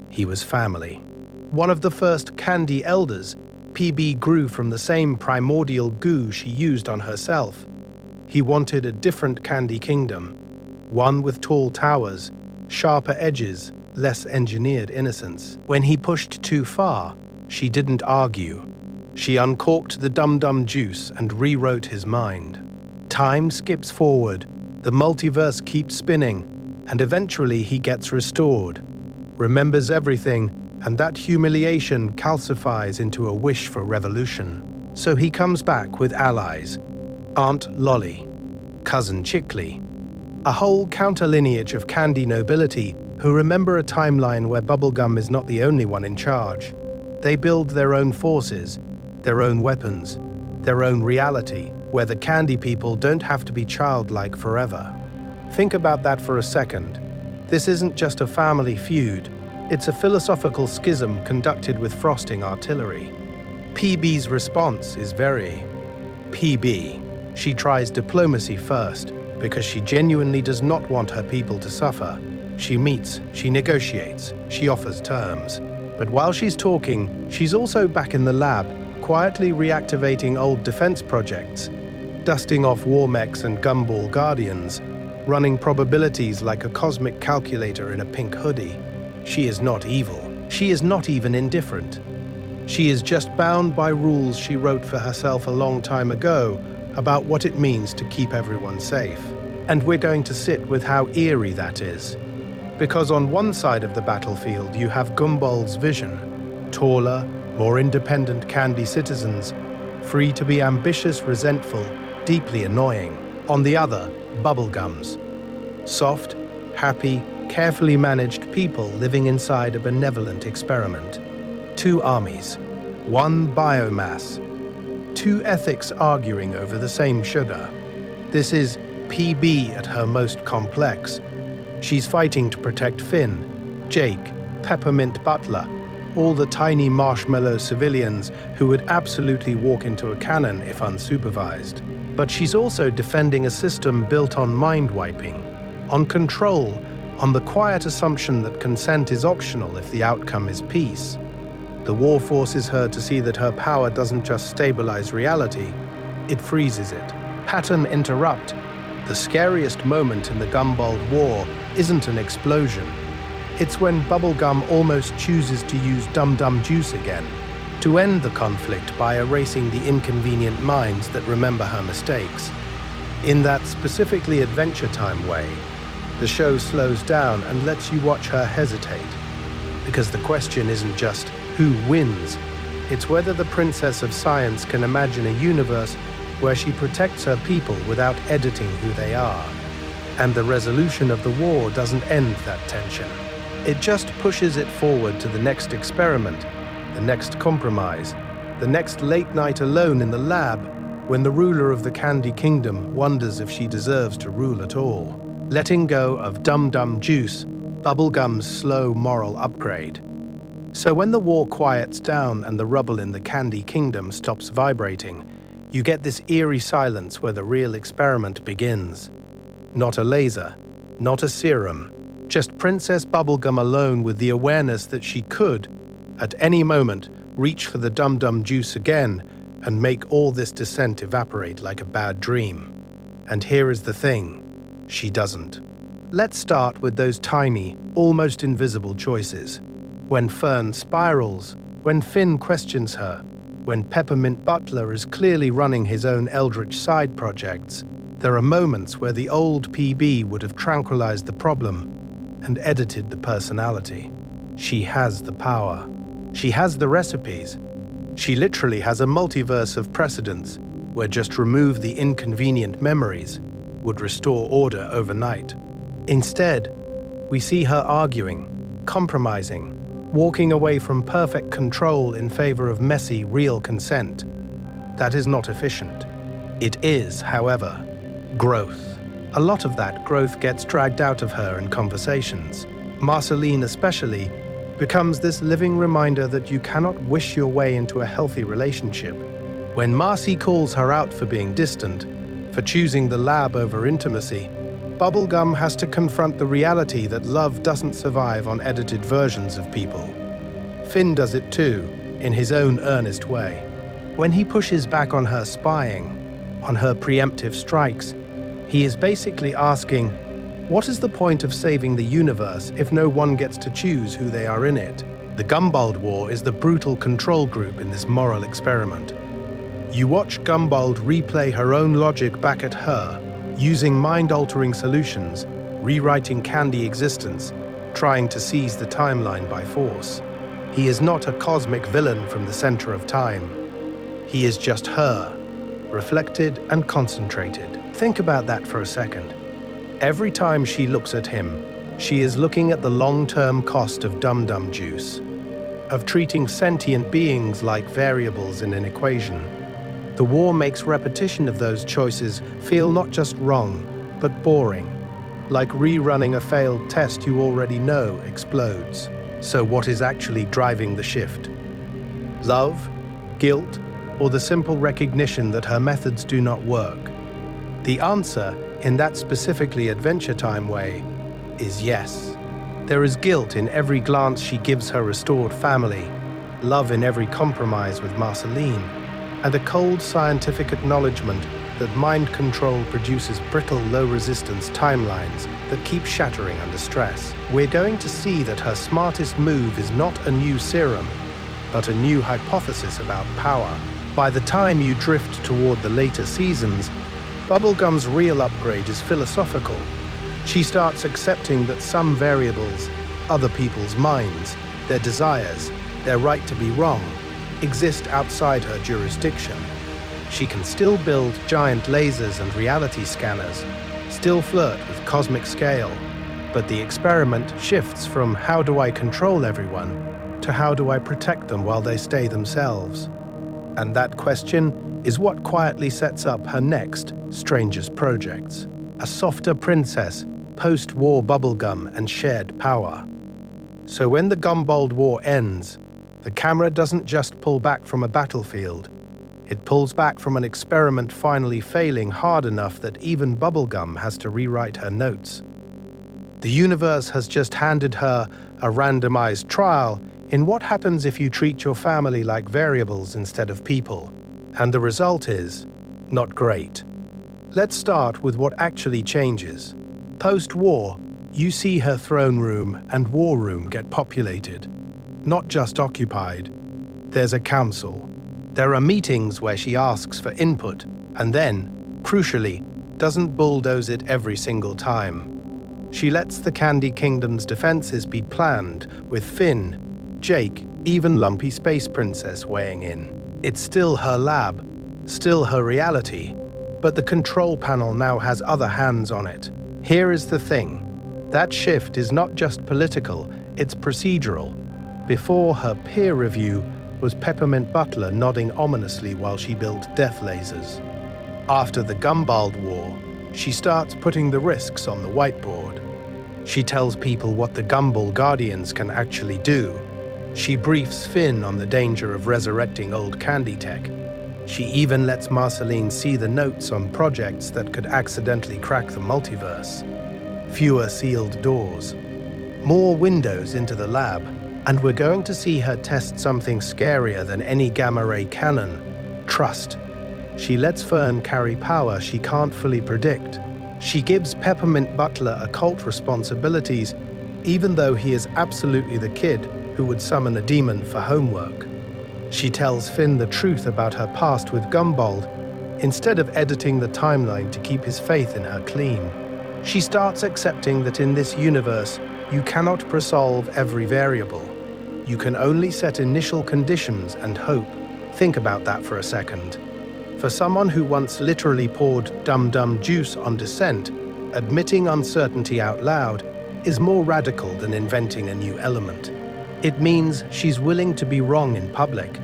He was family. One of the first Candy Elders, PB grew from the same primordial goo she used on herself. He wanted a different Candy Kingdom, one with tall towers, sharper edges, less engineered innocence. When he pushed too far, she didn't argue. She uncorked the dum-dum juice and rewrote his mind. Time skips forward, the multiverse keeps spinning, and eventually he gets restored, remembers everything, and that humiliation calcifies into a wish for revolution. So he comes back with allies. Aunt Lolly, Cousin Chickley, a whole counterlineage of candy nobility who remember a timeline where Bubblegum is not the only one in charge. They build their own forces, their own weapons, their own reality, where the candy people don't have to be childlike forever. Think about that for a second. This isn't just a family feud, it's a philosophical schism conducted with frosting artillery. PB's response is very PB. She tries diplomacy first, because she genuinely does not want her people to suffer. She meets, she negotiates, she offers terms. But while she's talking, she's also back in the lab, quietly reactivating old defense projects, dusting off war mechs and gumball guardians, running probabilities like a cosmic calculator in a pink hoodie. She is not evil. She is not even indifferent. She is just bound by rules she wrote for herself a long time ago about what it means to keep everyone safe. And we're going to sit with how eerie that is. Because on one side of the battlefield you have Gumball's vision, taller, more independent candy citizens, free to be ambitious, resentful, deeply annoying. On the other, Bubblegum's soft, happy, carefully managed people living inside a benevolent experiment. Two armies, one biomass, two ethics arguing over the same sugar. This is PB at her most complex. She's fighting to protect Finn, Jake, Peppermint Butler, all the tiny marshmallow civilians who would absolutely walk into a cannon if unsupervised. But she's also defending a system built on mind-wiping, on control, on the quiet assumption that consent is optional if the outcome is peace. The war forces her to see that her power doesn't just stabilize reality, it freezes it. Pattern interrupt. The scariest moment in the Gumball War isn't an explosion. It's when Bubblegum almost chooses to use Dum Dum Juice again, to end the conflict by erasing the inconvenient minds that remember her mistakes. In that specifically Adventure Time way, the show slows down and lets you watch her hesitate. Because the question isn't just who wins, it's whether the Princess of Science can imagine a universe where she protects her people without editing who they are. And the resolution of the war doesn't end that tension. It just pushes it forward to the next experiment, the next compromise, the next late night alone in the lab, when the ruler of the Candy Kingdom wonders if she deserves to rule at all. Letting go of Dum Dum Juice, Bubblegum's slow moral upgrade. So when the war quiets down and the rubble in the Candy Kingdom stops vibrating, you get this eerie silence where the real experiment begins. Not a laser, not a serum, just Princess Bubblegum alone with the awareness that she could, at any moment, reach for the Dum Dum Juice again and make all this descent evaporate like a bad dream. And here is the thing, she doesn't. Let's start with those tiny, almost invisible choices. When Fern spirals, when Finn questions her, when Peppermint Butler is clearly running his own eldritch side projects, there are moments where the old PB would have tranquilized the problem and edited the personality. She has the power. She has the recipes. She literally has a multiverse of precedents where just remove the inconvenient memories would restore order overnight. Instead, we see her arguing, compromising, walking away from perfect control in favor of messy, real consent. That is not efficient. It is, however, growth. A lot of that growth gets dragged out of her in conversations. Marceline especially becomes this living reminder that you cannot wish your way into a healthy relationship. When Marcy calls her out for being distant, for choosing the lab over intimacy, Bubblegum has to confront the reality that love doesn't survive on edited versions of people. Finn does it too, in his own earnest way. When he pushes back on her spying, on her preemptive strikes, he is basically asking, what is the point of saving the universe if no one gets to choose who they are in it? The Gumball War is the brutal control group in this moral experiment. You watch Gumball replay her own logic back at her, using mind-altering solutions, rewriting Candy existence, trying to seize the timeline by force. He is not a cosmic villain from the center of time. He is just her, reflected and concentrated. Think about that for a second. Every time she looks at him, she is looking at the long-term cost of Dum Dum Juice, of treating sentient beings like variables in an equation. The war makes repetition of those choices feel not just wrong, but boring, like rerunning a failed test you already know explodes. So what is actually driving the shift? Love, guilt, or the simple recognition that her methods do not work? The answer, in that specifically Adventure Time way, is yes. There is guilt in every glance she gives her restored family, love in every compromise with Marceline, and a cold scientific acknowledgement that mind control produces brittle, low-resistance timelines that keep shattering under stress. We're going to see that her smartest move is not a new serum, but a new hypothesis about power. By the time you drift toward the later seasons, Bubblegum's real upgrade is philosophical. She starts accepting that some variables, other people's minds, their desires, their right to be wrong, exist outside her jurisdiction. She can still build giant lasers and reality scanners, still flirt with cosmic scale, but the experiment shifts from how do I control everyone to how do I protect them while they stay themselves. And that question is what quietly sets up her next strangest projects. A softer princess, post-war bubblegum and shared power. So when the Gumball War ends, the camera doesn't just pull back from a battlefield. It pulls back from an experiment finally failing hard enough that even Bubblegum has to rewrite her notes. The universe has just handed her a randomized trial in what happens if you treat your family like variables instead of people. And the result is not great. Let's start with what actually changes. Post-war, you see her throne room and war room get populated. Not just occupied. There's a council. There are meetings where she asks for input, and then, crucially, doesn't bulldoze it every single time. She lets the Candy Kingdom's defenses be planned, with Finn, Jake, even Lumpy Space Princess weighing in. It's still her lab, still her reality, but the control panel now has other hands on it. Here is the thing. That shift is not just political, it's procedural. Before her peer review was Peppermint Butler nodding ominously while she built death lasers. After the Gumball War, she starts putting the risks on the whiteboard. She tells people what the Gumball Guardians can actually do. She briefs Finn on the danger of resurrecting old candy tech. She even lets Marceline see the notes on projects that could accidentally crack the multiverse. Fewer sealed doors. More windows into the lab. And we're going to see her test something scarier than any gamma-ray cannon: trust. She lets Fern carry power she can't fully predict. She gives Peppermint Butler occult responsibilities, even though he is absolutely the kid who would summon a demon for homework. She tells Finn the truth about her past with Gumball, instead of editing the timeline to keep his faith in her clean. She starts accepting that in this universe, you cannot resolve every variable. You can only set initial conditions and hope. Think about that for a second. For someone who once literally poured dum-dum juice on dissent, admitting uncertainty out loud is more radical than inventing a new element. It means she's willing to be wrong in public.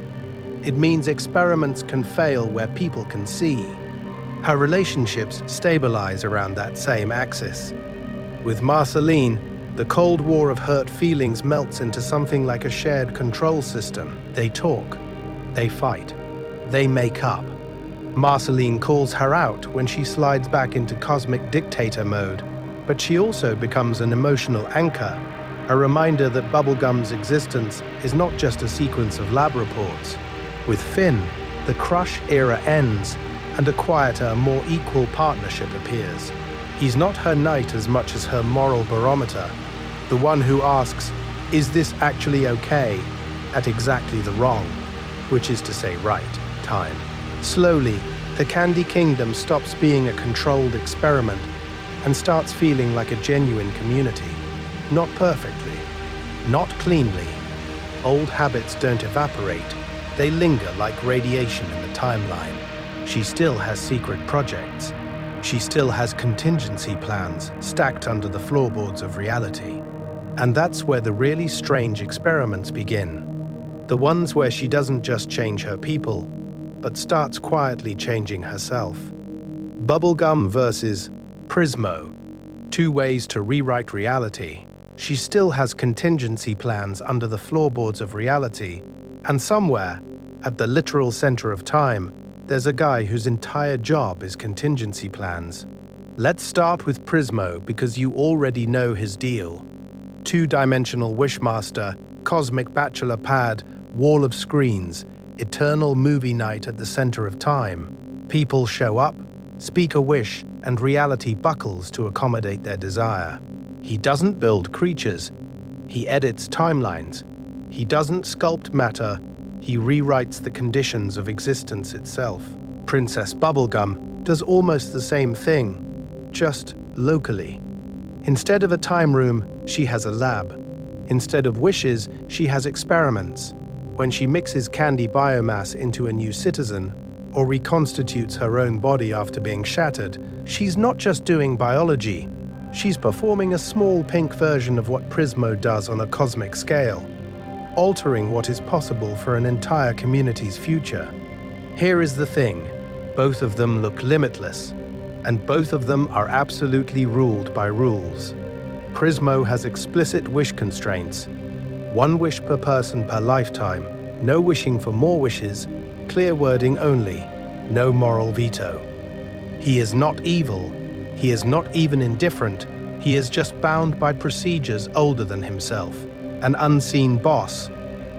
It means experiments can fail where people can see. Her relationships stabilize around that same axis. With Marceline, the Cold War of hurt feelings melts into something like a shared control system. They talk, they fight, they make up. Marceline calls her out when she slides back into cosmic dictator mode, but she also becomes an emotional anchor, a reminder that Bubblegum's existence is not just a sequence of lab reports. With Finn, the Crush era ends, and a quieter, more equal partnership appears. He's not her knight as much as her moral barometer, the one who asks, is this actually okay, at exactly the wrong, which is to say right, time. Slowly, the Candy Kingdom stops being a controlled experiment and starts feeling like a genuine community. Not perfectly, not cleanly. Old habits don't evaporate, they linger like radiation in the timeline. She still has secret projects. She still has contingency plans stacked under the floorboards of reality. And that's where the really strange experiments begin. The ones where she doesn't just change her people, but starts quietly changing herself. Bubblegum versus Prismo. Two ways to rewrite reality. She still has contingency plans under the floorboards of reality, and somewhere, at the literal center of time, there's a guy whose entire job is contingency plans. Let's start with Prismo because you already know his deal. Two-dimensional Wishmaster, cosmic bachelor pad, wall of screens, eternal movie night at the center of time. People show up, speak a wish, and reality buckles to accommodate their desire. He doesn't build creatures, he edits timelines. He doesn't sculpt matter, he rewrites the conditions of existence itself. Princess Bubblegum does almost the same thing, just locally. Instead of a time room, she has a lab. Instead of wishes, she has experiments. When she mixes candy biomass into a new citizen, or reconstitutes her own body after being shattered, she's not just doing biology. She's performing a small pink version of what Prismo does on a cosmic scale, altering what is possible for an entire community's future. Here is the thing, both of them look limitless, and both of them are absolutely ruled by rules. Prismo has explicit wish constraints. 1 wish per person per lifetime, no wishing for more wishes, clear wording only, no moral veto. He is not evil, he is not even indifferent, he is just bound by procedures older than himself. An unseen boss,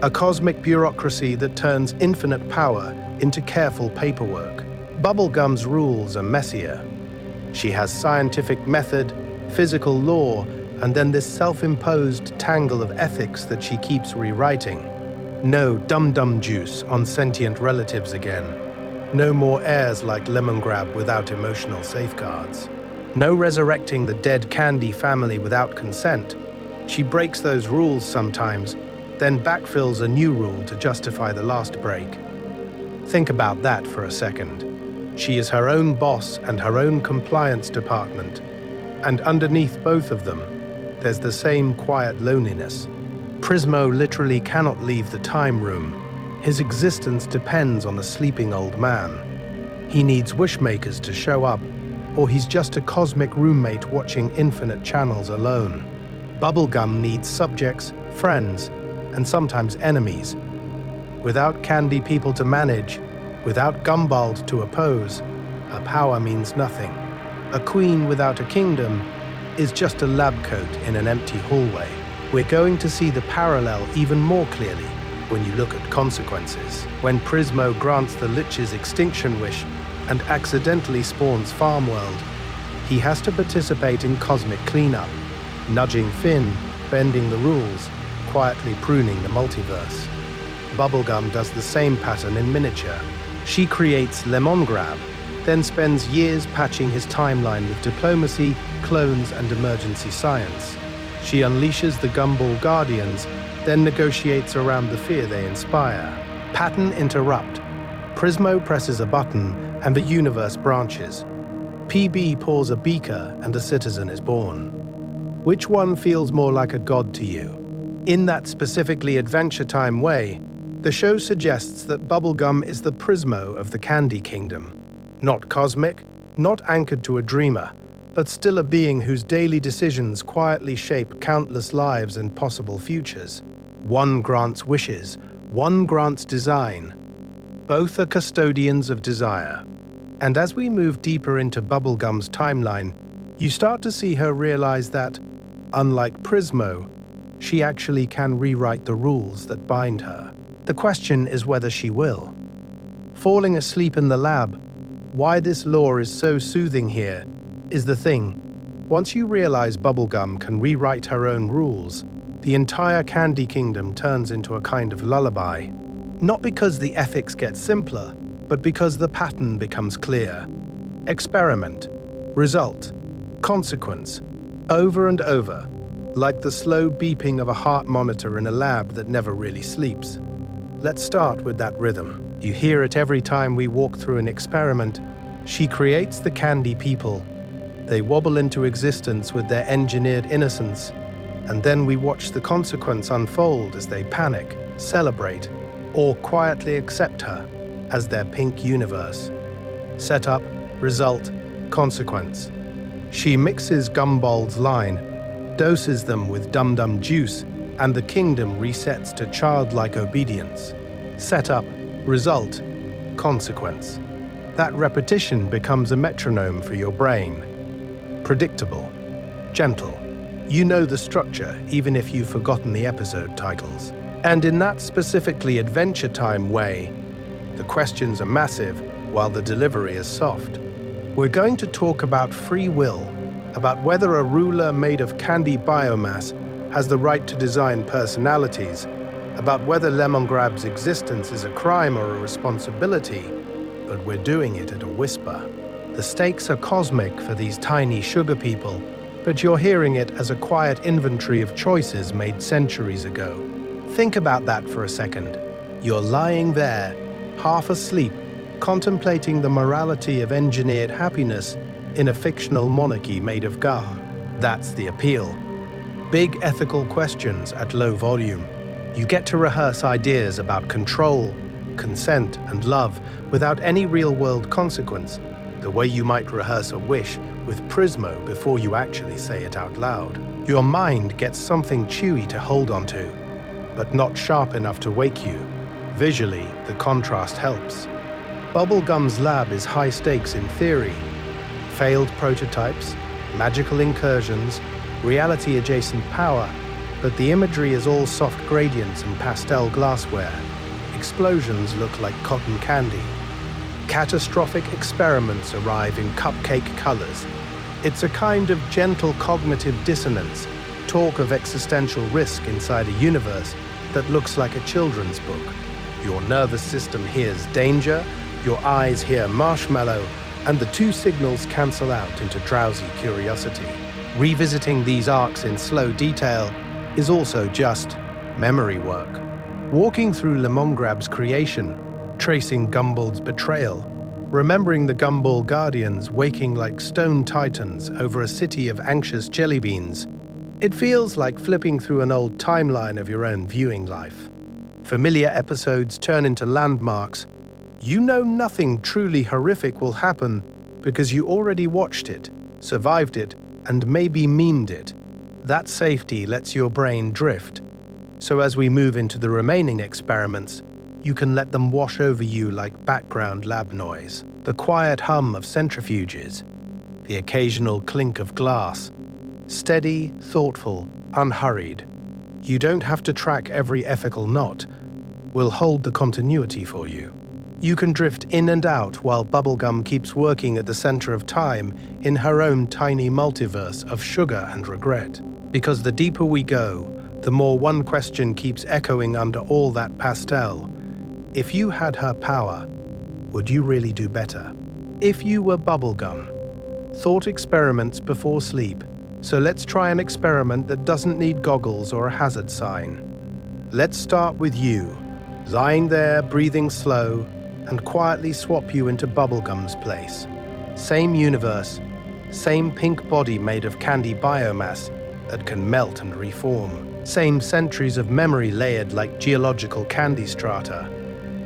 a cosmic bureaucracy that turns infinite power into careful paperwork. Bubblegum's rules are messier. She has scientific method, physical law, and then this self-imposed tangle of ethics that she keeps rewriting. No dum-dum juice on sentient relatives again. No more heirs like Lemongrab without emotional safeguards. No resurrecting the dead Candy family without consent. She breaks those rules sometimes, then backfills a new rule to justify the last break. Think about that for a second. She is her own boss and her own compliance department, and underneath both of them, there's the same quiet loneliness. Prismo literally cannot leave the time room. His existence depends on a sleeping old man. He needs wishmakers to show up, or he's just a cosmic roommate watching infinite channels alone. Bubblegum needs subjects, friends, and sometimes enemies. Without Candy people to manage, without Gumbald to oppose, her power means nothing. A queen without a kingdom is just a lab coat in an empty hallway. We're going to see the parallel even more clearly when you look at consequences. When Prismo grants the Lich's extinction wish and accidentally spawns Farmworld, he has to participate in cosmic cleanup, nudging Finn, bending the rules, quietly pruning the multiverse. Bubblegum does the same pattern in miniature. She creates Lemongrab, then spends years patching his timeline with diplomacy, clones, and emergency science. She unleashes the Gumball Guardians, then negotiates around the fear they inspire. Pattern interrupt. Prismo presses a button, and the universe branches. PB pours a beaker, and a citizen is born. Which one feels more like a god to you? In that specifically Adventure Time way, the show suggests that Bubblegum is the Prismo of the Candy Kingdom. Not cosmic, not anchored to a dreamer, but still a being whose daily decisions quietly shape countless lives and possible futures. One grants wishes, one grants design. Both are custodians of desire. And as we move deeper into Bubblegum's timeline, you start to see her realize that, unlike Prismo, she actually can rewrite the rules that bind her. The question is whether she will. Falling asleep in the lab, why this lore is so soothing here, is the thing. Once you realize Bubblegum can rewrite her own rules, the entire Candy Kingdom turns into a kind of lullaby. Not because the ethics get simpler, but because the pattern becomes clear. Experiment, result, consequence, over and over, like the slow beeping of a heart monitor in a lab that never really sleeps. Let's start with that rhythm. You hear it every time we walk through an experiment. She creates the Candy people. They wobble into existence with their engineered innocence, and then we watch the consequence unfold as they panic, celebrate, or quietly accept her as their pink universe. Setup, result, consequence. She mixes Gumbald's line, doses them with dum-dum juice, and the kingdom resets to childlike obedience. Setup, result, consequence. That repetition becomes a metronome for your brain. Predictable, gentle. You know the structure even if you've forgotten the episode titles. And in that specifically Adventure Time way, the questions are massive while the delivery is soft. We're going to talk about free will, about whether a ruler made of candy biomass has the right to design personalities, about whether Lemongrab's existence is a crime or a responsibility, but we're doing it at a whisper. The stakes are cosmic for these tiny sugar people, but you're hearing it as a quiet inventory of choices made centuries ago. Think about that for a second. You're lying there, half asleep, contemplating the morality of engineered happiness in a fictional monarchy made of gar. That's the appeal. Big ethical questions at low volume. You get to rehearse ideas about control, consent, and love without any real-world consequence, the way you might rehearse a wish with Prismo before you actually say it out loud. Your mind gets something chewy to hold onto, but not sharp enough to wake you. Visually, the contrast helps. Bubblegum's lab is high stakes in theory. Failed prototypes, magical incursions, reality-adjacent power, but the imagery is all soft gradients and pastel glassware. Explosions look like cotton candy. Catastrophic experiments arrive in cupcake colors. It's a kind of gentle cognitive dissonance, talk of existential risk inside a universe that looks like a children's book. Your nervous system hears danger, your eyes hear marshmallow, and the two signals cancel out into drowsy curiosity. Revisiting these arcs in slow detail is also just memory work. Walking through Lemongrab's creation, tracing Gumball's betrayal, remembering the Gumball Guardians waking like stone titans over a city of anxious jelly beans, it feels like flipping through an old timeline of your own viewing life. Familiar episodes turn into landmarks. You know nothing truly horrific will happen because you already watched it, survived it, and maybe memed it. That safety lets your brain drift. So as we move into the remaining experiments, you can let them wash over you like background lab noise. The quiet hum of centrifuges, the occasional clink of glass. Steady, thoughtful, unhurried. You don't have to track every ethical knot. We'll hold the continuity for you. You can drift in and out while Bubblegum keeps working at the center of time in her own tiny multiverse of sugar and regret. Because the deeper we go, the more one question keeps echoing under all that pastel. If you had her power, would you really do better? If you were Bubblegum. Thought experiments before sleep, so let's try an experiment that doesn't need goggles or a hazard sign. Let's start with you, lying there, breathing slow, and quietly swap you into Bubblegum's place. Same universe, same pink body made of candy biomass that can melt and reform. Same centuries of memory layered like geological candy strata.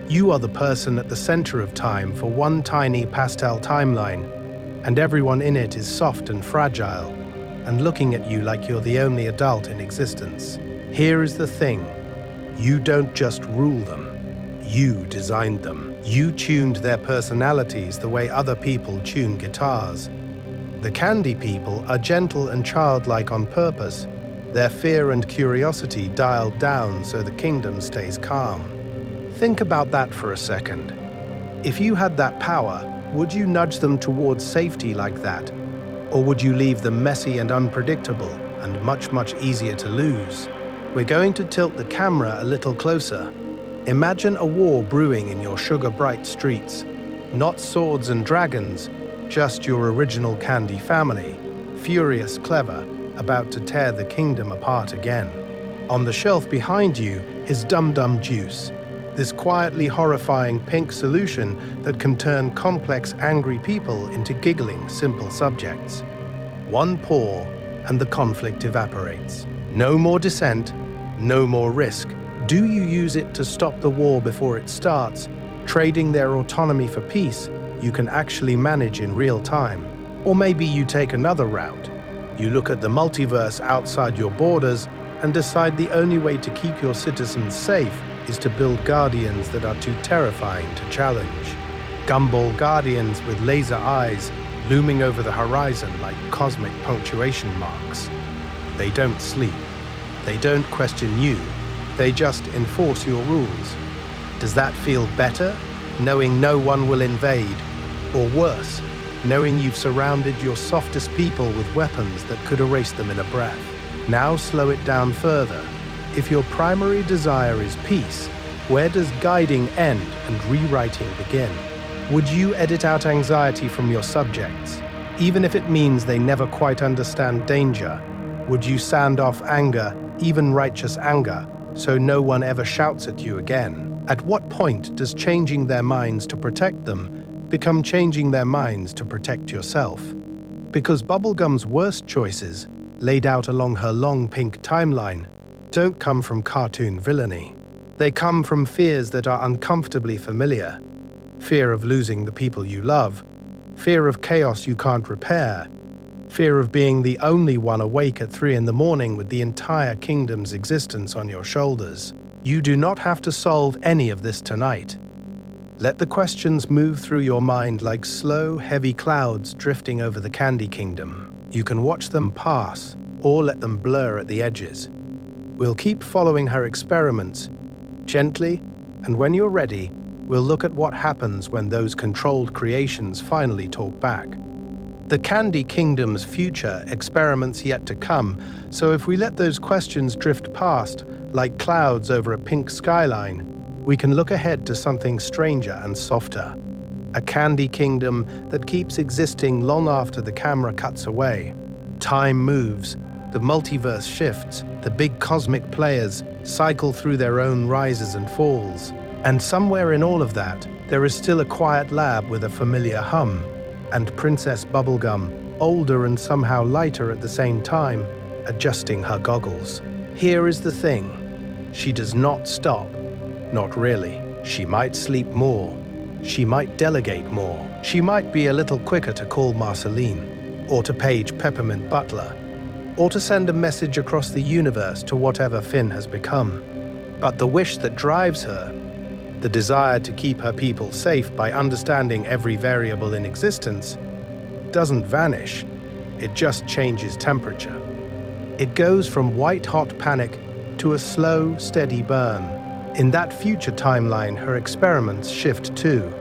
You are the person at the center of time for one tiny pastel timeline, and everyone in it is soft and fragile, and looking at you like you're the only adult in existence. Here is the thing. You don't just rule them. You designed them. You tuned their personalities the way other people tune guitars. The candy people are gentle and childlike on purpose, their fear and curiosity dialed down so the kingdom stays calm. Think about that for a second. If you had that power, would you nudge them towards safety like that? Or would you leave them messy and unpredictable and much, much easier to lose? We're going to tilt the camera a little closer. Imagine a war brewing in your sugar-bright streets. Not swords and dragons, just your original candy family, furious, clever, about to tear the kingdom apart again. On the shelf behind you is Dum Dum Juice, this quietly horrifying pink solution that can turn complex, angry people into giggling, simple subjects. One pour, and the conflict evaporates. No more dissent, no more risk. Do you use it to stop the war before it starts, trading their autonomy for peace you can actually manage in real time? Or maybe you take another route. You look at the multiverse outside your borders and decide the only way to keep your citizens safe is to build guardians that are too terrifying to challenge. Gumball guardians with laser eyes looming over the horizon like cosmic punctuation marks. They don't sleep. They don't question you. They just enforce your rules. Does that feel better, knowing no one will invade? Or worse, knowing you've surrounded your softest people with weapons that could erase them in a breath. Now slow it down further. If your primary desire is peace, where does guiding end and rewriting begin? Would you edit out anxiety from your subjects, even if it means they never quite understand danger? Would you sand off anger, even righteous anger, so no one ever shouts at you again? At what point does changing their minds to protect them become changing their minds to protect yourself? Because Bubblegum's worst choices, laid out along her long pink timeline, don't come from cartoon villainy. They come from fears that are uncomfortably familiar. Fear of losing the people you love, fear of chaos you can't repair, fear of being the only one awake at 3 in the morning with the entire kingdom's existence on your shoulders. You do not have to solve any of this tonight. Let the questions move through your mind like slow, heavy clouds drifting over the Candy Kingdom. You can watch them pass, or let them blur at the edges. We'll keep following her experiments, gently, and when you're ready, we'll look at what happens when those controlled creations finally talk back. The Candy Kingdom's future, experiments yet to come, so if we let those questions drift past, like clouds over a pink skyline, we can look ahead to something stranger and softer. A Candy Kingdom that keeps existing long after the camera cuts away. Time moves, the multiverse shifts, the big cosmic players cycle through their own rises and falls. And somewhere in all of that, there is still a quiet lab with a familiar hum, and Princess Bubblegum, older and somehow lighter at the same time, adjusting her goggles. Here is the thing. She does not stop. Not really. She might sleep more. She might delegate more. She might be a little quicker to call Marceline, or to page Peppermint Butler, or to send a message across the universe to whatever Finn has become. But the wish that drives her, the desire to keep her people safe by understanding every variable in existence, doesn't vanish. It just changes temperature. It goes from white-hot panic to a slow, steady burn. In that future timeline, her experiments shift too.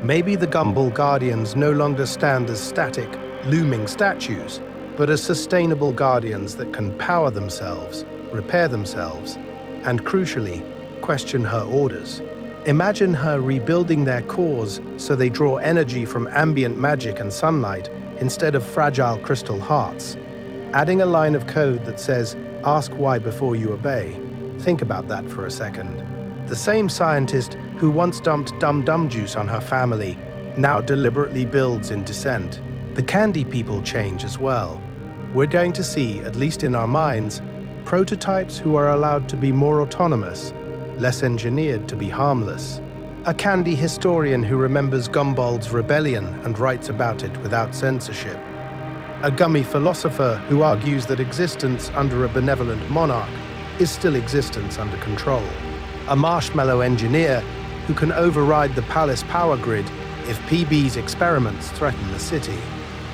Maybe the Gumball Guardians no longer stand as static, looming statues, but as sustainable guardians that can power themselves, repair themselves, and crucially, question her orders. Imagine her rebuilding their cores so they draw energy from ambient magic and sunlight instead of fragile crystal hearts. Adding a line of code that says, "Ask why before you obey." Think about that for a second. The same scientist who once dumped dum-dum juice on her family now deliberately builds in dissent. The Candy people change as well. We're going to see, at least in our minds, prototypes who are allowed to be more autonomous, less engineered to be harmless. A Candy historian who remembers Gumball's rebellion and writes about it without censorship. A gummy philosopher who argues that existence under a benevolent monarch is still existence under control. A marshmallow engineer who can override the palace power grid if PB's experiments threaten the city.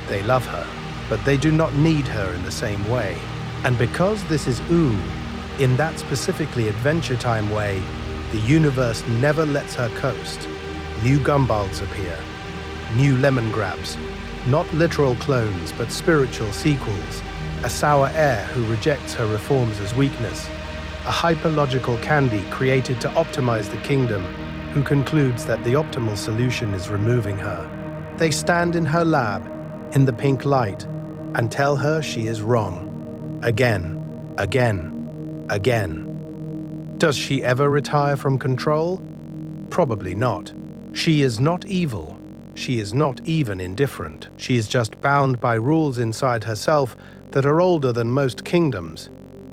They love her, but they do not need her in the same way. And because this is Ooh, in that specifically Adventure Time way, the universe never lets her coast. New Gumballs appear, new lemon grabs, not literal clones but spiritual sequels, a sour heir who rejects her reforms as weakness, a hyperlogical Candy created to optimize the kingdom who concludes that the optimal solution is removing her. They stand in her lab, in the pink light, and tell her she is wrong. Again, again, again. Does she ever retire from control? Probably not. She is not evil. She is not even indifferent. She is just bound by rules inside herself that are older than most kingdoms.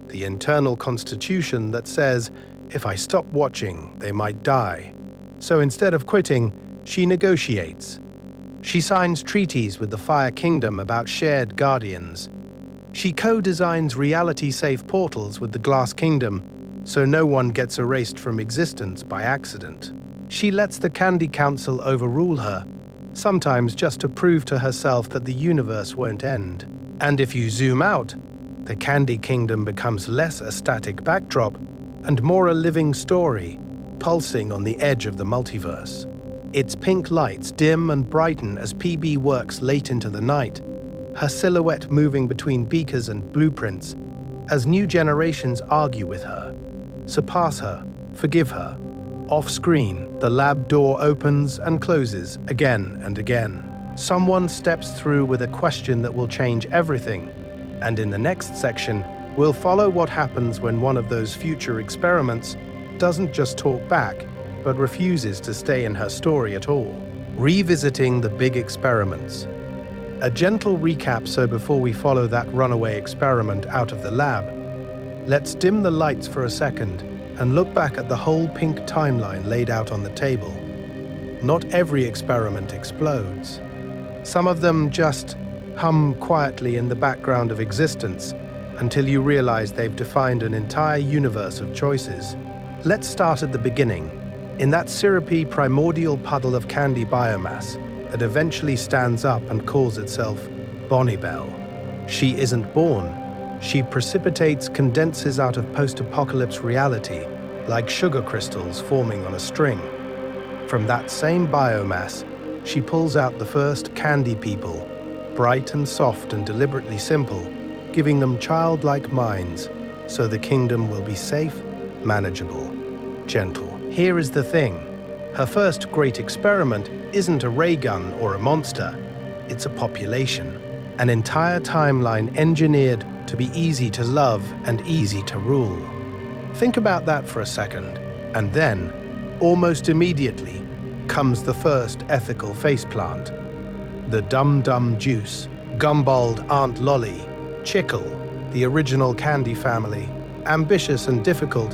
The internal constitution that says, if I stop watching, they might die. So instead of quitting, she negotiates. She signs treaties with the Fire Kingdom about shared guardians. She co-designs reality-safe portals with the Glass Kingdom, so no one gets erased from existence by accident. She lets the Candy Council overrule her, sometimes just to prove to herself that the universe won't end. And if you zoom out, the Candy Kingdom becomes less a static backdrop and more a living story, pulsing on the edge of the multiverse. Its pink lights dim and brighten as PB works late into the night, her silhouette moving between beakers and blueprints as new generations argue with her, surpass her, forgive her. Off-screen, the lab door opens and closes again and again. Someone steps through with a question that will change everything, and in the next section, we'll follow what happens when one of those future experiments doesn't just talk back, but refuses to stay in her story at all. Revisiting the big experiments. A gentle recap so before we follow that runaway experiment out of the lab, let's dim the lights for a second and look back at the whole pink timeline laid out on the table. Not every experiment explodes. Some of them just hum quietly in the background of existence until you realize they've defined an entire universe of choices. Let's start at the beginning, in that syrupy primordial puddle of candy biomass that eventually stands up and calls itself Bonnie Bell. She isn't born. She precipitates, condenses out of post-apocalypse reality like sugar crystals forming on a string. From that same biomass, she pulls out the first candy people, bright and soft and deliberately simple, giving them childlike minds so the kingdom will be safe, manageable, gentle. Here is the thing. Her first great experiment isn't a ray gun or a monster. It's a population. An entire timeline engineered to be easy to love and easy to rule. Think about that for a second. And then, almost immediately, comes the first ethical faceplant. The Dum Dum Juice, Gumbald Aunt Lolly, Chickle, the original candy family, ambitious and difficult,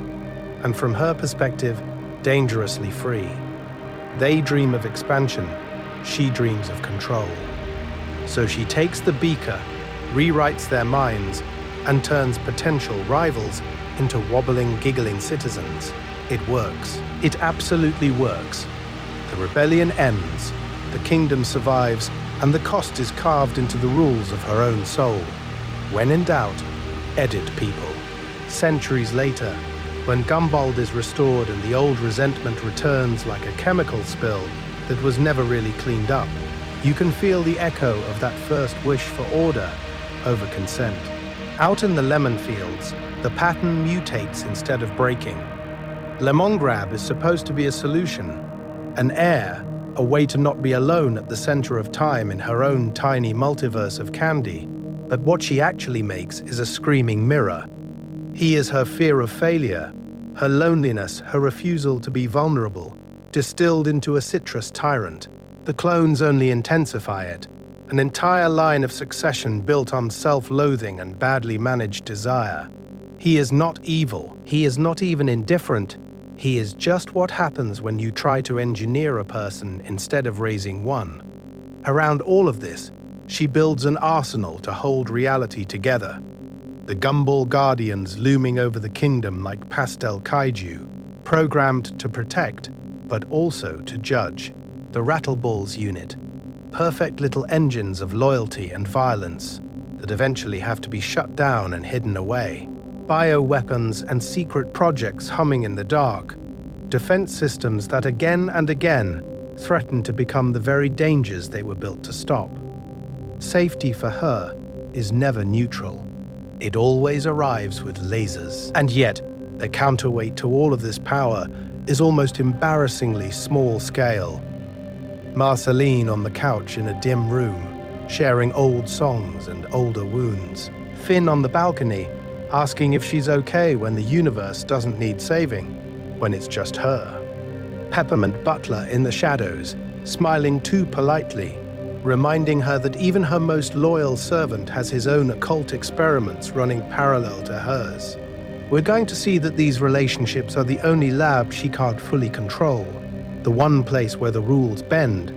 and from her perspective, dangerously free. They dream of expansion, she dreams of control. So she takes the beaker, rewrites their minds, and turns potential rivals into wobbling, giggling citizens. It works. It absolutely works. The rebellion ends, the kingdom survives, and the cost is carved into the rules of her own soul. When in doubt, edit people. Centuries later, when Gumbald is restored and the old resentment returns like a chemical spill that was never really cleaned up, you can feel the echo of that first wish for order over consent. Out in the lemon fields, the pattern mutates instead of breaking. Lemongrab is supposed to be a solution, an heir, a way to not be alone at the center of time in her own tiny multiverse of candy. But what she actually makes is a screaming mirror. He is her fear of failure, her loneliness, her refusal to be vulnerable, distilled into a citrus tyrant. The clones only intensify it, an entire line of succession built on self-loathing and badly managed desire. He is not evil, he is not even indifferent, he is just what happens when you try to engineer a person instead of raising one. Around all of this, she builds an arsenal to hold reality together. The Gumball Guardians looming over the kingdom like pastel kaiju, programmed to protect, but also to judge. The Rattleballs unit, perfect little engines of loyalty and violence that eventually have to be shut down and hidden away. Bioweapons and secret projects humming in the dark. Defense systems that again and again threaten to become the very dangers they were built to stop. Safety for her is never neutral. It always arrives with lasers. And yet, the counterweight to all of this power is almost embarrassingly small scale. Marceline on the couch in a dim room, sharing old songs and older wounds. Finn on the balcony, asking if she's okay when the universe doesn't need saving, when it's just her. Peppermint Butler in the shadows, smiling too politely, reminding her that even her most loyal servant has his own occult experiments running parallel to hers. We're going to see that these relationships are the only lab she can't fully control, the one place where the rules bend,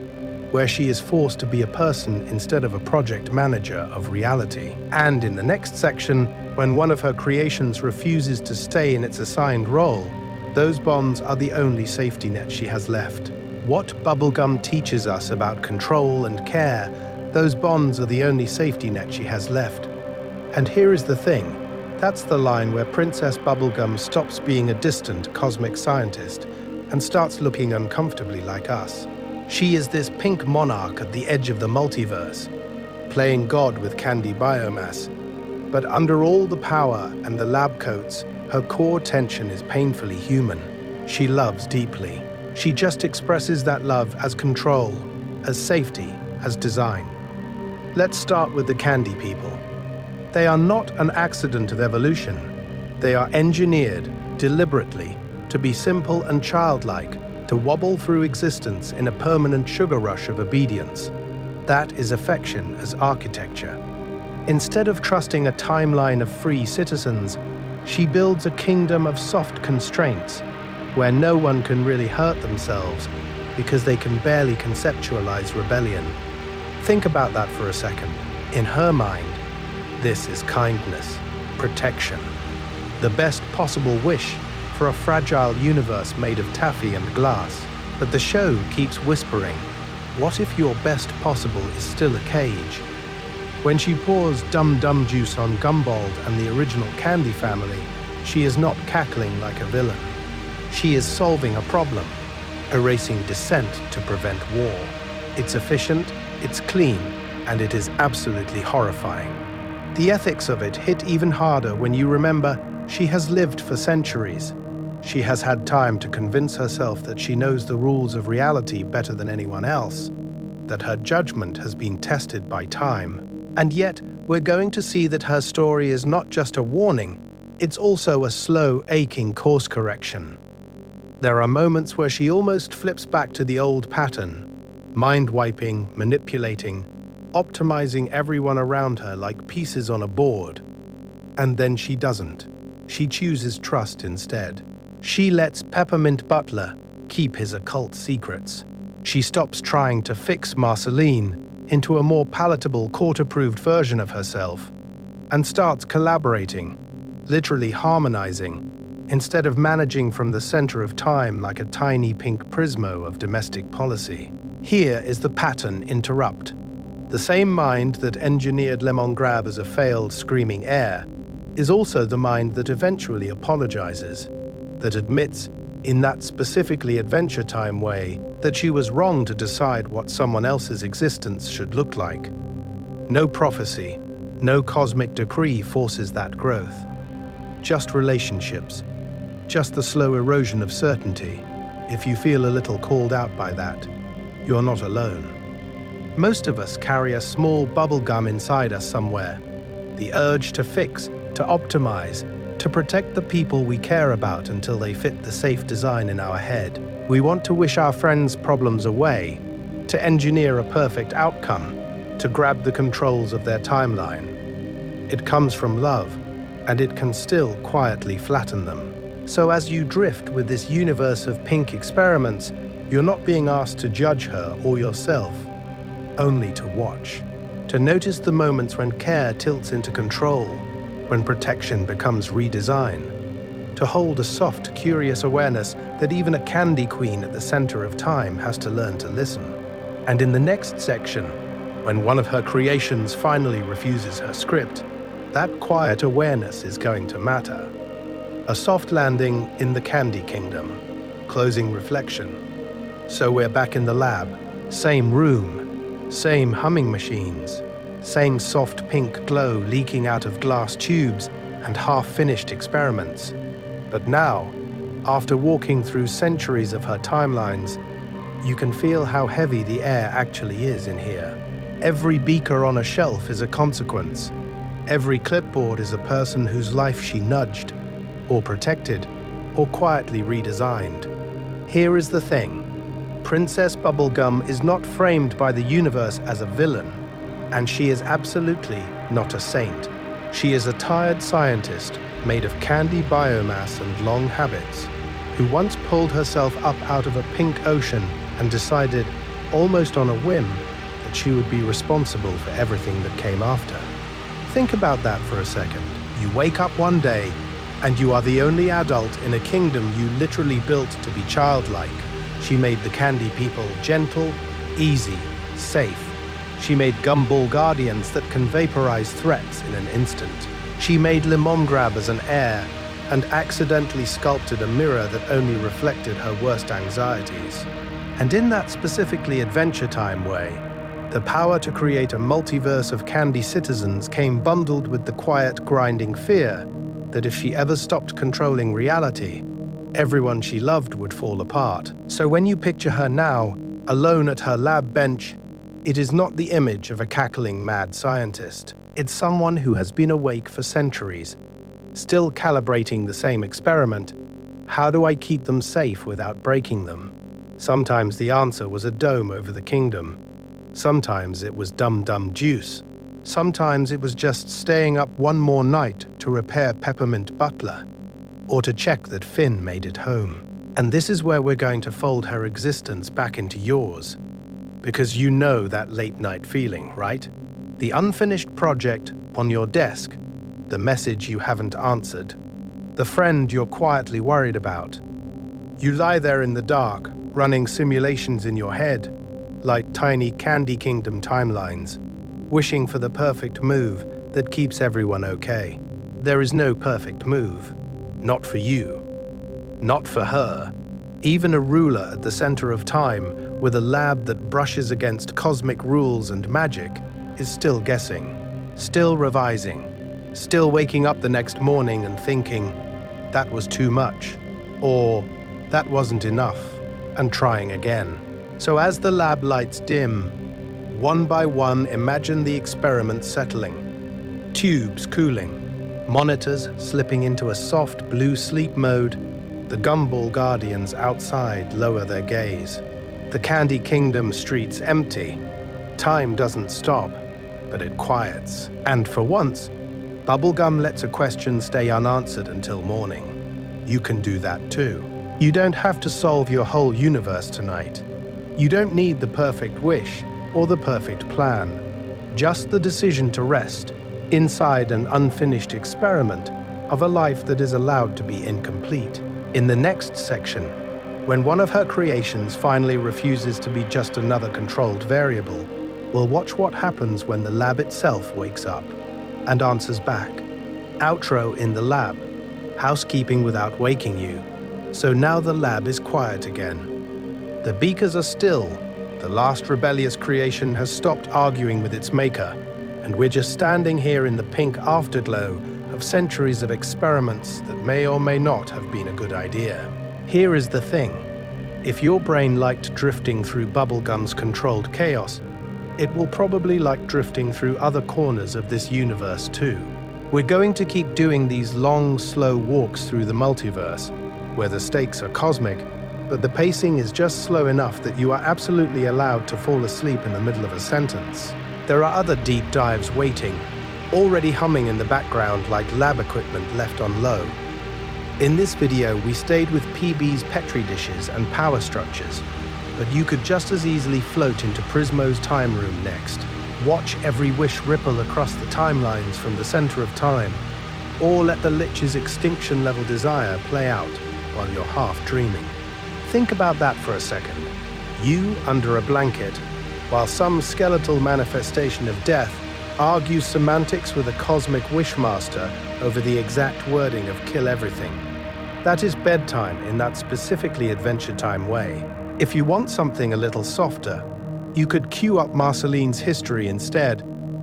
where she is forced to be a person instead of a project manager of reality. And in the next section, when one of her creations refuses to stay in its assigned role, those bonds are the only safety net she has left. What Bubblegum teaches us about control and care, those bonds are the only safety net she has left. And here is the thing, that's the line where Princess Bubblegum stops being a distant cosmic scientist and starts looking uncomfortably like us. She is this pink monarch at the edge of the multiverse, playing God with candy biomass. But under all the power and the lab coats, her core tension is painfully human. She loves deeply. She just expresses that love as control, as safety, as design. Let's start with the candy people. They are not an accident of evolution. They are engineered, deliberately, to be simple and childlike, to wobble through existence in a permanent sugar rush of obedience. That is affection as architecture. Instead of trusting a timeline of free citizens, she builds a kingdom of soft constraints, where no one can really hurt themselves because they can barely conceptualize rebellion. Think about that for a second. In her mind, this is kindness, protection, the best possible wish for a fragile universe made of taffy and glass. But the show keeps whispering, what if your best possible is still a cage? When she pours Dum Dum juice on Gumball and the original Candy family, she is not cackling like a villain. She is solving a problem, erasing dissent to prevent war. It's efficient, it's clean, and it is absolutely horrifying. The ethics of it hit even harder when you remember she has lived for centuries. She has had time to convince herself that she knows the rules of reality better than anyone else, that her judgment has been tested by time. And yet, we're going to see that her story is not just a warning, it's also a slow, aching course correction. There are moments where she almost flips back to the old pattern, mind-wiping, manipulating, optimizing everyone around her like pieces on a board. And then she doesn't. She chooses trust instead. She lets Peppermint Butler keep his occult secrets. She stops trying to fix Marceline into a more palatable, court-approved version of herself, and starts collaborating, literally harmonizing, instead of managing from the center of time like a tiny pink prismo of domestic policy. Here is the pattern interrupt. The same mind that engineered Lemon Grab as a failed screaming heir is also the mind that eventually apologizes, that admits, in that specifically Adventure Time way, that she was wrong to decide what someone else's existence should look like. No prophecy, no cosmic decree forces that growth. Just relationships, just the slow erosion of certainty. If you feel a little called out by that, you're not alone. Most of us carry a small bubblegum inside us somewhere, the urge to fix, to optimize, to protect the people we care about until they fit the safe design in our head. We want to wish our friends' problems away, to engineer a perfect outcome, to grab the controls of their timeline. It comes from love, and it can still quietly flatten them. So as you drift with this universe of pink experiments, you're not being asked to judge her or yourself, only to watch, to notice the moments when care tilts into control, when protection becomes redesign, to hold a soft, curious awareness that even a candy queen at the center of time has to learn to listen. And in the next section, when one of her creations finally refuses her script, that quiet awareness is going to matter. A soft landing in the Candy Kingdom, closing reflection. So we're back in the lab, same room, same humming machines, same soft pink glow leaking out of glass tubes and half-finished experiments. But now, after walking through centuries of her timelines, you can feel how heavy the air actually is in here. Every beaker on a shelf is a consequence. Every clipboard is a person whose life she nudged, or protected, or quietly redesigned. Here is the thing. Princess Bubblegum is not framed by the universe as a villain, and she is absolutely not a saint. She is a tired scientist made of candy biomass and long habits, who once pulled herself up out of a pink ocean and decided, almost on a whim, that she would be responsible for everything that came after. Think about that for a second. You wake up one day, and you are the only adult in a kingdom you literally built to be childlike. She made the candy people gentle, easy, safe. She made gumball guardians that can vaporize threats in an instant. She made Lemon Grab as an heir and accidentally sculpted a mirror that only reflected her worst anxieties. And in that specifically Adventure Time way, the power to create a multiverse of candy citizens came bundled with the quiet, grinding fear that if she ever stopped controlling reality, everyone she loved would fall apart. So when you picture her now, alone at her lab bench, it is not the image of a cackling mad scientist. It's someone who has been awake for centuries, still calibrating the same experiment. How do I keep them safe without breaking them? Sometimes the answer was a dome over the kingdom. Sometimes it was dum-dum juice. Sometimes it was just staying up one more night to repair Peppermint Butler, or to check that Finn made it home. And this is where we're going to fold her existence back into yours. Because you know that late-night feeling, right? The unfinished project on your desk, the message you haven't answered, the friend you're quietly worried about. You lie there in the dark, running simulations in your head, like tiny Candy Kingdom timelines, wishing for the perfect move that keeps everyone okay. There is no perfect move. Not for you. Not for her. Even a ruler at the center of time, with a lab that brushes against cosmic rules and magic, is still guessing, still revising, still waking up the next morning and thinking, that was too much, or that wasn't enough, and trying again. So as the lab lights dim, one by one imagine the experiment settling. Tubes cooling, monitors slipping into a soft blue sleep mode. The Gumball Guardians outside lower their gaze. The Candy Kingdom streets empty. Time doesn't stop, but it quiets. And for once, Bubblegum lets a question stay unanswered until morning. You can do that too. You don't have to solve your whole universe tonight. You don't need the perfect wish or the perfect plan. Just the decision to rest inside an unfinished experiment of a life that is allowed to be incomplete. In the next section, when one of her creations finally refuses to be just another controlled variable, we'll watch what happens when the lab itself wakes up and answers back. Outro in the lab. Housekeeping without waking you. So now the lab is quiet again. The beakers are still. The last rebellious creation has stopped arguing with its maker, and we're just standing here in the pink afterglow of centuries of experiments that may or may not have been a good idea. Here is the thing. If your brain liked drifting through Bubblegum's controlled chaos, it will probably like drifting through other corners of this universe too. We're going to keep doing these long, slow walks through the multiverse, where the stakes are cosmic, but the pacing is just slow enough that you are absolutely allowed to fall asleep in the middle of a sentence. There are other deep dives waiting, already humming in the background like lab equipment left on low. In this video, we stayed with PB's Petri dishes and power structures, but you could just as easily float into Prismo's time room next. Watch every wish ripple across the timelines from the center of time, or let the Lich's extinction-level desire play out while you're half dreaming. Think about that for a second. You under a blanket, while some skeletal manifestation of death argues semantics with a cosmic wishmaster over the exact wording of kill everything. That is bedtime in that specifically Adventure Time way. If you want something a little softer, you could cue up Marceline's history instead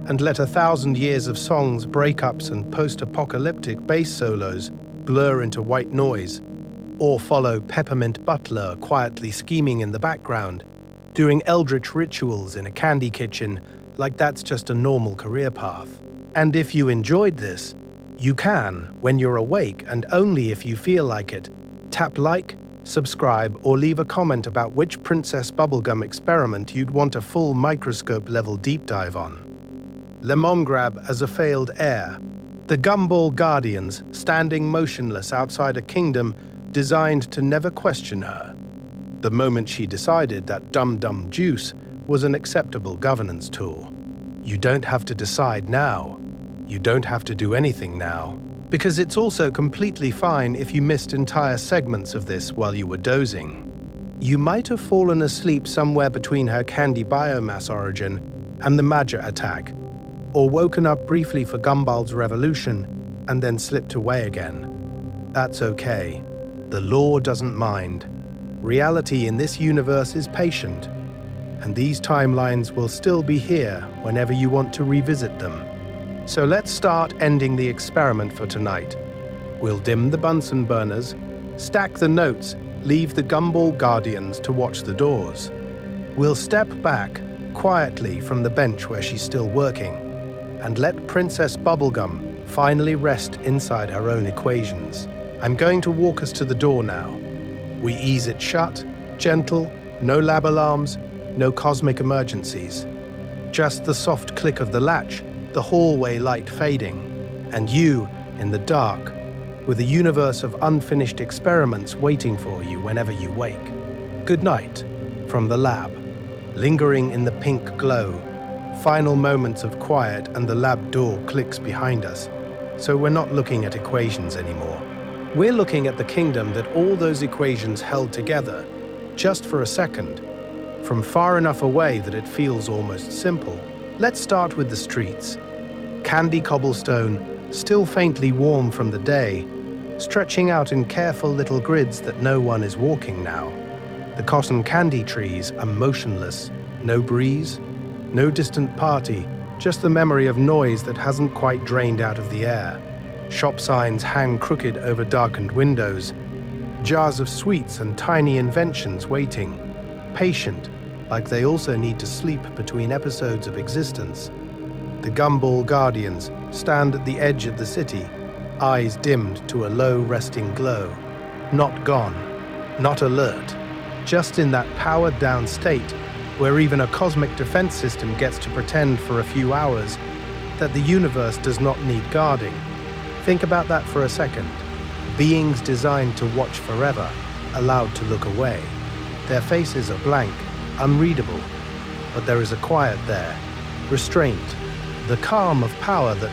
and let 1,000 years of songs, breakups, and post-apocalyptic bass solos blur into white noise, or follow Peppermint Butler quietly scheming in the background, doing eldritch rituals in a candy kitchen like that's just a normal career path. And if you enjoyed this, you can, when you're awake and only if you feel like it, tap like, subscribe, or leave a comment about which Princess Bubblegum experiment you'd want a full microscope-level deep dive on. Lemon grab as a failed heir. The Gumball Guardians standing motionless outside a kingdom designed to never question her. The moment she decided that dum-dum juice was an acceptable governance tool. You don't have to decide now. You don't have to do anything now. Because it's also completely fine if you missed entire segments of this while you were dozing. You might have fallen asleep somewhere between her candy biomass origin and the Maja attack, or woken up briefly for Gumball's revolution and then slipped away again. That's okay. The law doesn't mind. Reality in this universe is patient, and these timelines will still be here whenever you want to revisit them. So let's start ending the experiment for tonight. We'll dim the Bunsen burners, stack the notes, leave the Gumball Guardians to watch the doors. We'll step back quietly from the bench where she's still working, and let Princess Bubblegum finally rest inside her own equations. I'm going to walk us to the door now. We ease it shut, gentle, no lab alarms, no cosmic emergencies. Just the soft click of the latch, the hallway light fading, and you in the dark, with a universe of unfinished experiments waiting for you whenever you wake. Good night from the lab. Lingering in the pink glow, final moments of quiet and the lab door clicks behind us. So we're not looking at equations anymore. We're looking at the kingdom that all those equations held together, just for a second, from far enough away that it feels almost simple. Let's start with the streets. Candy cobblestone, still faintly warm from the day, stretching out in careful little grids that no one is walking now. The cotton candy trees are motionless, no breeze, no distant party, just the memory of noise that hasn't quite drained out of the air. Shop signs hang crooked over darkened windows, jars of sweets and tiny inventions waiting, patient, like they also need to sleep between episodes of existence. The Gumball Guardians stand at the edge of the city, eyes dimmed to a low resting glow. Not gone, not alert, just in that powered-down state where even a cosmic defense system gets to pretend for a few hours that the universe does not need guarding. Think about that for a second. Beings designed to watch forever, allowed to look away. Their faces are blank, unreadable, but there is a quiet there, restraint, the calm of power that,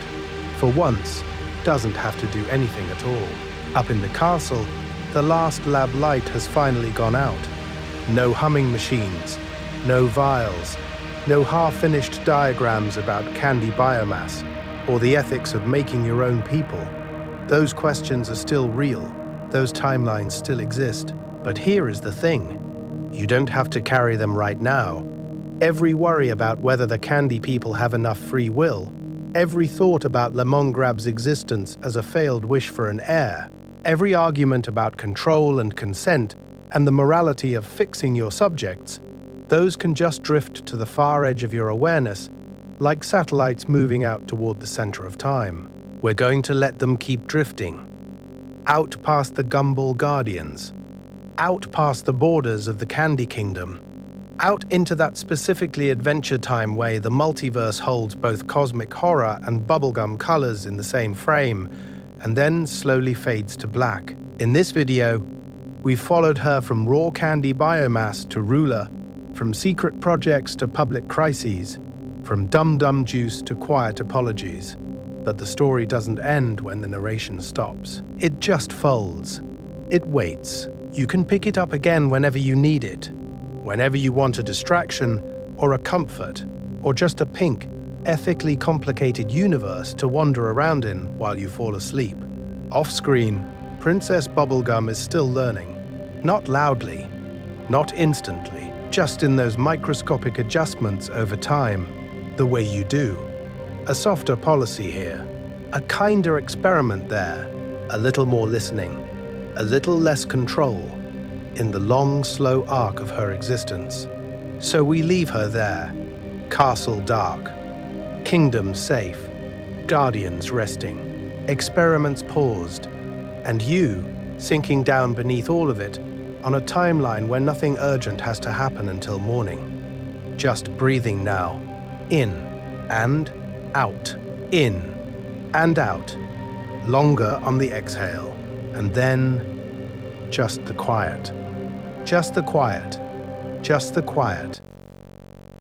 for once, doesn't have to do anything at all. Up in the castle, the last lab light has finally gone out. No humming machines, no vials, no half-finished diagrams about candy biomass, or the ethics of making your own people. Those questions are still real, those timelines still exist. But here is the thing. You don't have to carry them right now. Every worry about whether the candy people have enough free will, every thought about Lemongrab's existence as a failed wish for an heir, every argument about control and consent and the morality of fixing your subjects, those can just drift to the far edge of your awareness, like satellites moving out toward the center of time. We're going to let them keep drifting, out past the Gumball Guardians, out past the borders of the Candy Kingdom, out into that specifically Adventure Time way the multiverse holds both cosmic horror and bubblegum colors in the same frame, and then slowly fades to black. In this video, we've followed her from raw candy biomass to ruler, from secret projects to public crises, from dum-dum juice to quiet apologies. But the story doesn't end when the narration stops. It just folds. It waits. You can pick it up again whenever you need it, whenever you want a distraction, or a comfort, or just a pink, ethically complicated universe to wander around in while you fall asleep. Off-screen, Princess Bubblegum is still learning. Not loudly, not instantly, just in those microscopic adjustments over time, the way you do. A softer policy here, a kinder experiment there, a little more listening, a little less control, in the long, slow arc of her existence. So we leave her there, castle dark, kingdom safe, guardians resting, experiments paused, and you sinking down beneath all of it on a timeline where nothing urgent has to happen until morning. Just breathing now, in and out, in and out, longer on the exhale, and then just the quiet. Just the quiet. Just the quiet.